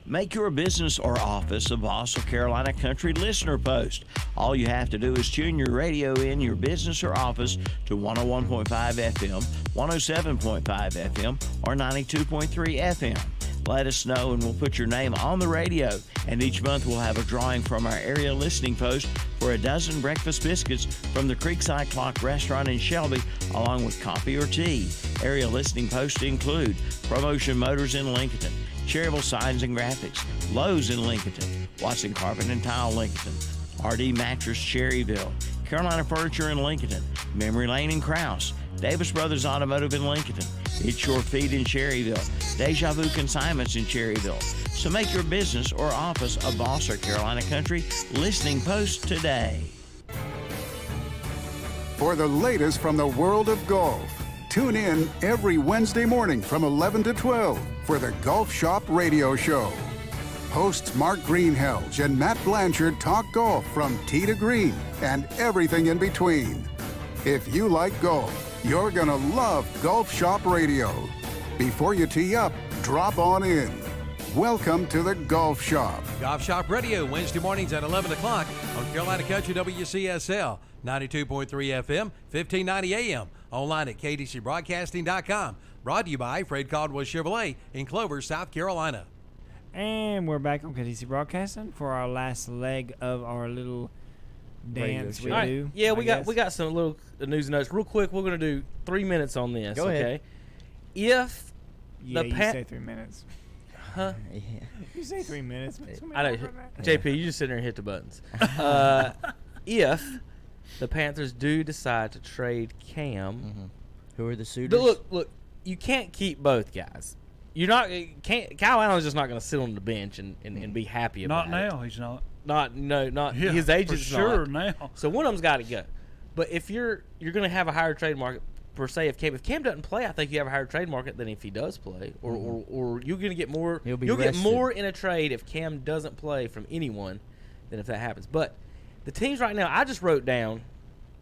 Make your business or office a Boss of Carolina Country listener post. All you have to do is tune your radio in your business or office to 101.5 FM, 107.5 FM, or 92.3 FM. Let us know and we'll put your name on the radio. And each month we'll have a drawing from our area listening post for a dozen breakfast biscuits from the Creekside Clock Restaurant in Shelby, along with coffee or tea. Area listening posts include Promotion Motors in Lincoln, Cherryville Signs and Graphics, Lowe's in Lincoln, Watson Carpet and Tile Lincoln, RD Mattress Cherryville, Carolina Furniture in Lincoln, Memory Lane in Krause, Davis Brothers Automotive in Lincoln, It's Your Feed in Cherryville, Deja Vu Consignments in Cherryville. So make your business or office a Boss or Carolina Country listening post today. For the latest from the world of golf, tune in every Wednesday morning from 11 to 12 for the Golf Shop Radio Show. Hosts Mark Greenhelge and Matt Blanchard talk golf from tee to green and everything in between. If you like golf, you're going to love Golf Shop Radio. Before you tee up, drop on in. Welcome to the Golf Shop. Golf Shop Radio, Wednesday mornings at 11 o'clock on Carolina Country WCSL, 92.3 FM, 1590 AM. Online at kdcbroadcasting.com. Brought to you by Fred Caldwell Chevrolet in Clover, South Carolina. And we're back on KDC Broadcasting for our last leg of our little dance we All do. right. Yeah, we I got some little news and notes. Real quick, we're going to do 3 minutes on this, Go okay? ahead. If Yeah, the you say 3 minutes. Huh? You say 3 minutes. I know. JP, you just sit there and hit the buttons. If the Panthers do decide to trade Cam, Who are the suitors? look, you can't keep both guys. You're not. Kyle Allen's just not going to sit on the bench and be happy about Not it. now, he's not. Not Yeah, his for agent's sure not. now. So one of them's got to go. But if you're going to have a higher trade market per se, if Cam doesn't play, I think you have a higher trade market than if he does play, or you're going to get more. He'll be You'll get rested. more in a trade if Cam doesn't play from anyone than if that happens. But the teams right now, I just wrote down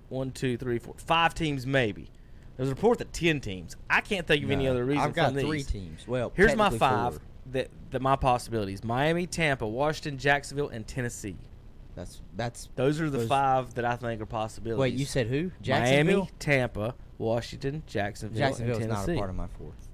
1, 2, 3, 4, 5 teams maybe. There's a report that 10 teams. I can't think of any other reason. I've got from these. 3 teams. Well, here's my technically 5 4. that my possibilities: Miami, Tampa, Washington, Jacksonville, and Tennessee. Those are the 5 that I think are possibilities. Wait, you said who? Jacksonville? Miami, Tampa, Washington, Jacksonville, Jacksonville's and Tennessee. not a part of my 4th.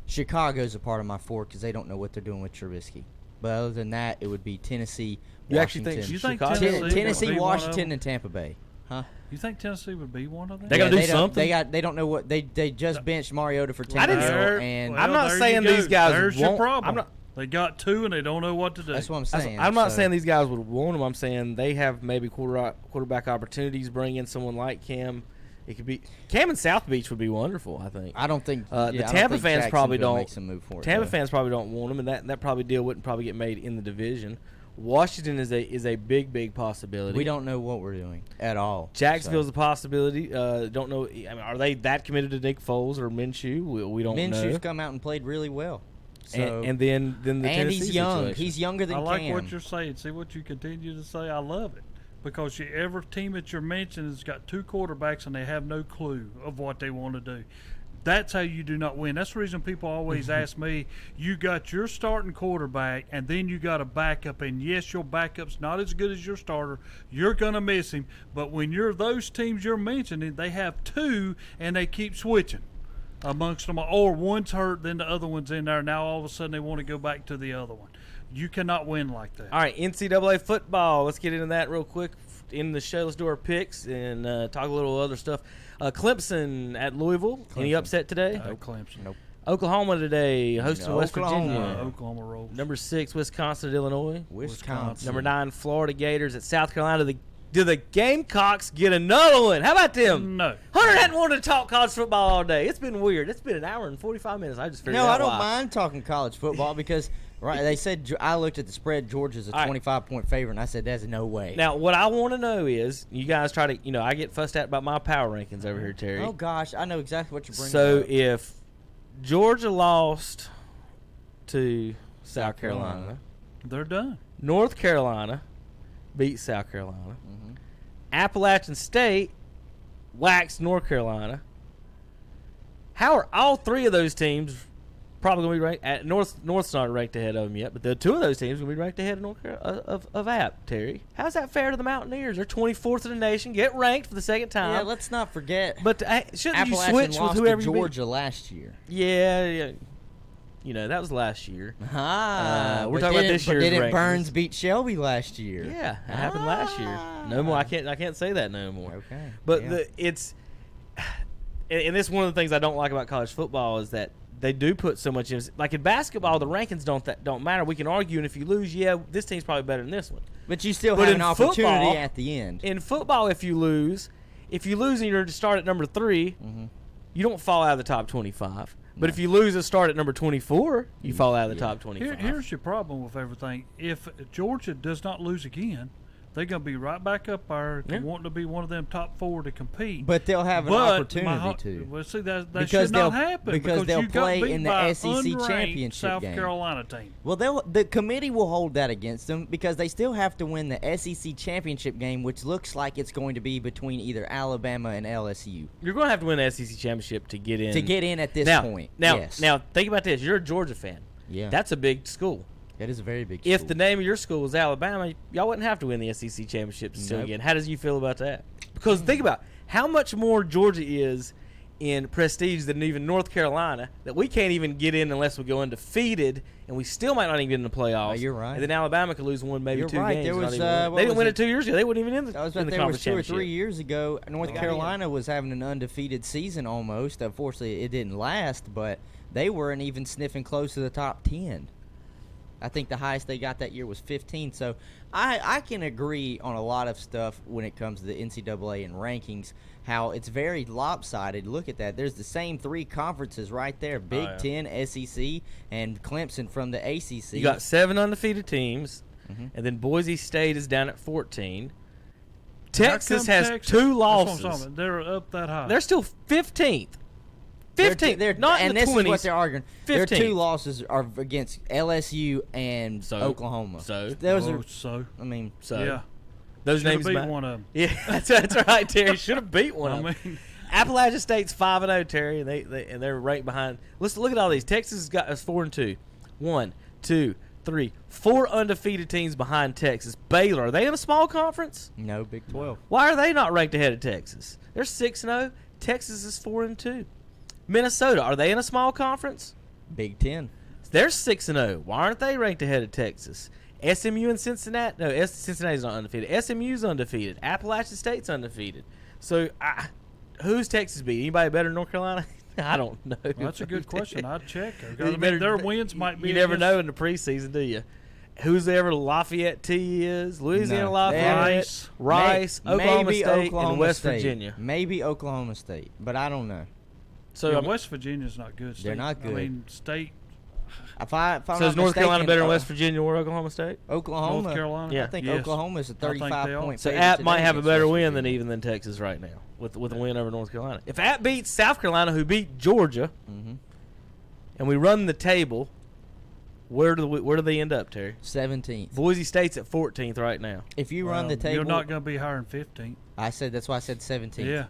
Chicago's a part of my 4 because they don't know what they're doing with Trubisky. But other than that, it would be Tennessee, You actually Washington. think Chicago- Tennessee, would be one of Washington, them? and Tampa Bay. Huh? You think Tennessee would be one of them? They gotta do don't- something. They don't know what they just benched Mariota for I didn't. Tannehill, and I'm not saying these guys There's won't. your problem. They got 2 and they don't know what to do. That's what I'm saying. I'm not saying these guys would want them. I'm saying they have maybe quarterback opportunities. Bring in someone like Cam. It could be Cam and South Beach would be wonderful. I think. I don't think the Tampa fans probably don't. Make some move for it, Tampa fans probably don't want them, and that probably deal wouldn't probably get made in the division. Washington is a big possibility. We don't know what we're doing at all. Jacksonville's a possibility. Don't know. I mean, are they that committed to Nick Foles or Minshew? We don't know. Minshew's come out and played really well. So, and then the and Tennessee he's young. situation. He's younger than I like Cam. what you're saying. See what you continue to say. I love it because every team that you're mentioning has got 2 quarterbacks and they have no clue of what they want to do. That's how you do not win. That's the reason people always ask me, you got your starting quarterback and then you got a backup, and yes, your backup's not as good as your starter. You're going to miss him. But when you're those teams you're mentioning, they have 2 and they keep switching amongst them, or one's hurt, then the other one's in there. Now all of a sudden they want to go back to the other one. You cannot win like that. All right, NCAA football. Let's get into that real quick in the show. Let's do our picks and talk a little other stuff. Clemson at Louisville. Any upset today? No Clemson. Nope. Oklahoma today hosting West Virginia. Oklahoma rolls. Number 6, Wisconsin at Illinois. Wisconsin. Number 9, Florida Gators at South Carolina. Do the Gamecocks get another one? How about them? No. Hunter hadn't wanted to talk college football all day. It's been weird. It's been an hour and 45 minutes. I just figured out I don't why. mind talking college football because they said I looked at the spread. Georgia's a 25-point favorite, and I said there's no way. Now, what I want to know is you guys try to, I get fussed at about my power rankings over here, Terry. Oh gosh, I know exactly what you're bringing. So up. if Georgia lost to South Carolina, they're done. North Carolina beat South Carolina. Appalachian State waxed North Carolina. How are all 3 of those teams probably going to be ranked? At North's not ranked ahead of them yet, but the 2 of those teams are going to be ranked ahead of App. Terry, how's that fair to the Mountaineers? They're 24th in the nation, get ranked for the second time. Yeah, let's not forget. But shouldn't you Appalachian switch lost with whoever to you beat? Georgia last year. Yeah. That was last year. We're talking about this year's Didn't rankings. Burns beat Shelby last year? Yeah, it happened last year. No more. I can't say that no more. Okay. But yeah. it's and this is one of the things I don't like about college football is that they do put so much in. Like in basketball, the rankings don't matter. We can argue, and if you lose, this team's probably better than this one. But you still have an opportunity at the end. In football, if you lose and you're to start at number 3, you don't fall out of the top 25. But if you lose and start at number 24, you fall out of the top 25. Here's your problem with everything. If Georgia does not lose again, they're going to be right back up there wanting to be one of them top 4 to compete. But they'll have an opportunity to. Well, see, that should not happen because they'll you got play beat in by the SEC championship South game. Carolina team. Well, the committee will hold that against them because they still have to win the SEC championship game, which looks like it's going to be between either Alabama and LSU. You're going to have to win the SEC championship to get in. To get in at this point. Now, think about this. You're a Georgia fan. Yeah. That's a big school. That is a very big school. If the name of your school was Alabama, y'all wouldn't have to win the SEC championship to still get in. How does you feel about that? Because think about how much more Georgia is in prestige than even North Carolina that we can't even get in unless we go undefeated, and we still might not even get in the playoffs. Oh, you're right. And then Alabama could lose one, maybe you're 2 right. games. There was, they didn't win it 2 years ago. They wouldn't even in the conference championship. There was 2 or 3 years ago. North Carolina was having an undefeated season almost. Unfortunately, it didn't last, but they weren't even sniffing close to the top 10. I think the highest they got that year was 15. So I can agree on a lot of stuff when it comes to the NCAA and rankings, how it's very lopsided. Look at that. There's the same 3 conferences right there, Big Ten, SEC, and Clemson from the ACC. You got 7 undefeated teams, and then Boise State is down at 14. Texas has 2 losses. They're up that high. They're still 15th. 15. They're not and in the this 20s. is what they're arguing. 15. Their 2 losses are against LSU and Oklahoma. Those are. I mean, yeah. Those Should've names beat matter. one of them. Yeah, that's right, Terry. Should have beat one of them. I mean, Appalachian State's 5-0, Terry, and they're right behind. Let's look at all these. Texas has got us 4-2. 1, 2, 3, 4 undefeated teams behind Texas. Baylor, are they in a small conference? No, Big 12. Why are they not ranked ahead of Texas? They're 6-0. Texas is 4-2. Minnesota, are they in a small conference? Big 10. They're 6-0. Why aren't they ranked ahead of Texas? SMU and Cincinnati. No, Cincinnati's not undefeated. SMU's undefeated. Appalachian State's undefeated. So, who's Texas beat? Anybody better than North Carolina? I don't know. Well, that's a good question. I'd check. I mean, their wins might be. You never against- know in the preseason, do you? Who's ever Lafayette T is, Louisiana Lafayette, Rice, Oklahoma maybe State, Oklahoma and West State. Virginia. Maybe Oklahoma State, but I don't know. So Yeah, West Virginia's not good. They're not good. I mean, State. If I'm So not is North Carolina mistaken, better than West Virginia or Oklahoma State? Oklahoma. North Carolina? Yeah. I think Yes. Oklahoma is a 35-point. So App might have a better win than even than Texas right now with a win over North Carolina. If App beats South Carolina, who beat Georgia, and we run the table, where do they end up, Terry? 17th. Boise State's at 14th right now. If you run the table, You're not going to be higher than 15th. I said that's why I said 17th. Yeah.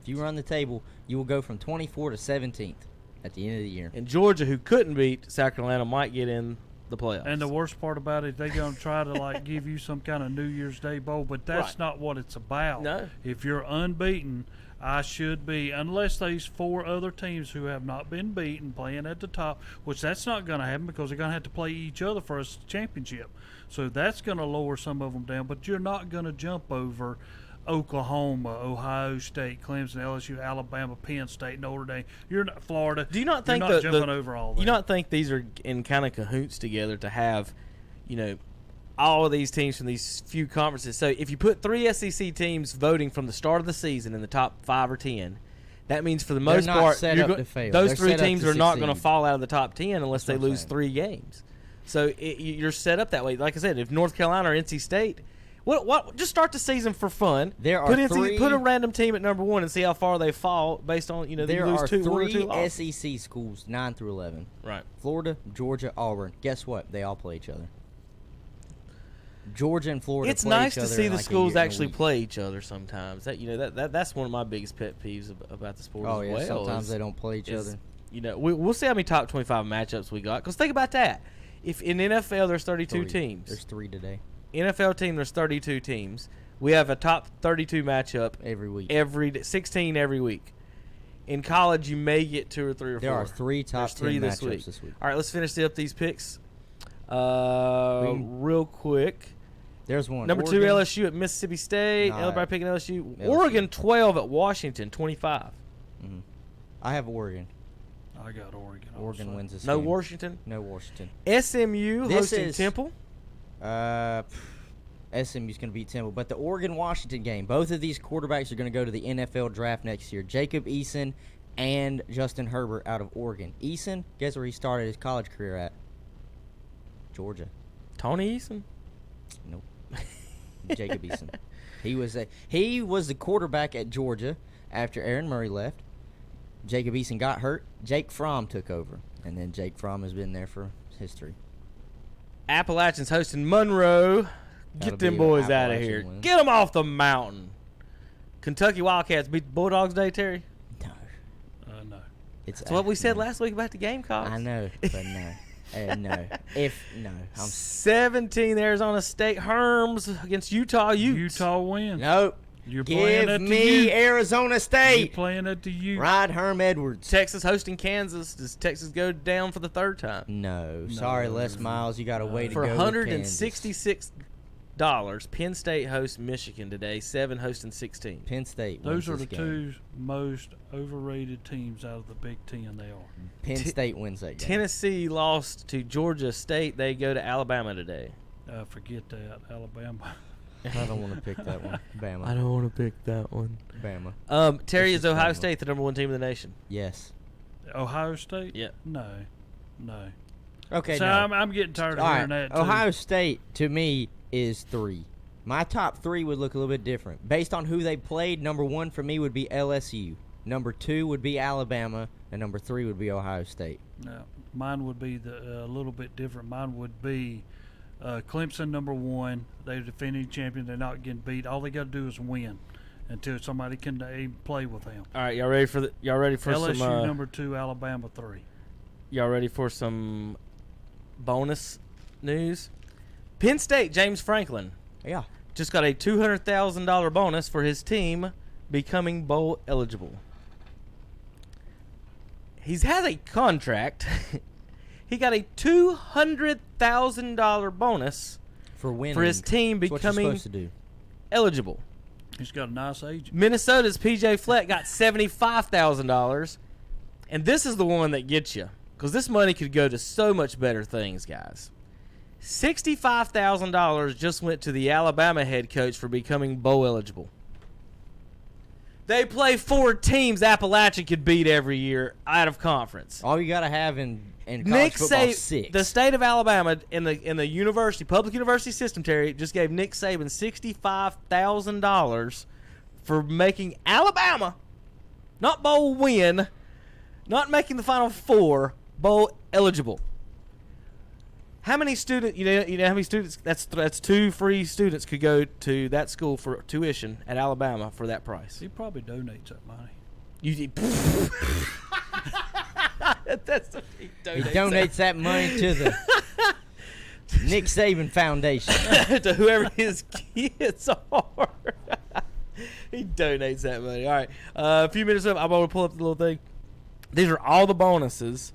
If you run the table, you will go from 24 to 17th at the end of the year. And Georgia, who couldn't beat South Carolina, might get in the playoffs. And the worst part about it, they're going to try to like give you some kind of New Year's Day bowl, but that's Right. not what it's about. No. If you're unbeaten, I should be, unless these 4 other teams who have not been beaten playing at the top, which that's not going to happen because they're going to have to play each other for a championship. So that's going to lower some of them down, but you're not going to jump over Oklahoma, Ohio State, Clemson, LSU, Alabama, Penn State, Notre Dame. You're not Florida. Do you not think you're not jumping over all that? You not think these are in kind of cahoots together to have, all of these teams from these few conferences? So if you put 3 SEC teams voting from the start of the season in the top 5 or 10, that means for the most not part set up to fail. those They're 3 set up teams to are not going to succeed. fall out of the top 10 unless That's they what I'm lose saying. 3 games. So you're set up that way. Like I said, if North Carolina or NC State. What? Just start the season for fun. There are put a random team at number 1 and see how far they fall based on they There lose are 1 or 2 3 losses. SEC schools, 9 through 11. Right. Florida, Georgia, Auburn. Guess what? They all play each other. Georgia and Florida. It's play nice each to other see in the like a schools year and a actually week. play each other sometimes. That's one of my biggest pet peeves about the sport Oh as yeah, well. sometimes they don't play each other. We'll see how many top 25 matchups we got. Because think about that. If in NFL there's 32 teams. There's 3 today. NFL team there's 32 teams. We have a top 32 matchup every week. 16 every week. In college, you may get 2 or 3 or 4. There are 3 top There's 3 10 this matchups week. this week. All right, let's finish up these picks real quick. There's one. Number 2, Oregon. LSU at Mississippi State. Nah, Everybody picking LSU. LSU. Oregon 12 at Washington 25. I have Oregon. I got Oregon. Oregon wins this No game. Washington. No Washington. SMU This hosting is- Temple. SMU's going to beat Temple. But the Oregon-Washington game, both of these quarterbacks are going to go to the NFL draft next year. Jacob Eason and Justin Herbert out of Oregon. Eason, guess where he started his college career at? Georgia. Tony Eason? Nope. Jacob Eason. He was the quarterback at Georgia after Aaron Murray left. Jacob Eason got hurt. Jake Fromm took over. And then Jake Fromm has been there for history. Appalachians hosting Monroe. That'll Get them be an boys out of Appalachian here. win. Get them off the mountain. Kentucky Wildcats beat the Bulldogs today, Terry? No. That's what we said last week about the Gamecocks. I know, but no. No. I'm 17 Arizona State Herms against Utah Utes. Utah wins. Nope. You're playing Give at the me Ute. Arizona You're State. playing at the Ute. Ride Herm Edwards. Texas hosting Kansas. Does Texas go down for the 3rd time? No. Sorry, Les Miles. You got a way to For go. with Kansas. $166, Penn State hosts Michigan today. 7 hosting 16. Penn State. Those wins are the this game. 2 most overrated teams out of the Big Ten. They are. Penn State wins that game. Tennessee lost to Georgia State. They go to Alabama today. Forget that. Alabama. I don't want to pick that one. Bama. I don't want to pick that one. Bama. Terry, This is Ohio Bama. State the number 1 team in the nation? Yes. Ohio State? Yeah. No. Okay. So no. I'm getting tired of All hearing right. that, too. Ohio State, to me, is 3. My top 3 would look a little bit different. Based on who they played, number 1 for me would be LSU. Number 2 would be Alabama. And number 3 would be Ohio State. No, mine would be a little bit different. Mine would be Clemson, number 1. They're defending champion. They're not getting beat. All they got to do is win until somebody can even play with them. All right, y'all ready for LSU, some number 2, Alabama, 3. Y'all ready for some bonus news? Penn State, James Franklin. Yeah. Just got a $200,000 bonus for his team becoming bowl eligible. He has a contract. He got a $200,000 bonus for winning for his team That's what you're becoming supposed to do. eligible. He's got a nice agent. Minnesota's PJ Fleck got $75,000 And this is the one that gets you, because this money could go to so much better things, guys. $65,000 just went to the Alabama head coach for becoming bowl eligible. They play 4 teams Appalachian could beat every year out of conference. All you got to have in college Nick football is 6. The state of Alabama in the university, public university system, Terry, just gave Nick Saban $65,000 for making Alabama, not bowl win, not making the Final Four, bowl eligible. How many students? You know how many students? That's 2 free students could go to that school for tuition at Alabama for that price. He probably donates that money. He donates that money to the Nick Saban Foundation. To whoever his kids are. He donates that money. All right. A few minutes up, I'm going to pull up the little thing. These are all the bonuses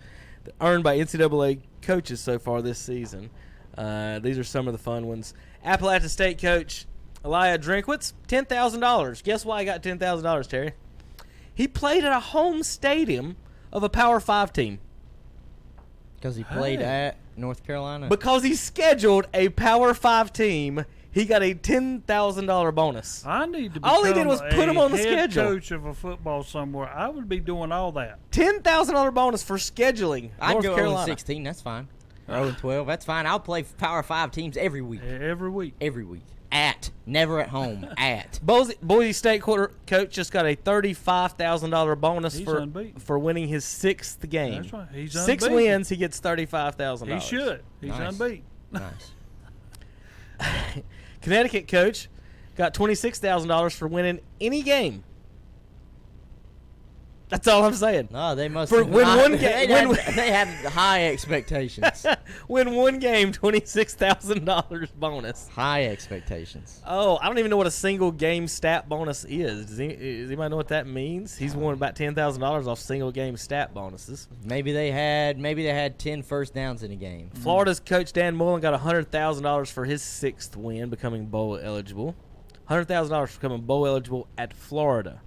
earned by NCAA coaches so far this season. These are some of the fun ones. Appalachian State coach Elia Drinkwitz, $10,000. Guess why he got $10,000, Terry? He played at a home stadium of a Power 5 team. Because he played at North Carolina? Because he scheduled a Power 5 team, he got a $10,000 bonus. I need to all he did was put him on the head schedule. Coach of a football somewhere. I would be doing all that. $10,000 bonus for scheduling I'd North go Carolina. 16. That's fine. 0-12. That's fine. I'll play Power 5 teams every week. Every week. Every week. Never at home. Boise State coach just got a $35,000 bonus for winning his 6th game. That's right. He's 6 unbeaten. wins, he gets $35,000. He should. He's unbeaten. Nice. Connecticut coach got $26,000 for winning any game. That's all I'm saying. No, they must win one game. They had high expectations. Win one game, $26,000 bonus. High expectations. Oh, I don't even know what a single game stat bonus is. Does anybody know what that means? He's won about $10,000 off single game stat bonuses. Maybe they had 10 first downs in a game. Florida's coach Dan Mullen got $100,000 for his 6th win, becoming bowl eligible. $100,000 for becoming bowl eligible at Florida.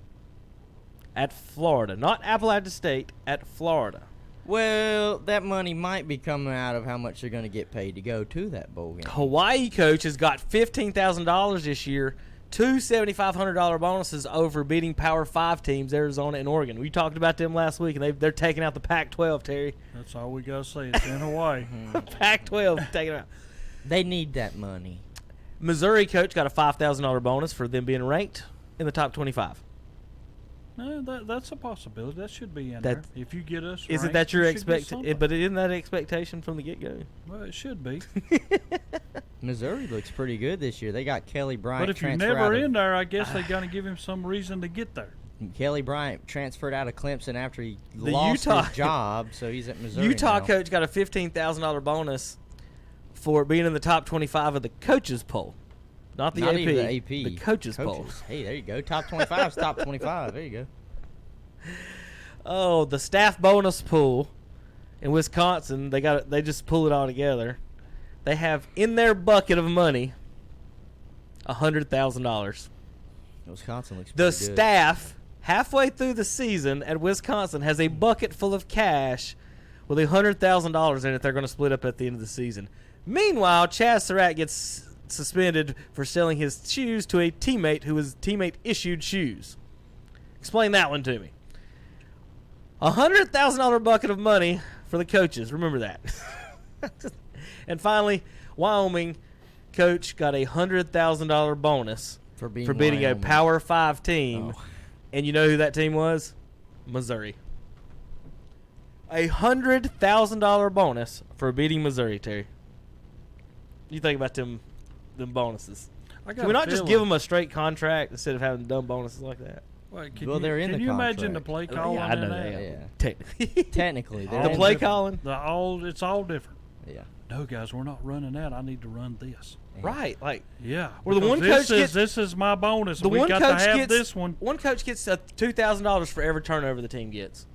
At Florida, not Appalachian State, at Florida. Well, that money might be coming out of how much they're going to get paid to go to that bowl game. Hawaii coach has got $15,000 this year, 2 $7,500 bonuses over beating Power 5 teams, Arizona and Oregon. We talked about them last week, and they're taking out the Pac-12, Terry. That's all we got to say. It's in Hawaii. Pac-12 taking it out. They need that money. Missouri coach got a $5,000 bonus for them being ranked in the top 25. No, that's a possibility. That should be in there. If you get us, isn't that your expectation? But isn't that expectation from the get-go? Well, it should be. Missouri looks pretty good this year. They got Kelly Bryant. But if you're never in there, I guess they're going to give him some reason to get there. Kelly Bryant transferred out of Clemson after he lost his job, so he's at Missouri Utah now. Coach got a $15,000 bonus for being in the top 25 of the coaches poll. Not the AP. Even the AP. The coaches poll. Hey, there you go. Top 25 is top 25. There you go. Oh, the staff bonus pool in Wisconsin, they just pull it all together. They have in their bucket of money $100,000. Wisconsin looks pretty The good. staff halfway through the season at Wisconsin has a bucket full of cash with $100,000 in it they're going to split up at the end of the season. Meanwhile, Chaz Surratt gets suspended for selling his shoes to a teammate who was teammate issued shoes. Explain that one to me. $100,000 bucket of money for the coaches. Remember that. And finally, Wyoming coach got a $100,000 bonus for beating Wyoming. a Power 5 team. Oh. And you know who that team was? Missouri. A $100,000 bonus for beating Missouri, Terry. You think about them bonuses. Can we not just give them a straight contract instead of having dumb bonuses like that? Well, they're in the contract. Can you imagine the play calling? Yeah, I know that? Technically. Technically. The play calling? It's all different. Yeah. No, guys, we're not running that. I need to run this. Right. Like, yeah. Well, the one coach gets, this is my bonus. The we one got coach to have gets, this one. One coach gets $2,000 for every turnover the team gets.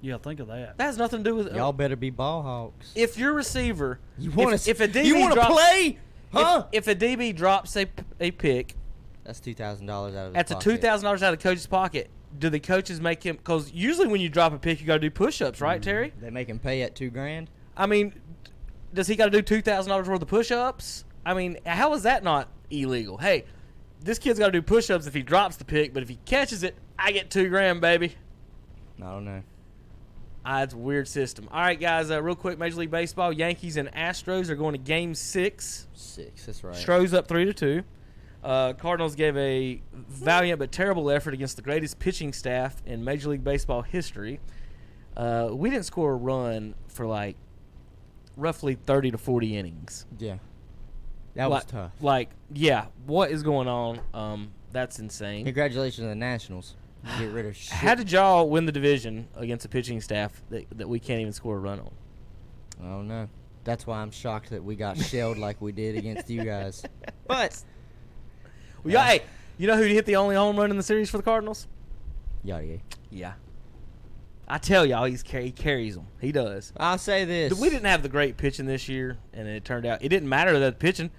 Yeah, think of that. That has nothing to do with y'all. Better be ball hawks. If your receiver, you want if a DB you want to play, huh? If a DB drops a pick, that's $2,000 out of. That's $2,000 out of the coach's pocket. do the coaches make him? Because usually when you drop a pick, you got to do push-ups, right, Terry? They make him pay at $2,000. I mean, does he got to do $2,000 worth of push-ups? I mean, how is that not illegal? Hey, this kid's got to do push-ups if he drops the pick, but if he catches it, I get $2,000, baby. I don't know. It's a weird system. All right, guys, real quick, Major League Baseball, Yankees and Astros are going to Game 6. 6, that's right. Astros up 3-2. Cardinals gave a valiant but terrible effort against the greatest pitching staff in Major League Baseball history. We didn't score a run for like roughly 30 to 40 innings. Yeah. That was tough. What is going on? That's insane. Congratulations to the Nationals. Get rid of shit. How did y'all win the division against a pitching staff that we can't even score a run on? I don't know. That's why I'm shocked that we got shelled like we did against you guys. But hey, you know who hit the only home run in the series for the Cardinals? Yachty. Yeah. I tell y'all, he carries them. He does. I'll say this. We didn't have the great pitching this year, and it turned out it didn't matter that pitching.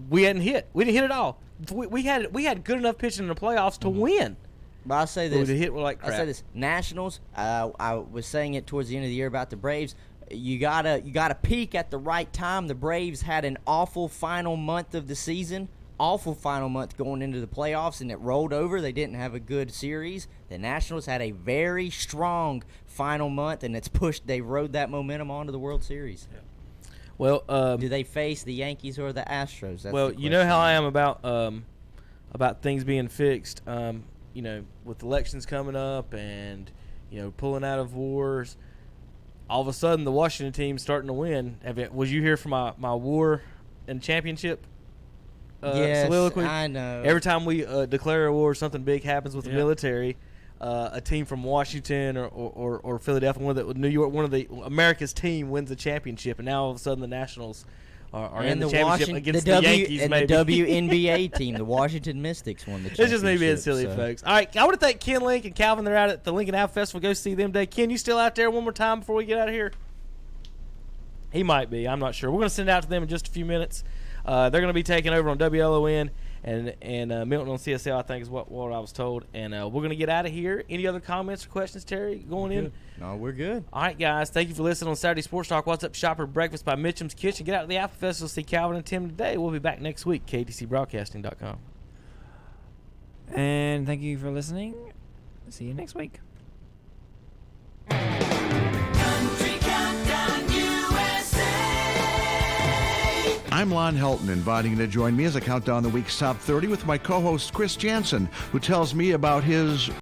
We hadn't hit. We didn't hit at all. We had good enough pitching in the playoffs to win. But I'll say this. But hit like crap. I'll say this. Nationals, I was saying it towards the end of the year about the Braves. You gotta peak at the right time. The Braves had an awful final month of the season. Awful final month going into the playoffs, and it rolled over. They didn't have a good series. The Nationals had a very strong final month, and they rode that momentum onto the World Series. Yeah. Well, do they face the Yankees or the Astros? That's you know how I am about things being fixed. With elections coming up and pulling out of wars, all of a sudden the Washington team's starting to win. Was you here for my war and championship? Yes, soliloquy? I know. Every time we declare a war, something big happens with the military. A team from Washington or Philadelphia, New York, one of the America's team wins the championship, and now all of a sudden the Nationals are in the championship against the Yankees. And maybe. the WNBA team, the Washington Mystics, won the championship. It's just me being silly, folks. All right, I want to thank Ken Link and Calvin. They're out at the Lincoln Ave Festival. Go see them today. Ken, you still out there? One more time before we get out of here. He might be. I'm not sure. We're going to send it out to them in just a few minutes. They're going to be taking over on WLON and Milton on CSL, I think is what I was told. And we're going to get out of here. Any other comments or questions, Terry, going in? No, we're good. All right, guys. Thank you for listening on Saturday Sports Talk. What's Up Shopper Breakfast by Mitchum's Kitchen. Get out to the Apple Festival, see Calvin and Tim today. We'll be back next week, KTCBroadcasting.com. And thank you for listening. See you next week. I'm Lon Helton, inviting you to join me as I count down the week's top 30 with my co-host Chris Jansen, who tells me about his